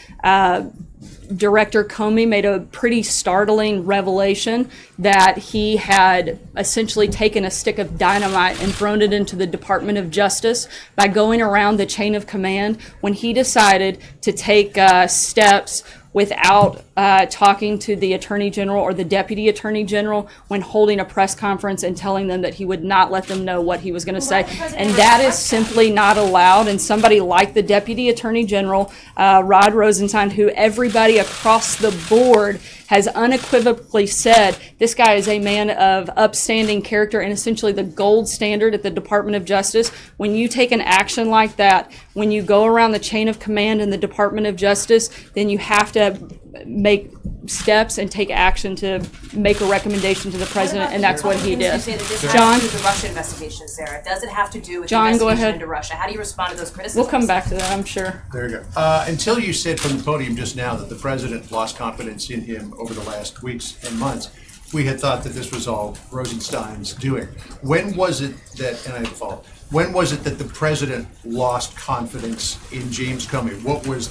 Director Comey made a pretty startling revelation that he had essentially taken a stick of dynamite and thrown it into the Department of Justice by going around the chain of command when he decided to take steps without talking to the Attorney General or the Deputy Attorney General when holding a press conference and telling them that he would not let them know what he was going to say. And that is simply not allowed. And somebody like the Deputy Attorney General, Rod Rosenstein, who everybody across the board has unequivocally said this guy is a man of upstanding character and essentially the gold standard at the Department of Justice. When you take an action like that, when you go around the chain of command in the Department of Justice, then you have to make steps and take action to make a recommendation to the president, and that's what he did. You say that this John? has to do with the Russia investigation, Sarah. Does it have to do with John, the go investigation ahead. into Russia? How do you respond to those criticisms? We'll come back to that, I'm sure. There you go. Until you said from the podium just now that the president lost confidence in him over the last weeks and months, we had thought that this was all Rosenstein's doing. When was it that, and I have a follow-up, when was it that the president lost confidence in James Comey? What was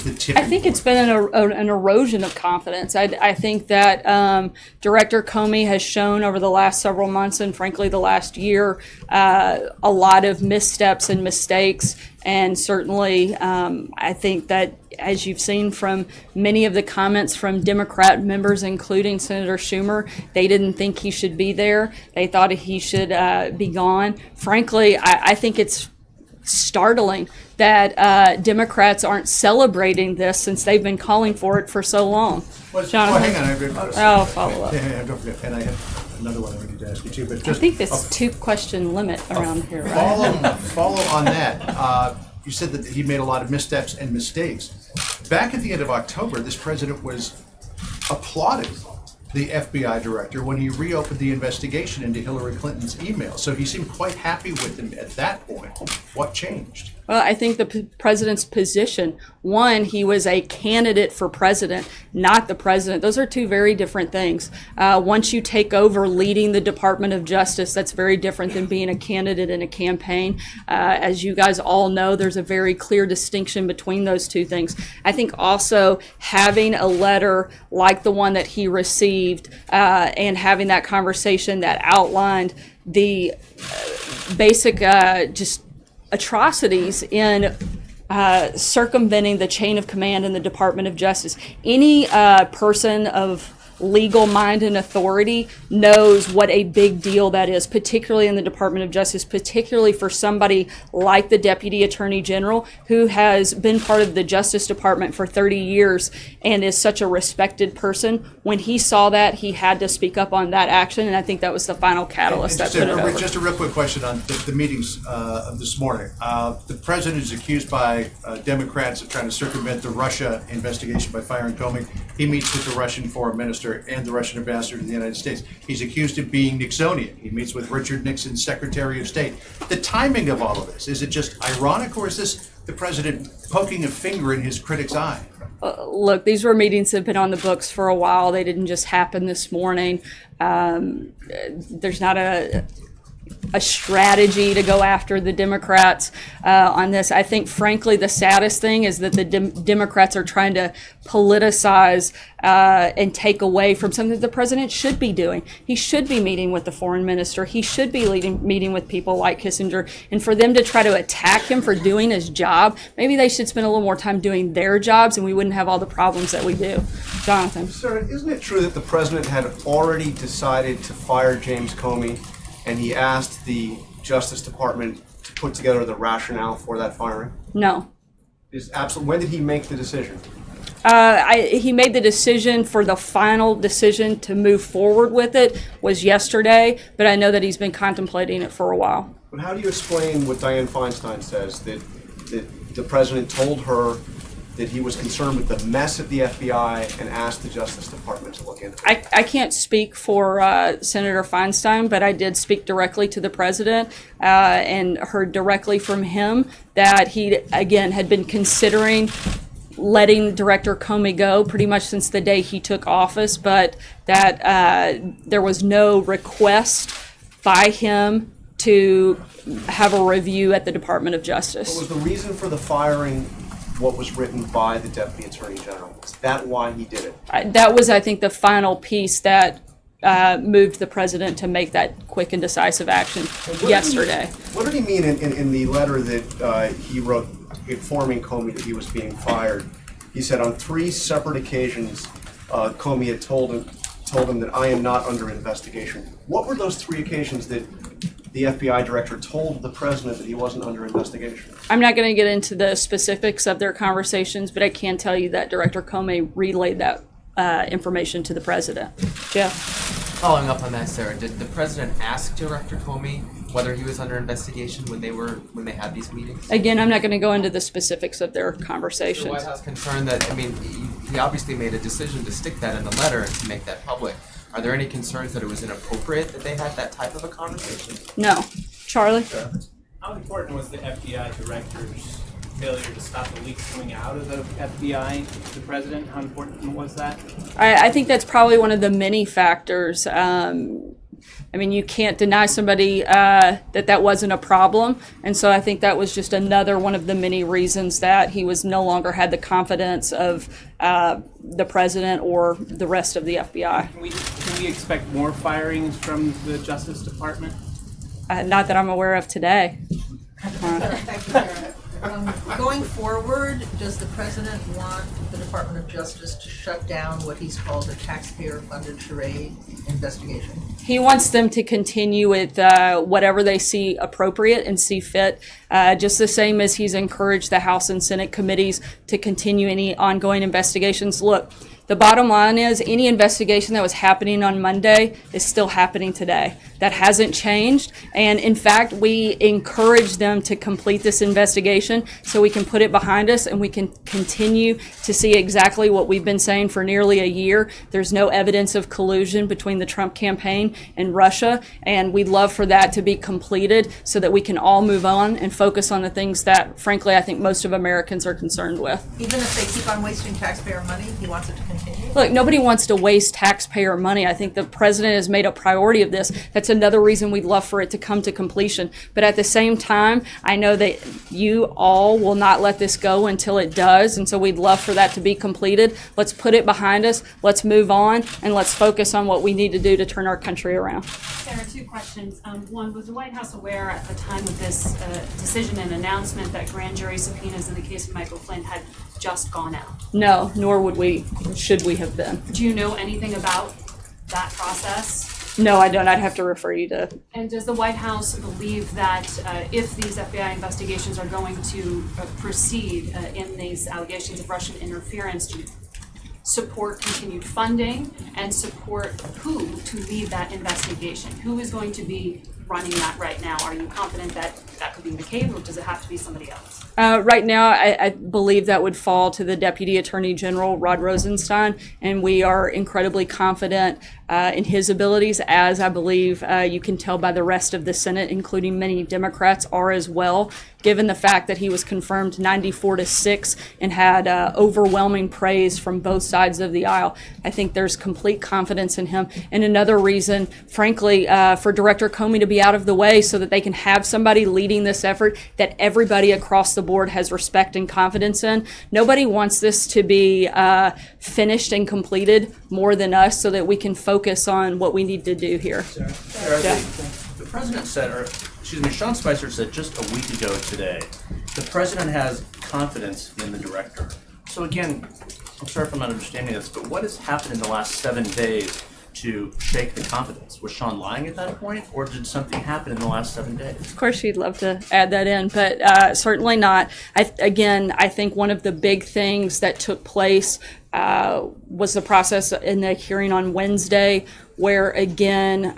the tipping I think it's been an erosion of confidence. I think that Director Comey has shown over the last several months and frankly the last year a lot of missteps and mistakes. And certainly I think that as you've seen from many of the comments from Democrat members, including Senator Schumer, they didn't think he should be there. They thought he should be gone. Frankly, I think it's startling that Democrats aren't celebrating this since they've been calling for it for so long. Jonathan? hang on, I have a Oh, follow up. Yeah, don't forget. And I have another one I need to ask you too. But I just think this two-question limit around here, right? follow on that. You said that he made a lot of missteps and mistakes. Back at the end of October, this president was applauding the FBI director when he reopened the investigation into Hillary Clinton's email. So he seemed quite happy with him at that point. What changed? Well, I think the president's position, one, he was a candidate for president, not the president. Those are two very different things. Once you take over leading the Department of Justice, that's very different than being a candidate in a campaign. As you guys all know, there's a very clear distinction between those two things. I think also having a letter like the one that he received and having that conversation that outlined the basic just atrocities in circumventing the chain of command in the Department of Justice. Any person of legal mind and authority knows what a big deal that is, particularly in the Department of Justice, particularly for somebody like the Deputy Attorney General, who has been part of the Justice Department for 30 years and is such a respected person. When he saw that, he had to speak up on that action, and I think that was the final catalyst that put it over. Just a real quick question on the meetings of this morning. The president is accused by Democrats of trying to circumvent the Russia investigation by firing Comey. He meets with the Russian foreign minister and the Russian ambassador to the United States. He's accused of being Nixonian. He meets with Richard Nixon's Secretary of State. The timing of all of this, is it just ironic, or is this the president poking a finger in his critic's eye? Look, these were meetings that have been on the books for a while. They didn't just happen this morning. There's not a strategy to go after the Democrats on this. I think, frankly, the saddest thing is that the Democrats are trying to politicize and take away from something that the president should be doing. He should be meeting with the foreign minister. He should be meeting with people like Kissinger. And for them to try to attack him for doing his job, maybe they should spend a little more time doing their jobs and we wouldn't have all the problems that we do. Jonathan. Sarah, isn't it true that the president had already decided to fire James Comey, and he asked the Justice Department to put together the rationale for that firing? No. When did he make the decision? He made the decision for the final decision to move forward with it was yesterday, but I know that he's been contemplating it for a while. But how do you explain what Dianne Feinstein says, that the president told her that he was concerned with the mess at the FBI and asked the Justice Department to look into it? I can't speak for Senator Feinstein, but I did speak directly to the president and heard directly from him that he, again, had been considering letting Director Comey go pretty much since the day he took office, but that there was no request by him to have a review at the Department of Justice. What was the reason for the firing what was written by the Deputy Attorney General? Is that why he did it? That was, I think, the final piece that moved the president to make that quick and decisive action yesterday. What did he mean in the letter that he wrote informing Comey that he was being fired? He said on 3 separate occasions, Comey had told him that I am not under investigation. What were those 3 occasions that the FBI director told the president that he wasn't under investigation? I'm not going to get into the specifics of their conversations, but I can tell you that Director Comey relayed that information to the president. Jeff? Following up on that, Sarah, did the president ask Director Comey whether he was under investigation when they had these meetings? Again, I'm not going to go into the specifics of their conversations. The White House concerned that, he obviously made a decision to stick that in the letter and to make that public. Are there any concerns that it was inappropriate that they had that type of a conversation? No. Charlie? How important was the FBI director's failure to stop the leaks coming out of the FBI to the president? How important was that? I think that's probably one of the many factors. You can't deny somebody that wasn't a problem. And so I think that was just another one of the many reasons that he was no longer had the confidence of the president or the rest of the FBI. Can we expect more firings from the Justice Department? Not that I'm aware of today. Going forward, does the president want the Department of Justice to shut down what he's called a taxpayer-funded charade investigation? He wants them to continue with whatever they see appropriate and see fit, just the same as he's encouraged the House and Senate committees to continue any ongoing investigations. Look, the bottom line is any investigation that was happening on Monday is still happening today. That hasn't changed. And in fact, we encourage them to complete this investigation so we can put it behind us and we can continue to see exactly what we've been saying for nearly a year. There's no evidence of collusion between the Trump campaign and Russia. And we'd love for that to be completed so that we can all move on and focus on the things that, frankly, I think most of Americans are concerned with. Even if they keep on wasting taxpayer money, he wants it to continue? Look, nobody wants to waste taxpayer money. I think the president has made a priority of this. That's another reason we'd love for it to come to completion. But at the same time, I know that you all will not let this go until it does. And so we'd love for that to be completed. Let's put it behind us. Let's move on. And let's focus on what we need to do to turn our country around. Sarah, 2 questions. One, was the White House aware at the time of this decision and announcement that grand jury subpoenas in the case of Michael Flynn had just gone out? No, nor should we have been. Do you know anything about that process? No, I don't. I'd have to refer you to. And does the White House believe that if these FBI investigations are going to proceed in these allegations of Russian interference, to support continued funding and support who to lead that investigation? Who is going to be running that right now? Are you confident that that could be McCabe, or does it have to be somebody else? Right now, I believe that would fall to the Deputy Attorney General, Rod Rosenstein, and we are incredibly confident in his abilities, as I believe you can tell by the rest of the Senate, including many Democrats, are as well, given the fact that he was confirmed 94-6 and had overwhelming praise from both sides of the aisle. I think there's complete confidence in him. And another reason, frankly, for Director Comey to be out of the way so that they can have somebody leading this effort that everybody across the board has respect and confidence in. Nobody wants this to be finished and completed more than us, so that we can focus on what we need to do here. Sarah, the president said, or excuse me, Sean Spicer said just a week ago today, the president has confidence in the director. So again, I'm sorry if I'm not understanding this, but what has happened in the last 7 days to shake the confidence? Was Sean lying at that point, or did something happen in the last 7 days? Of course, she'd love to add that in, but certainly not. I think one of the big things that took place was the process in the hearing on Wednesday, where again,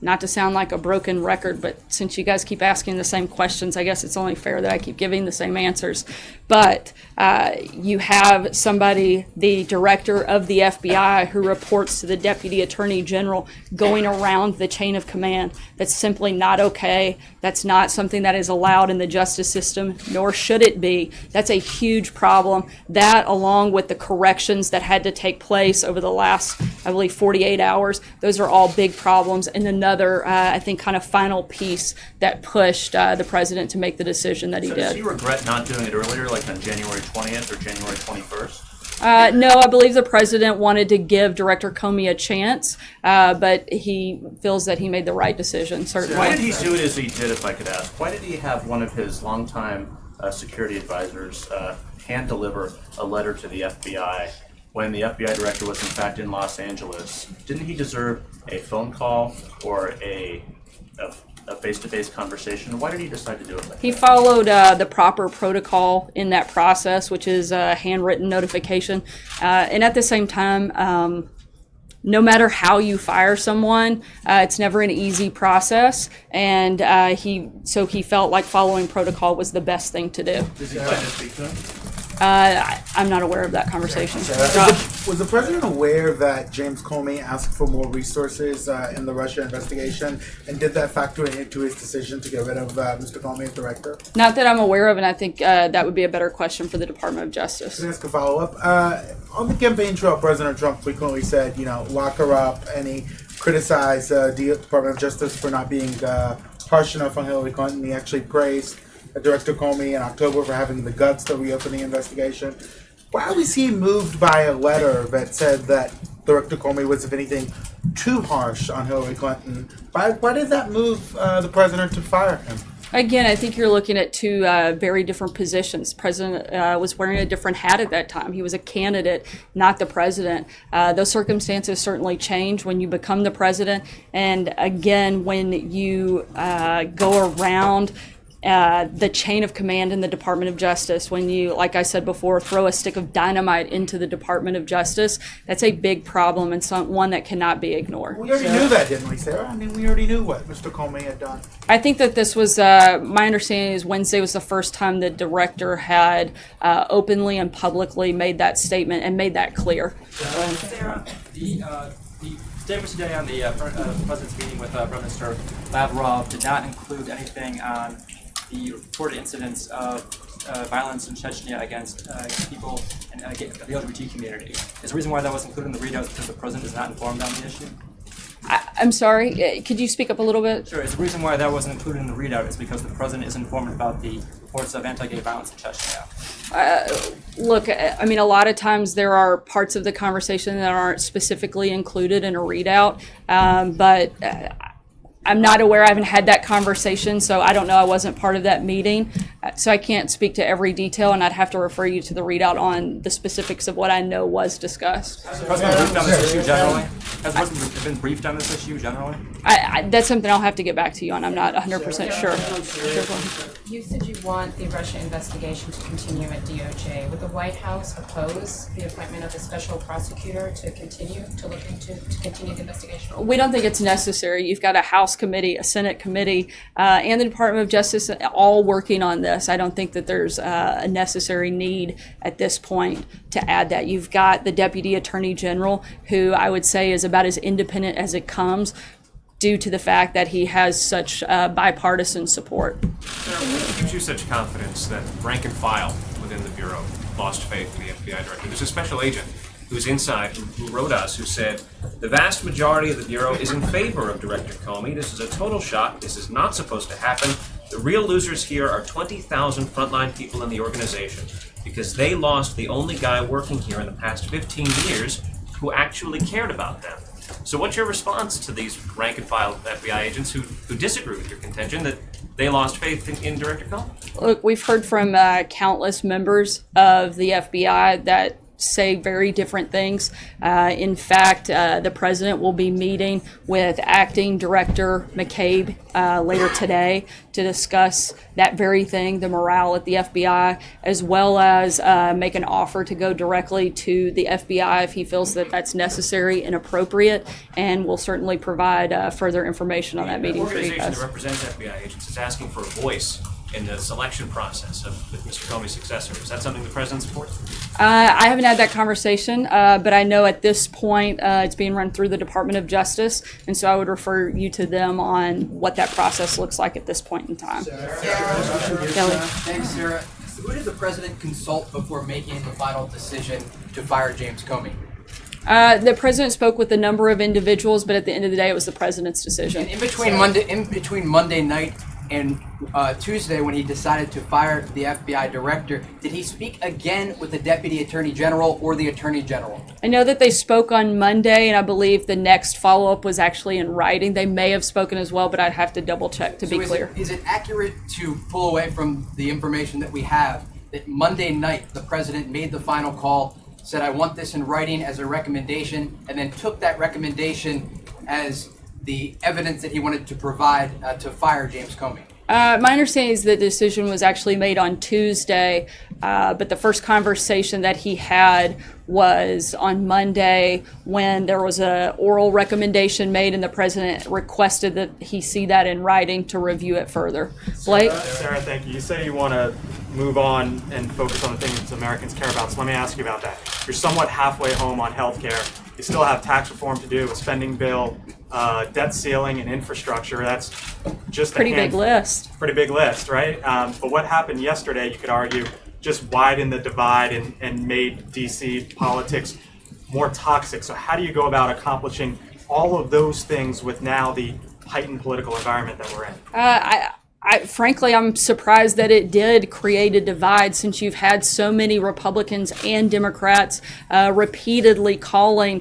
not to sound like a broken record, but since you guys keep asking the same questions, I guess it's only fair that I keep giving the same answers. But you have somebody, the director of the FBI, who reports to the Deputy Attorney General, going around the chain of command. That's simply not okay. That's not something that is allowed in the justice system, nor should it be. That's a huge problem. That, along with the corrections that had to take place over the last, I believe, 48 hours, those are all big problems. And another, I think, kind of final piece that pushed the president to make the decision that he did. Does he regret not doing it earlier, like on January 20th or January 21st? No, I believe the president wanted to give Director Comey a chance, but he feels that he made the right decision, certainly. Why did he do it as he did, if I could ask? Why did he have one of his longtime security advisors hand deliver a letter to the FBI when the FBI director was in fact in Los Angeles? Didn't he deserve a phone call or a face-to-face conversation? Why did he decide to do it like He that? followed the proper protocol in that process, which is a handwritten notification. And at the same time, no matter how you fire someone, it's never an easy process. And he felt like following protocol was the best thing to do. Does he plan to speak to him? I'm not aware of that conversation. Was the president aware that James Comey asked for more resources in the Russia investigation, and did that factor into his decision to get rid of Mr. Comey as director? Not that I'm aware of, and I think that would be a better question for the Department of Justice. Can I ask a follow-up? On the campaign trail, President Trump frequently said, lock her up, and he criticized the Department of Justice for not being harsh enough on Hillary Clinton. He actually praised Director Comey in October for having the guts to reopen the investigation. Why was he moved by a letter that said that Director Comey was, if anything, too harsh on Hillary Clinton? Why did that move the president to fire him? Again, I think you're looking at two very different positions. The president was wearing a different hat at that time. He was a candidate, not the president. Those circumstances certainly change when you become the president. And again, when you go around the chain of command in the Department of Justice, when you, like I said before, throw a stick of dynamite into the Department of Justice, that's a big problem and one that cannot be ignored. We already knew that, didn't we, Sarah? I mean, we already knew what Mr. Comey had done. I think that this was, my understanding is Wednesday was the first time the director had openly and publicly made that statement and made that clear. Sarah, the statement today on the president's meeting with Prime Minister Lavrov did not include anything on the reported incidents of violence in Chechnya against people and the LGBT community. Is the reason why that was included in the readout because the president is not informed on the issue? I'm sorry, could you speak up a little bit? Sure, the reason why that wasn't included in the readout is because the president is informed about the reports of anti-gay violence in Chechnya. Look, I mean, a lot of times there are parts of the conversation that aren't specifically included in a readout, but I'm not aware. I haven't had that conversation, so I don't know. I wasn't part of that meeting, so I can't speak to every detail, and I'd have to refer you to the readout on the specifics of what I know was discussed. Has the president briefed on this issue generally? Has the president been briefed on this issue generally? That's something I'll have to get back to you on. I'm not 100% sure. You said you want the Russia investigation to continue at DOJ. Would the White House oppose the appointment of a special prosecutor to continue the investigation? We don't think it's necessary. You've got a House committee, a Senate committee, and the Department of Justice all working on this. I don't think that there's a necessary need at this point to add that. You've got the Deputy Attorney General, who I would say is about as independent as it comes, due to the fact that he has such bipartisan support. What gives you such confidence that rank and file within the Bureau lost faith in the FBI director? There's a special agent who's inside who wrote us, who said, the vast majority of the Bureau is in favor of Director Comey. This is a total shock. This is not supposed to happen. The real losers here are 20,000 frontline people in the organization because they lost the only guy working here in the past 15 years who actually cared about them. So what's your response to these rank and file FBI agents who disagree with your contention that they lost faith in Director Comey? Look, we've heard from countless members of the FBI that say very different things. In fact, the president will be meeting with acting director McCabe later today to discuss that very thing, the morale at the FBI, as well as make an offer to go directly to the FBI if he feels that that's necessary and appropriate, and will certainly provide further information on that meeting for you organization guys. that represents FBI agents is asking for a voice in the selection process of Mr. Comey's successor. Is that something the president supports? I haven't had that conversation, but I know at this point it's being run through the Department of Justice, and so I would refer you to them on what that process looks like at this point in time. Kelly. Thanks, Sarah. So who did the president consult before making the final decision to fire James Comey? The president spoke with a number of individuals, but at the end of the day, it was the president's decision. And in between Monday night and Tuesday, when he decided to fire the FBI director, did he speak again with the Deputy Attorney General or the Attorney General? I know that they spoke on Monday, and I believe the next follow-up was actually in writing. They may have spoken as well, but I'd have to double-check to be clear. Is it accurate to pull away from the information that we have that Monday night the president made the final call, said, I want this in writing as a recommendation, and then took that recommendation as the evidence that he wanted to provide to fire James Comey? My understanding is the decision was actually made on Tuesday, but the first conversation that he had was on Monday when there was an oral recommendation made and the president requested that he see that in writing to review it further. Blake? Sarah, thank you. You say you want to move on and focus on the things Americans care about, so let me ask you about that. You're somewhat halfway home on health care. You still have tax reform to do, a spending bill, debt ceiling, and infrastructure. That's just pretty big list. Pretty big list, right? But what happened yesterday, you could argue, just widened the divide and made DC politics more toxic. So how do you go about accomplishing all of those things with now the heightened political environment that we're in? Frankly, I'm surprised that it did create a divide, since you've had so many Republicans and Democrats repeatedly calling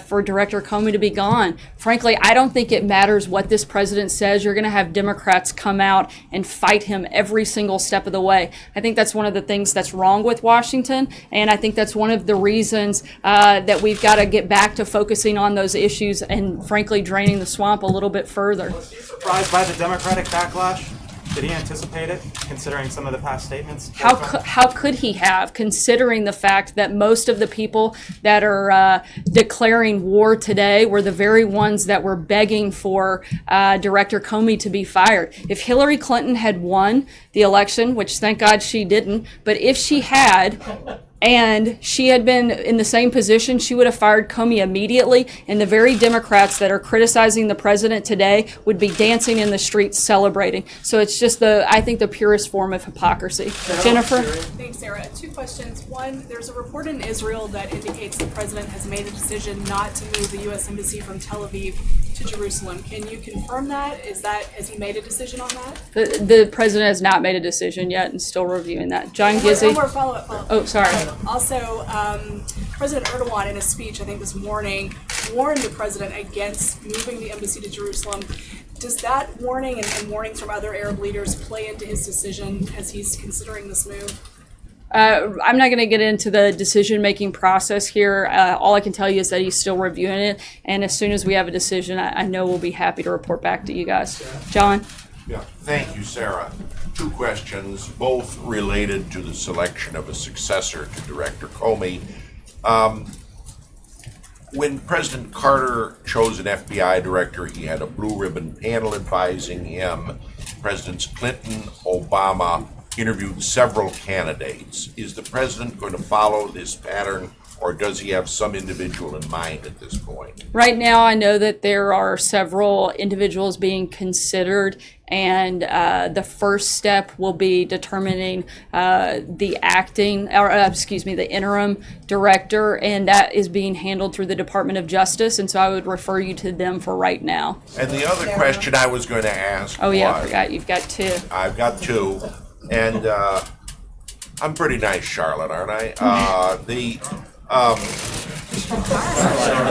for Director Comey to be gone. Frankly, I don't think it matters what this president says. You're going to have Democrats come out and fight him every single step of the way. I think that's one of the things that's wrong with Washington, and I think that's one of the reasons that we've got to get back to focusing on those issues and, frankly, draining the swamp a little bit further. Surprised by the Democratic backlash? Did he anticipate it, considering some of the past statements? How could he have, considering the fact that most of the people that are declaring war today were the very ones that were begging for Director Comey to be fired? If Hillary Clinton had won the election, which thank God she didn't, but if she had, and she had been in the same position, she would have fired Comey immediately, and the very Democrats that are criticizing the president today would be dancing in the streets celebrating. So it's just I think the purest form of hypocrisy. Jennifer? Thanks, Sarah. Two questions. One, there's a report in Israel that indicates the president has made a decision not to move the U.S. Embassy from Tel Aviv to Jerusalem. Can you confirm that? Has he made a decision on that? The president has not made a decision yet and still reviewing that. John Gizzi? One more follow-up. Oh, sorry. Also, President Erdogan, in a speech, I think this morning, warned the president against moving the embassy to Jerusalem. Does that warning and warnings from other Arab leaders play into his decision as he's considering this move? I'm not going to get into the decision-making process here. All I can tell you is that he's still reviewing it, and as soon as we have a decision, I know we'll be happy to report back to you guys. John? Yeah, thank you, Sarah. 2 questions, both related to the selection of a successor to Director Comey. When President Carter chose an FBI director, he had a blue ribbon panel advising him. Presidents Clinton, Obama interviewed several candidates. Is the president going to follow this pattern, or does he have some individual in mind at this point? Right now, I know that there are several individuals being considered, and the first step will be determining the interim director, and that is being handled through the Department of Justice, and so I would refer you to them for right now. And the other question I was going to ask Oh yeah, I was, forgot, you've got 2. I've got 2, and I'm pretty nice, Charlotte, aren't I?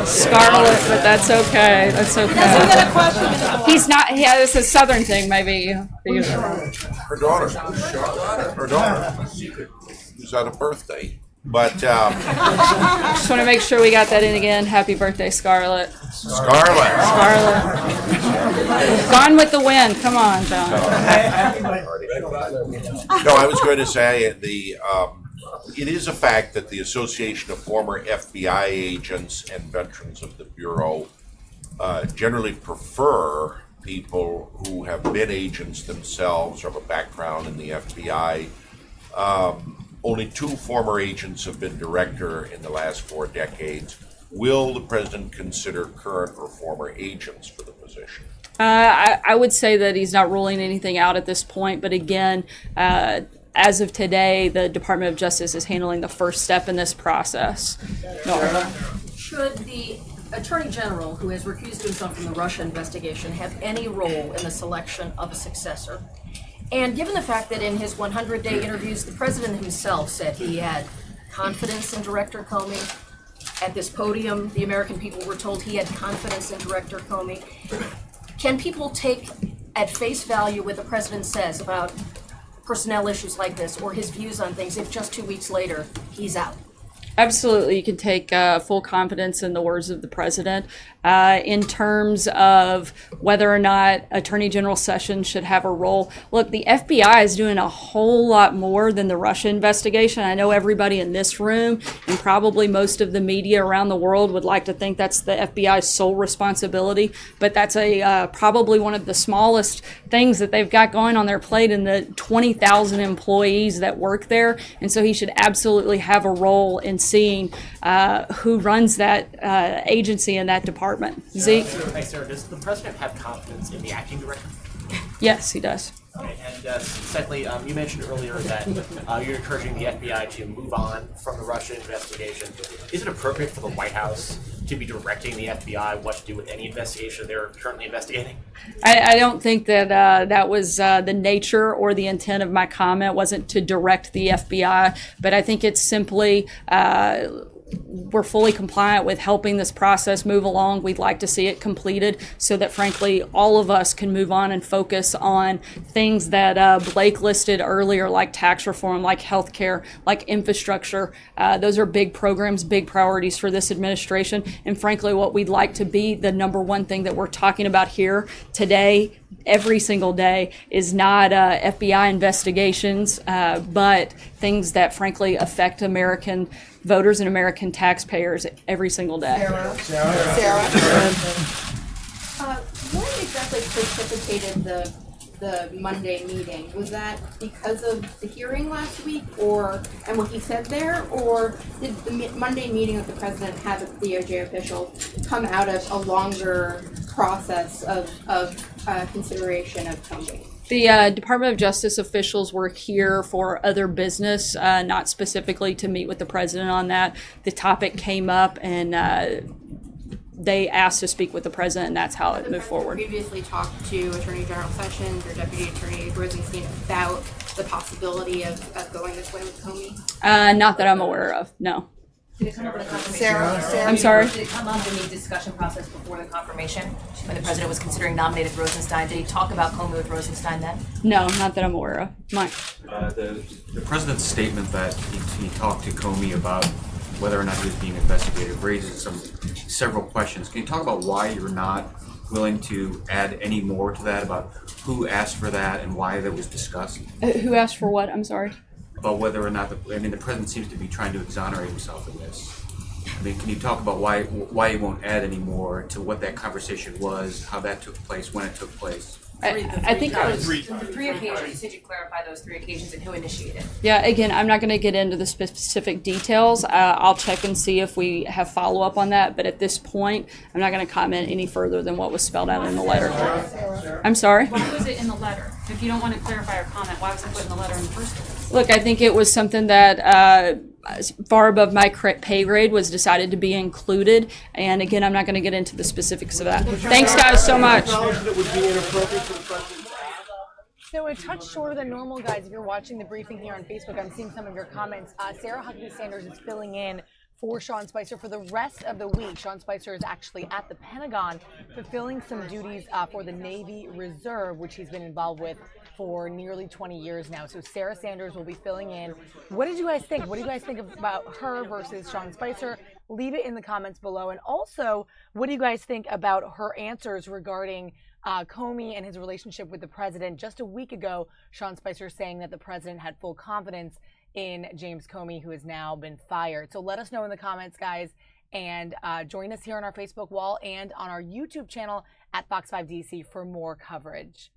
Scarlet, but that's okay. That's okay. He's not. Yeah, it's a Southern thing, maybe. Her daughter. Her daughter. Who's had a birthday. But just want to make sure we got that in again. Happy birthday, Scarlet. Scarlet. Gone with the wind. Come on, John. No, I was going to say it is a fact that the Association of Former FBI Agents and Veterans of the Bureau generally prefer people who have been agents themselves or have a background in the FBI. Only 2 former agents have been director in the last 4 decades. Will the president consider current or former agents for the position? I would say that he's not ruling anything out at this point, but again, as of today, the Department of Justice is handling the first step in this process. Should the Attorney General, who has recused himself from the Russia investigation, have any role in the selection of a successor? And given the fact that in his 100-day interviews, the president himself said he had confidence in Director Comey, at this podium, the American people were told he had confidence in Director Comey. Can people take at face value what the president says about personnel issues like this, or his views on things, if just 2 weeks later he's out? Absolutely, you can take full confidence in the words of the president. In terms of whether or not Attorney General Sessions should have a role, look, the FBI is doing a whole lot more than the Russia investigation. I know everybody in this room and probably most of the media around the world would like to think that's the FBI's sole responsibility, but that's probably one of the smallest things that they've got going on their plate in the 20,000 employees that work there, and so he should absolutely have a role in seeing who runs that agency and that department. Zeke? Hi, Sarah. Does the president have confidence in the acting director? Yes, he does. Okay, and secondly, you mentioned earlier that you're encouraging the FBI to move on from the Russia investigation. Is it appropriate for the White House to be directing the FBI what to do with any investigation they're currently investigating? I don't think that that was the nature or the intent of my comment. Wasn't to direct the FBI, but I think it's simply we're fully compliant with helping this process move along. We'd like to see it completed so that, frankly, all of us can move on and focus on things that Blake listed earlier, like tax reform, like healthcare, like infrastructure. Those are big programs, big priorities for this administration. And frankly, what we'd like to be the number one thing that we're talking about here today, every single day, is not FBI investigations, but things that frankly affect American voters and American taxpayers every single day. Sarah. What exactly precipitated the Monday meeting? Was that because of the hearing last week, and what he said there, or did the Monday meeting that the president had with the DOJ official come out of a longer process of consideration of Comey? The Department of Justice officials were here for other business, not specifically to meet with the president on that. The topic came up and they asked to speak with the president, and that's how it moved forward. Previously talked to Attorney General Sessions or Deputy Attorney Rosenstein about the possibility of going this way with Comey? Not that I'm aware of, no. Did it come up in the confirmation? Sarah, I'm sorry? Did it come up in the discussion process before the confirmation? When the president was considering nominating Rosenstein, did he talk about Comey with Rosenstein then? No, not that I'm aware of. Mike? The president's statement that he talked to Comey about whether or not he was being investigated raises several questions. Can you talk about why you're not willing to add any more to that, about who asked for that and why that was discussed? Who asked for what? I'm sorry. About whether or not the president seems to be trying to exonerate himself in this. I mean, can you talk about why you won't add any more to what that conversation was, how that took place, when it took place? I think I was... The 3 occasions, you said you'd clarify those 3 occasions and who initiated. Yeah, again, I'm not going to get into the specific details. I'll check and see if we have follow-up on that, but at this point, I'm not going to comment any further than what was spelled out in the letter. I'm sorry? Why was it in the letter? If you don't want to clarify or comment, why was it put in the letter in the first place? Look, I think it was something that far above my pay grade was decided to be included, and again, I'm not going to get into the specifics of that. Thanks, guys, so much. So a touch shorter than normal, guys. If you're watching the briefing here on Facebook, I'm seeing some of your comments. Sarah Huckabee Sanders is filling in for Sean Spicer for the rest of the week. Sean Spicer is actually at the Pentagon fulfilling some duties for the Navy Reserve, which he's been involved with for nearly 20 years now. So Sarah Sanders will be filling in. What did you guys think? What do you guys think about her versus Sean Spicer? Leave it in the comments below. And also, what do you guys think about her answers regarding Comey and his relationship with the president? Just a week ago, Sean Spicer saying that the president had full confidence in James Comey, who has now been fired. So let us know in the comments, guys, and join us here on our Facebook wall and on our YouTube channel at Fox 5 DC for more coverage.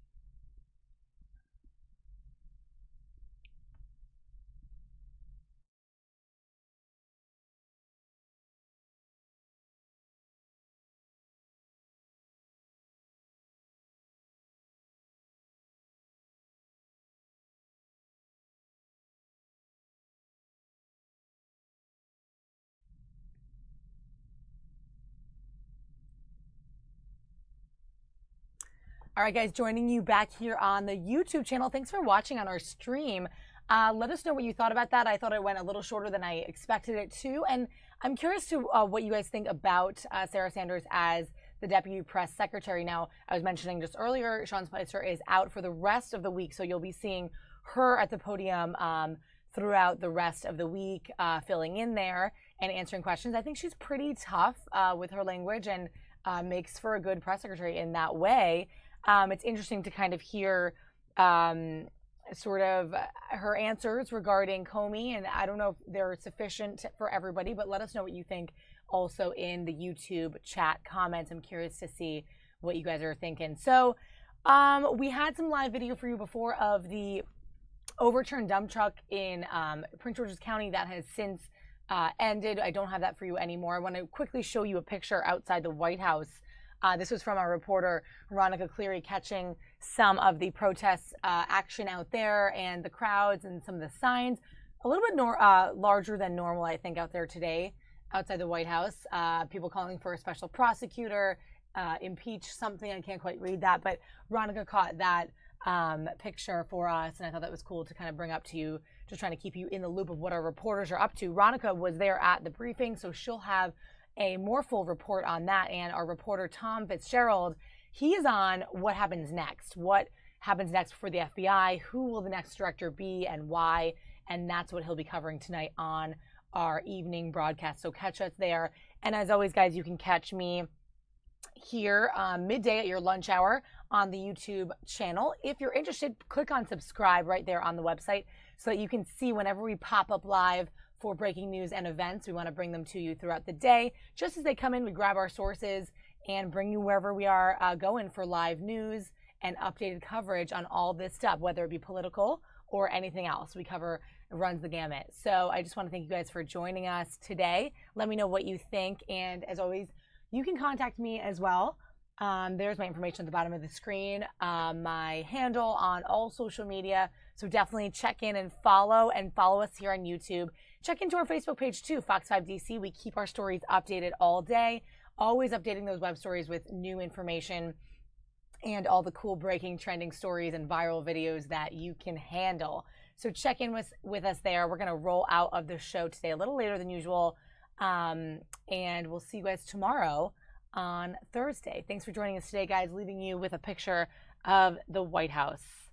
All right, guys, joining you back here on the YouTube channel. Thanks for watching on our stream. Let us know what you thought about that. I thought it went a little shorter than I expected it to. And I'm curious to what you guys think about Sarah Sanders as the Deputy Press Secretary. Now, I was mentioning just earlier, Sean Spicer is out for the rest of the week, so you'll be seeing her at the podium throughout the rest of the week, filling in there and answering questions. I think she's pretty tough with her language and makes for a good press secretary in that way. It's interesting to kind of hear sort of her answers regarding Comey, and I don't know if they're sufficient for everybody, but let us know what you think also in the YouTube chat comments. I'm curious to see what you guys are thinking. So we had some live video for you before of the overturned dump truck in Prince George's County that has since ended. I don't have that for you anymore. I want to quickly show you a picture outside the White House. This was from our reporter, Veronica Cleary, catching some of the protests action out there and the crowds and some of the signs. A little bit larger than normal, I think, out there today outside the White House. People calling for a special prosecutor, impeach something. I can't quite read that, but Veronica caught that picture for us, and I thought that was cool to kind of bring up to you, just trying to keep you in the loop of what our reporters are up to. Veronica was there at the briefing, so she'll have a more full report on that. And our reporter, Tom Fitzgerald, he is on what happens next. What happens next for the FBI? Who will the next director be and why? And that's what he'll be covering tonight on our evening broadcast. So catch us there. And as always, guys, you can catch me here midday at your lunch hour on the YouTube channel. If you're interested, click on subscribe right there on the website so that you can see whenever we pop up live for breaking news and events. We want to bring them to you throughout the day. Just as they come in, we grab our sources and bring you wherever we are going for live news and updated coverage on all this stuff, whether it be political or anything else. We cover, runs the gamut. So I just want to thank you guys for joining us today. Let me know what you think. And as always, you can contact me as well. There's my information at the bottom of the screen, my handle on all social media. So definitely check in and follow us here on YouTube. Check into our Facebook page too, Fox 5 DC. We keep our stories updated all day, always updating those web stories with new information and all the cool breaking, trending stories and viral videos that you can handle. So check in with us there. We're going to roll out of the show today a little later than usual. And we'll see you guys tomorrow on Thursday. Thanks for joining us today, guys. Leaving you with a picture of the White House.